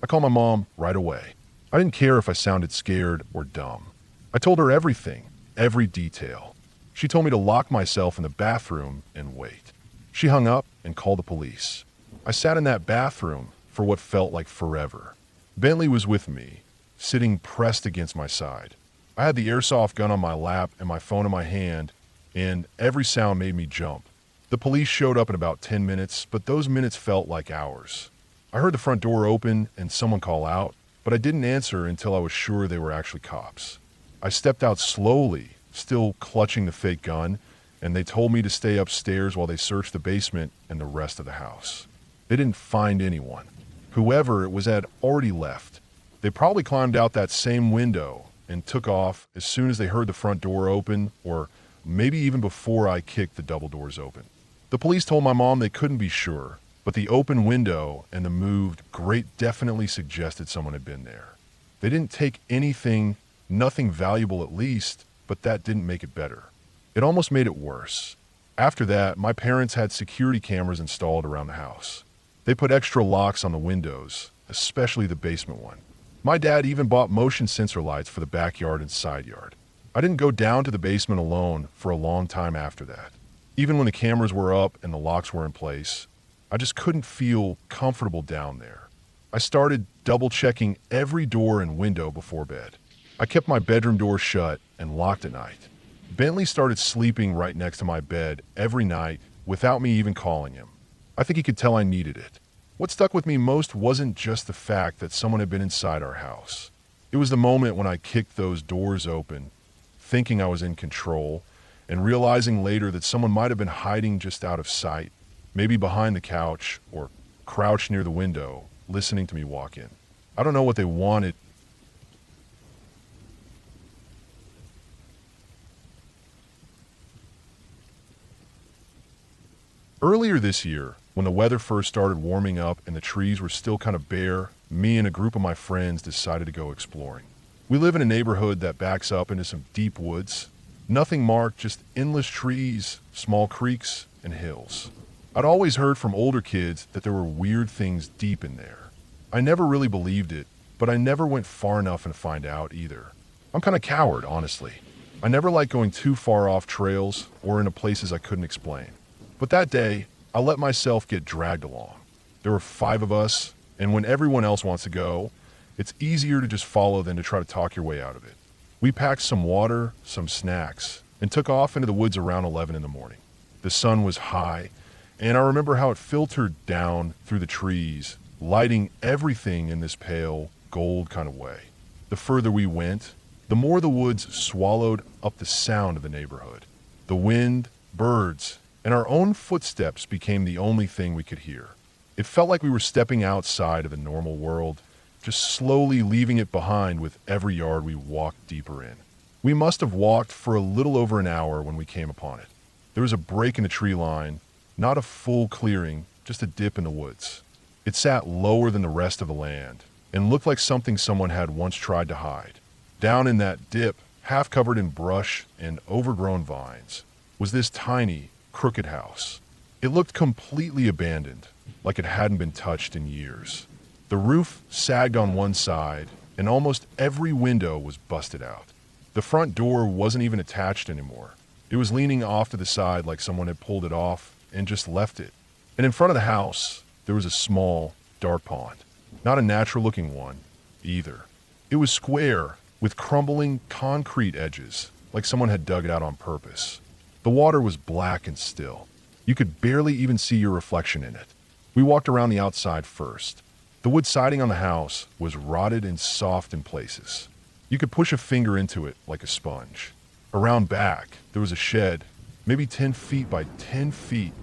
I called my mom right away. I didn't care if I sounded scared or dumb. I told her everything, every detail. She told me to lock myself in the bathroom and wait. She hung up and called the police. I sat in that bathroom for what felt like forever. Bentley was with me, sitting pressed against my side. I had the airsoft gun on my lap and my phone in my hand, and every sound made me jump. The police showed up in about 10 minutes, but those minutes felt like hours. I heard the front door open and someone call out, but I didn't answer until I was sure they were actually cops. I stepped out slowly, still clutching the fake gun, and they told me to stay upstairs while they searched the basement and the rest of the house. They didn't find anyone. Whoever it was had already left. They probably climbed out that same window and took off as soon as they heard the front door open, or maybe even before I kicked the double doors open. The police told my mom they couldn't be sure, but the open window and the moved grate definitely suggested someone had been there. They didn't take anything, nothing valuable at least, but that didn't make it better. It almost made it worse. After that, my parents had security cameras installed around the house. They put extra locks on the windows, especially the basement one. My dad even bought motion sensor lights for the backyard and side yard. I didn't go down to the basement alone for a long time after that. Even when the cameras were up and the locks were in place, I just couldn't feel comfortable down there. I started double-checking every door and window before bed. I kept my bedroom door shut and locked at night. Bentley started sleeping right next to my bed every night without me even calling him. I think he could tell I needed it. What stuck with me most wasn't just the fact that someone had been inside our house. It was the moment when I kicked those doors open, thinking I was in control, and realizing later that someone might have been hiding just out of sight, maybe behind the couch or crouched near the window, listening to me walk in. I don't know what they wanted. Earlier this year, when the weather first started warming up and the trees were still kind of bare, me and a group of my friends decided to go exploring. We live in a neighborhood that backs up into some deep woods. Nothing marked, just endless trees, small creeks, and hills. I'd always heard from older kids that there were weird things deep in there. I never really believed it, but I never went far enough to find out either. I'm kind of coward, honestly. I never liked going too far off trails or into places I couldn't explain. But that day, I let myself get dragged along. There were 5 of us, and when everyone else wants to go, it's easier to just follow than to try to talk your way out of it. We packed some water, some snacks, and took off into the woods around 11 in the morning. The sun was high, and I remember how it filtered down through the trees, lighting everything in this pale, gold kind of way. The further we went, the more the woods swallowed up the sound of the neighborhood. The wind, birds, and our own footsteps became the only thing we could hear. It felt like we were stepping outside of the normal world, just slowly leaving it behind with every yard we walked deeper in. We must have walked for a little over an hour when we came upon it. There was a break in the tree line, not a full clearing, just a dip in the woods. It sat lower than the rest of the land and looked like something someone had once tried to hide. Down in that dip, half covered in brush and overgrown vines, was this tiny, crooked house. It looked completely abandoned, like it hadn't been touched in years. The roof sagged on one side, and almost every window was busted out. The front door wasn't even attached anymore. It was leaning off to the side like someone had pulled it off and just left it. And in front of the house, there was a small, dark pond. Not a natural-looking one, either. It was square, with crumbling concrete edges, like someone had dug it out on purpose. The water was black and still. You could barely even see your reflection in it. We walked around the outside first. The wood siding on the house was rotted and soft in places. You could push a finger into it like a sponge. Around back, there was a shed, maybe 10 feet by 10 feet,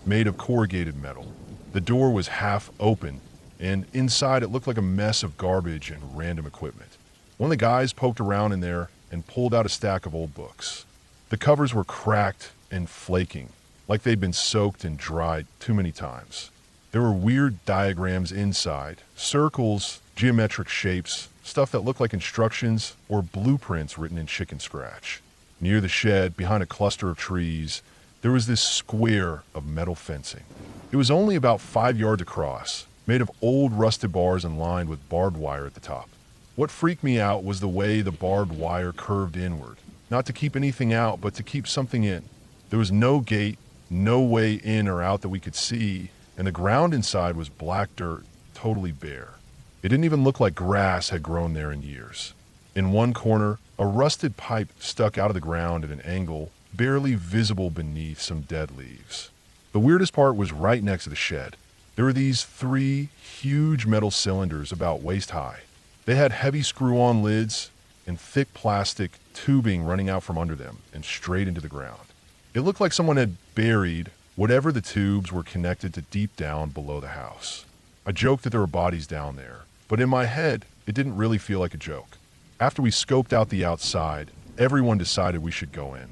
made of corrugated metal. The door was half open, and inside it looked like a mess of garbage and random equipment. One of the guys poked around in there and pulled out a stack of old books. The covers were cracked and flaking, like they'd been soaked and dried too many times. There were weird diagrams inside, circles, geometric shapes, stuff that looked like instructions or blueprints written in chicken scratch. Near the shed, behind a cluster of trees, there was this square of metal fencing. It was only about 5 yards across, made of old rusted bars and lined with barbed wire at the top. What freaked me out was the way the barbed wire curved inward, not to keep anything out, but to keep something in. There was no gate, no way in or out that we could see, and the ground inside was black dirt, totally bare. It didn't even look like grass had grown there in years. In one corner, a rusted pipe stuck out of the ground at an angle, barely visible beneath some dead leaves. The weirdest part was right next to the shed. There were these 3 huge metal cylinders about waist high. They had heavy screw-on lids and thick plastic tubing running out from under them and straight into the ground. It looked like someone had buried whatever the tubes were connected to deep down below the house. I joked that there were bodies down there, but in my head, it didn't really feel like a joke. After we scoped out the outside, everyone decided we should go in.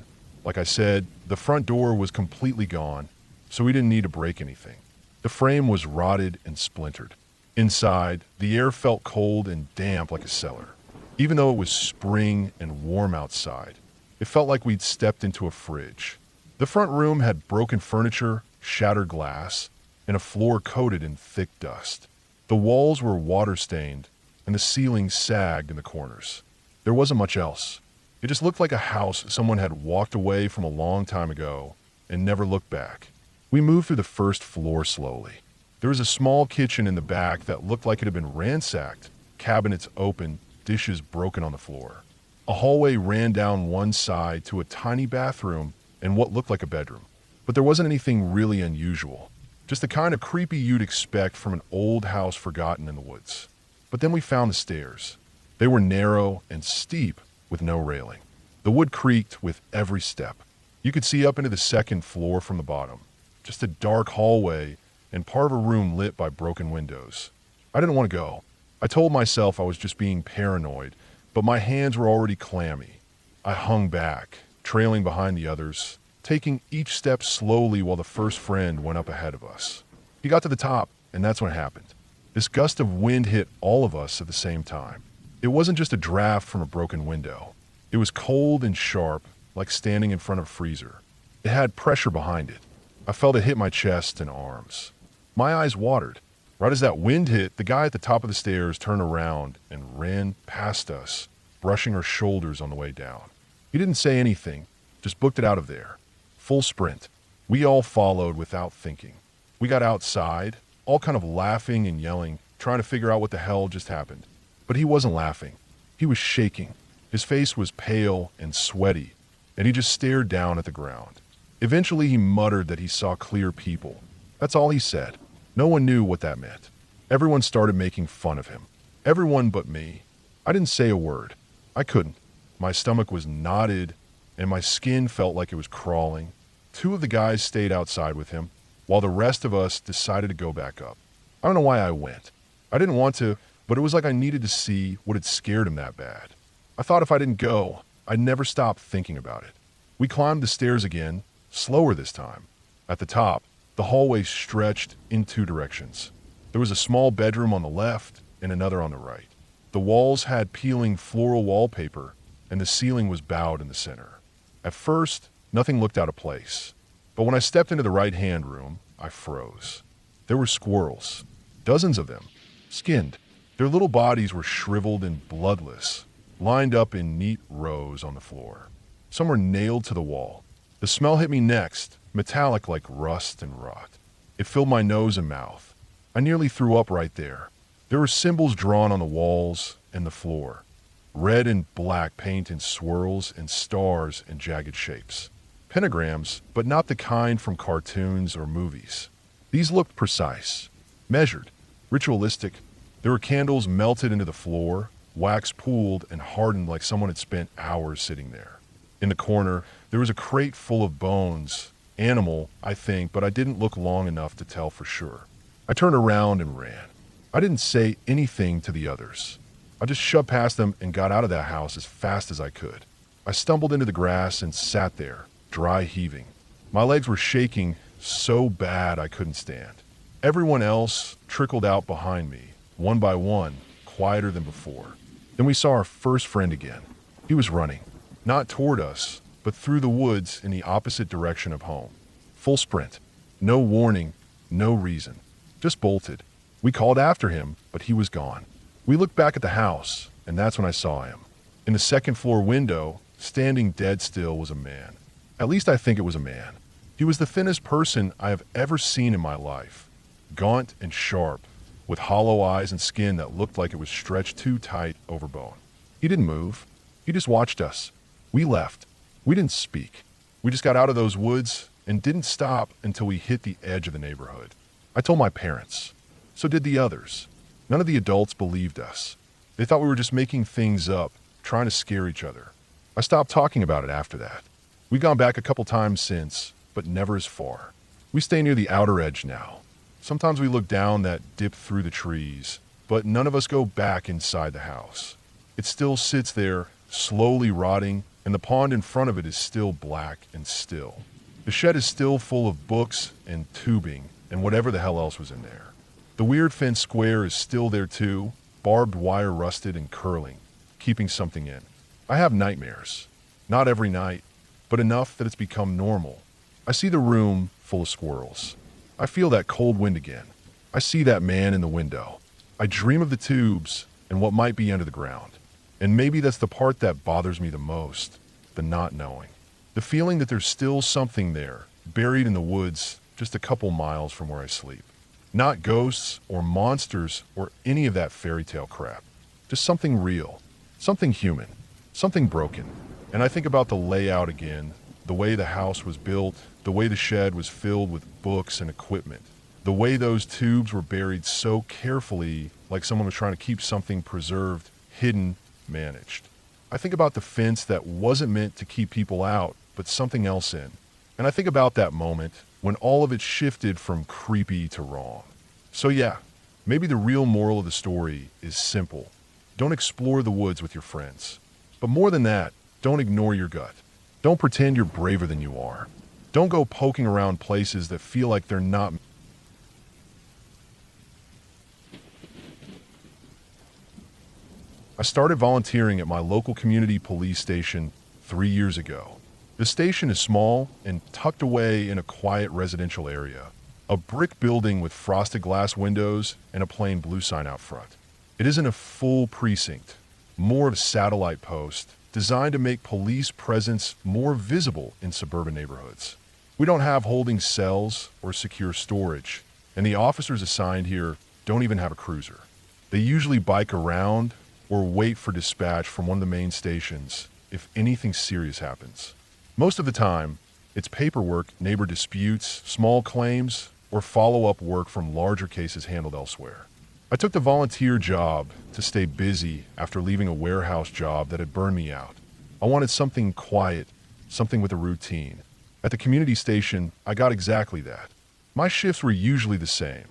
Like I said, the front door was completely gone, so we didn't need to break anything. The frame was rotted and splintered. Inside, the air felt cold and damp like a cellar. Even though it was spring and warm outside, it felt like we'd stepped into a fridge. The front room had broken furniture, shattered glass, and a floor coated in thick dust. The walls were water-stained, and the ceiling sagged in the corners. There wasn't much else. It just looked like a house someone had walked away from a long time ago and never looked back. We moved through the first floor slowly. There was a small kitchen in the back that looked like it had been ransacked, cabinets open, dishes broken on the floor. A hallway ran down one side to a tiny bathroom and what looked like a bedroom. But there wasn't anything really unusual, just the kind of creepy you'd expect from an old house forgotten in the woods. But then we found the stairs. They were narrow and steep with no railing. The wood creaked with every step. You could see up into the second floor from the bottom. Just a dark hallway and part of a room lit by broken windows. I didn't want to go. I told myself I was just being paranoid, but my hands were already clammy. I hung back, trailing behind the others, taking each step slowly while the first friend went up ahead of us. He got to the top, and that's when it happened. This gust of wind hit all of us at the same time. It wasn't just a draft from a broken window. It was cold and sharp, like standing in front of a freezer. It had pressure behind it. I felt it hit my chest and arms. My eyes watered. Right as that wind hit, the guy at the top of the stairs turned around and ran past us, brushing our shoulders on the way down. He didn't say anything, just booked it out of there. Full sprint. We all followed without thinking. We got outside, all kind of laughing and yelling, trying to figure out what the hell just happened. But he wasn't laughing. He was shaking. His face was pale and sweaty, and he just stared down at the ground. Eventually he muttered that he saw clear people. That's all he said. No one knew what that meant. Everyone started making fun of him. Everyone but me. I didn't say a word. I couldn't. My stomach was knotted, and my skin felt like it was crawling. 2 of the guys stayed outside with him, while the rest of us decided to go back up. I don't know why I went. I didn't want to, but it was like I needed to see what had scared him that bad. I thought if I didn't go, I'd never stop thinking about it. We climbed the stairs again, slower this time. At the top, the hallway stretched in 2 directions. There was a small bedroom on the left and another on the right. The walls had peeling floral wallpaper, and the ceiling was bowed in the center. At first, nothing looked out of place. But when I stepped into the right-hand room, I froze. There were squirrels, dozens of them, skinned. Their little bodies were shriveled and bloodless, lined up in neat rows on the floor. Some were nailed to the wall. The smell hit me next, metallic like rust and rot. It filled my nose and mouth. I nearly threw up right there. There were symbols drawn on the walls and the floor. Red and black paint in swirls and stars and jagged shapes. Pentagrams, but not the kind from cartoons or movies. These looked precise, measured, ritualistic. There were candles melted into the floor, wax pooled and hardened like someone had spent hours sitting there. In the corner, there was a crate full of bones. Animal, I think, but I didn't look long enough to tell for sure. I turned around and ran. I didn't say anything to the others. I just shoved past them and got out of that house as fast as I could. I stumbled into the grass and sat there, dry heaving. My legs were shaking so bad I couldn't stand. Everyone else trickled out behind me, one by one, quieter than before. Then we saw our first friend again. He was running, not toward us, but through the woods in the opposite direction of home. Full sprint. No warning, no reason. Just bolted. We called after him, but he was gone. We looked back at the house, and that's when I saw him. In the second floor window, standing dead still, was a man. At least I think it was a man. He was the thinnest person I have ever seen in my life. Gaunt and sharp, with hollow eyes and skin that looked like it was stretched too tight over bone. He didn't move. He just watched us. We left. We didn't speak. We just got out of those woods and didn't stop until we hit the edge of the neighborhood. I told my parents. So did the others. None of the adults believed us. They thought we were just making things up, trying to scare each other. I stopped talking about it after that. We've gone back a couple times since, but never as far. We stay near the outer edge now. Sometimes we look down that dip through the trees, but none of us go back inside the house. It still sits there, slowly rotting, and the pond in front of it is still black and still. The shed is still full of books and tubing and whatever the hell else was in there. The weird fenced square is still there too, barbed wire rusted and curling, keeping something in. I have nightmares. Not every night, but enough that it's become normal. I see the room full of squirrels. I feel that cold wind again. I see that man in the window. I dream of the tubes and what might be under the ground. And maybe that's the part that bothers me the most, the not knowing. The feeling that there's still something there, buried in the woods just a couple miles from where I sleep. Not ghosts or monsters or any of that fairy tale crap. Just something real, something human, something broken. And I think about the layout again, the way the house was built, the way the shed was filled with books and equipment, the way those tubes were buried so carefully, like someone was trying to keep something preserved, hidden, managed. I think about the fence that wasn't meant to keep people out, but something else in. And I think about that moment when all of it shifted from creepy to wrong. So yeah, maybe the real moral of the story is simple. Don't explore the woods with your friends. But more than that, don't ignore your gut. Don't pretend you're braver than you are. Don't go poking around places that feel like they're not. I started volunteering at my local community police station 3 years ago. The station is small and tucked away in a quiet residential area. A brick building with frosted glass windows and a plain blue sign out front. It isn't a full precinct, more of a satellite post designed to make police presence more visible in suburban neighborhoods. We don't have holding cells or secure storage, and the officers assigned here don't even have a cruiser. They usually bike around or wait for dispatch from one of the main stations if anything serious happens. Most of the time, it's paperwork, neighbor disputes, small claims, or follow-up work from larger cases handled elsewhere. I took the volunteer job to stay busy after leaving a warehouse job that had burned me out. I wanted something quiet, something with a routine. At the community station, I got exactly that. My shifts were usually the same.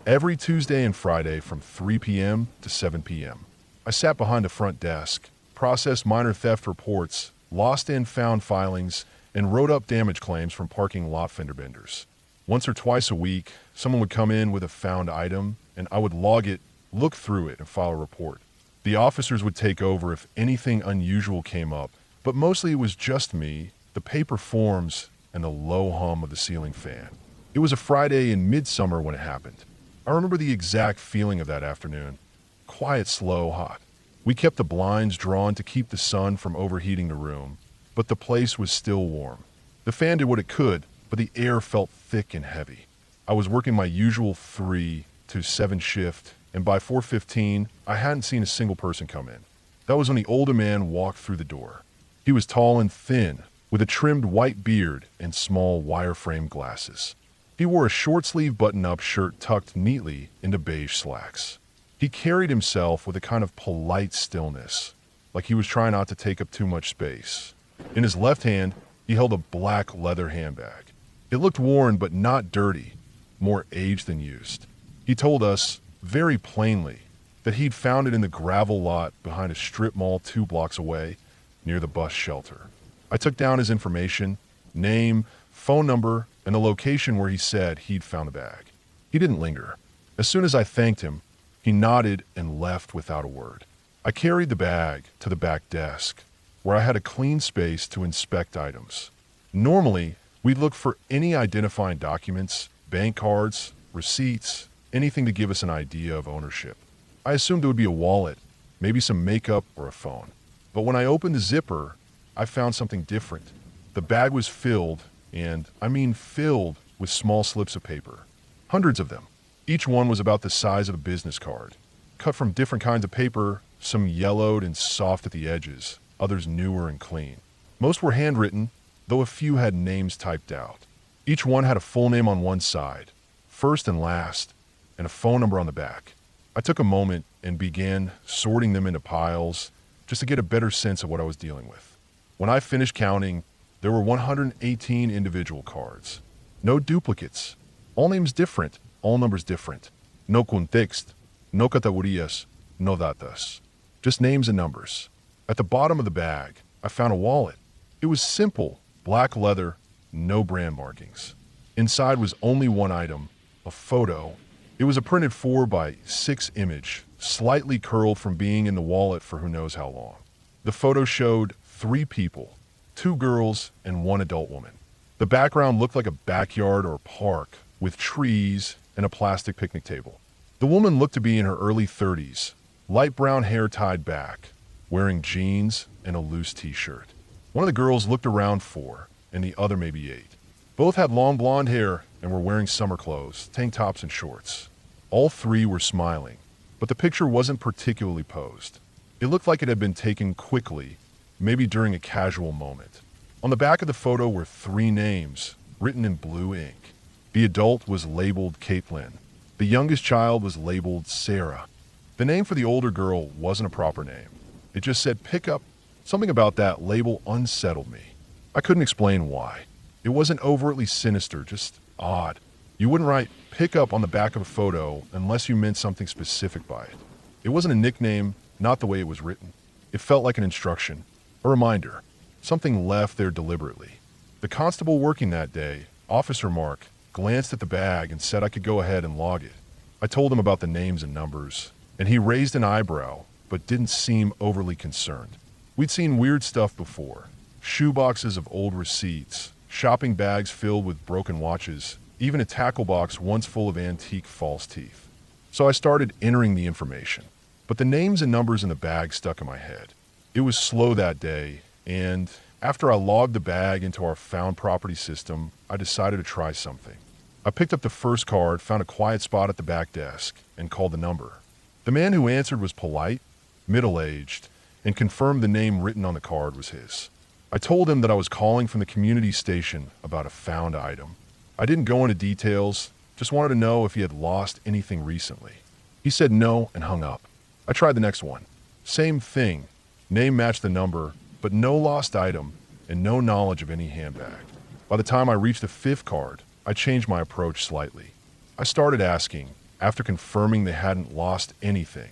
Every Tuesday and Friday from 3 p.m. to 7 p.m. I sat behind a front desk, processed minor theft reports, lost and found filings, and wrote up damage claims from parking lot fender benders. Once or twice a week, someone would come in with a found item, and I would log it, look through it, and file a report. The officers would take over if anything unusual came up, but mostly it was just me, the paper forms, and the low hum of the ceiling fan. It was a Friday in midsummer when it happened. I remember the exact feeling of that afternoon. Quiet, slow, hot. We kept the blinds drawn to keep the sun from overheating the room, but the place was still warm. The fan did what it could, but the air felt thick and heavy. I was working my usual 3 to 7 shift, and by 4:15, I hadn't seen a single person come in. That was when the older man walked through the door. He was tall and thin, with a trimmed white beard and small wire-frame glasses. He wore a short-sleeve button-up shirt tucked neatly into beige slacks. He carried himself with a kind of polite stillness, like he was trying not to take up too much space. In his left hand, he held a black leather handbag. It looked worn but not dirty, more aged than used. He told us, very plainly, that he'd found it in the gravel lot behind a strip mall 2 blocks away, near the bus shelter. I took down his information, name, phone number, and the location where he said he'd found the bag. He didn't linger. As soon as I thanked him, he nodded and left without a word. I carried the bag to the back desk, where I had a clean space to inspect items. Normally, We'd look for any identifying documents, bank cards, receipts, anything to give us an idea of ownership. I assumed it would be a wallet, maybe some makeup or a phone. But when I opened the zipper, I found something different. The bag was filled, and I mean filled, with small slips of paper. Hundreds of them. Each one was about the size of a business card. Cut from different kinds of paper, some yellowed and soft at the edges, others newer and clean. Most were handwritten, though a few had names typed out. Each one had a full name on one side, first and last, and a phone number on the back. I took a moment and began sorting them into piles just to get a better sense of what I was dealing with. When I finished counting, there were 118 individual cards. No duplicates. All names different, all numbers different. No context, no categorías, no datas. Just names and numbers. At the bottom of the bag, I found a wallet. It was simple, black leather, no brand markings. Inside was only one item, a photo. It was a printed 4x6 image, slightly curled from being in the wallet for who knows how long. The photo showed 3 people, 2 girls and 1 adult woman. The background looked like a backyard or park with trees and a plastic picnic table. The woman looked to be in her early 30s, light brown hair tied back, wearing jeans and a loose t-shirt. One of the girls looked around 4, and the other maybe 8. Both had long blonde hair and were wearing summer clothes, tank tops and shorts. All 3 were smiling, but the picture wasn't particularly posed. It looked like it had been taken quickly, maybe during a casual moment. On the back of the photo were 3 names, written in blue ink. The adult was labeled Caitlin. The youngest child was labeled Sarah. The name for the older girl wasn't a proper name. It just said pickup. Something about that label unsettled me. I couldn't explain why. It wasn't overtly sinister, just odd. You wouldn't write pickup on the back of a photo unless you meant something specific by it. It wasn't a nickname, not the way it was written. It felt like an instruction, a reminder, something left there deliberately. The constable working that day, Officer Mark, glanced at the bag and said I could go ahead and log it. I told him about the names and numbers, and he raised an eyebrow, but didn't seem overly concerned. We'd seen weird stuff before. Shoeboxes of old receipts, shopping bags filled with broken watches, even a tackle box once full of antique false teeth. So I started entering the information, but the names and numbers in the bag stuck in my head. It was slow that day, and after I logged the bag into our found property system, I decided to try something. I picked up the first card, found a quiet spot at the back desk, and called the number. The man who answered was polite, middle-aged, and confirmed the name written on the card was his. I told him that I was calling from the community station about a found item. I didn't go into details, just wanted to know if he had lost anything recently. He said no and hung up. I tried the next one. Same thing. Name matched the number, but no lost item and no knowledge of any handbag. By the time I reached the 5th card, I changed my approach slightly. I started asking, after confirming they hadn't lost anything,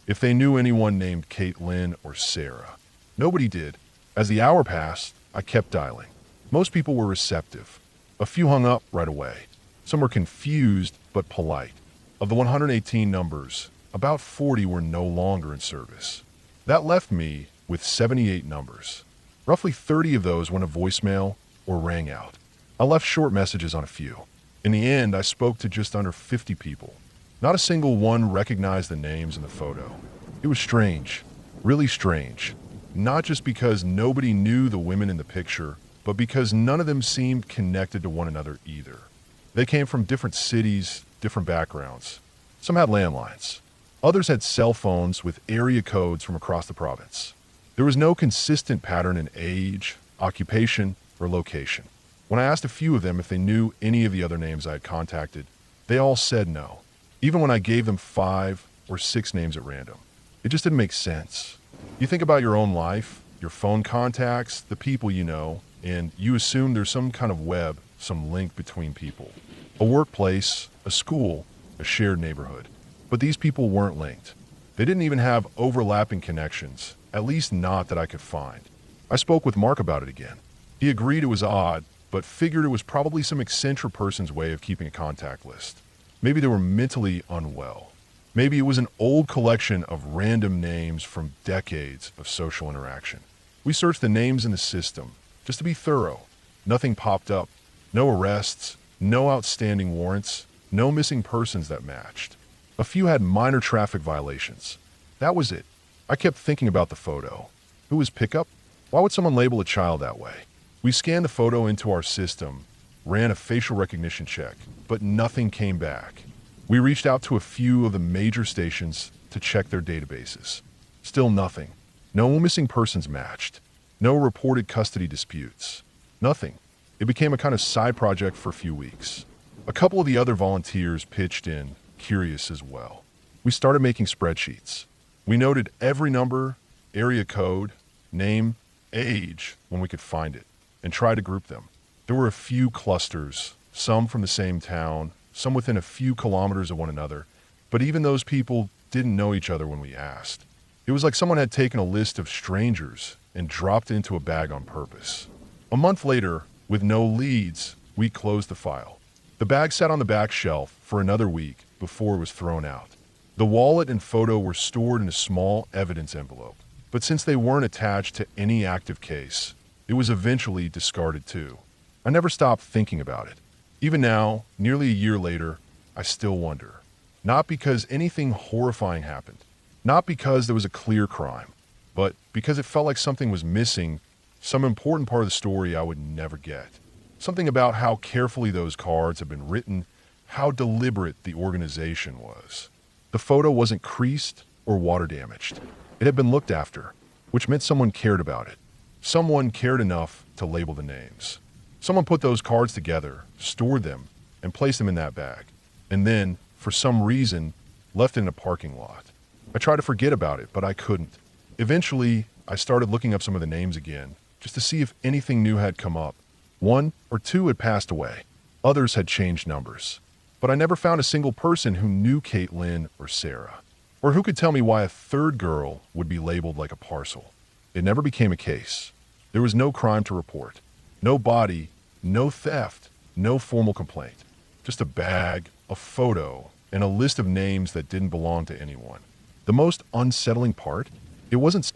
if they knew anyone named Caitlin or Sarah. Nobody did. As the hour passed, I kept dialing. Most people were receptive. A few hung up right away. Some were confused but polite. Of the 118 numbers, about 40 were no longer in service. That left me with 78 numbers. Roughly 30 of those went to voicemail or rang out. I left short messages on a few. In the end, I spoke to just under 50 people. Not a single one recognized the names in the photo. It was strange, really strange. Not just because nobody knew the women in the picture, but because none of them seemed connected to one another either. They came from different cities, different backgrounds. Some had landlines. Others had cell phones with area codes from across the province. There was no consistent pattern in age, occupation, or location. When I asked a few of them if they knew any of the other names I had contacted, they all said no, even when I gave them 5 or 6 names at random. It just didn't make sense. You think about your own life, your phone contacts, the people you know, and you assume there's some kind of web, some link between people. A workplace, a school, a shared neighborhood. But these people weren't linked. They didn't even have overlapping connections, at least not that I could find. I spoke with Mark about it again. He agreed it was odd, but figured it was probably some eccentric person's way of keeping a contact list. Maybe they were mentally unwell. Maybe it was an old collection of random names from decades of social interaction. We searched the names in the system, just to be thorough. Nothing popped up, No arrests, no outstanding warrants, no missing persons that matched. A few had minor traffic violations. That was it. I kept thinking about the photo. Who was Pickup? Why would someone label a child that way? We scanned the photo into our system, ran a facial recognition check, but nothing came back. We reached out to a few of the major stations to check their databases. Still nothing. No missing persons matched. No reported custody disputes. Nothing. It became a kind of side project for a few weeks. A couple of the other volunteers pitched in, curious as well. We started making spreadsheets. We noted every number, area code, name, age when we could find it, and tried to group them. There were a few clusters, some from the same town, some within a few kilometers of one another, but even those people didn't know each other when we asked. It was like someone had taken a list of strangers and dropped it into a bag on purpose. A month later, with no leads, we closed the file. The bag sat on the back shelf for another week before it was thrown out. The wallet and photo were stored in a small evidence envelope, but since they weren't attached to any active case, it was eventually discarded too. I never stopped thinking about it. Even now, nearly a year later, I still wonder. Not because anything horrifying happened, not because there was a clear crime, but because it felt like something was missing, some important part of the story I would never get. Something about how carefully those cards had been written, how deliberate the organization was. The photo wasn't creased or water damaged. It had been looked after, which meant someone cared about it. Someone cared enough to label the names. Someone put those cards together, stored them, and placed them in that bag. And then, for some reason, left it in a parking lot. I tried to forget about it, but I couldn't. Eventually, I started looking up some of the names again, just to see if anything new had come up. One or two had passed away. Others had changed numbers. But I never found a single person who knew Caitlin or Sarah, or who could tell me why a third girl would be labeled like a parcel. It never became a case. There was no crime to report. No body, no theft, no formal complaint. Just a bag, a photo, and a list of names that didn't belong to anyone. The most unsettling part? It wasn't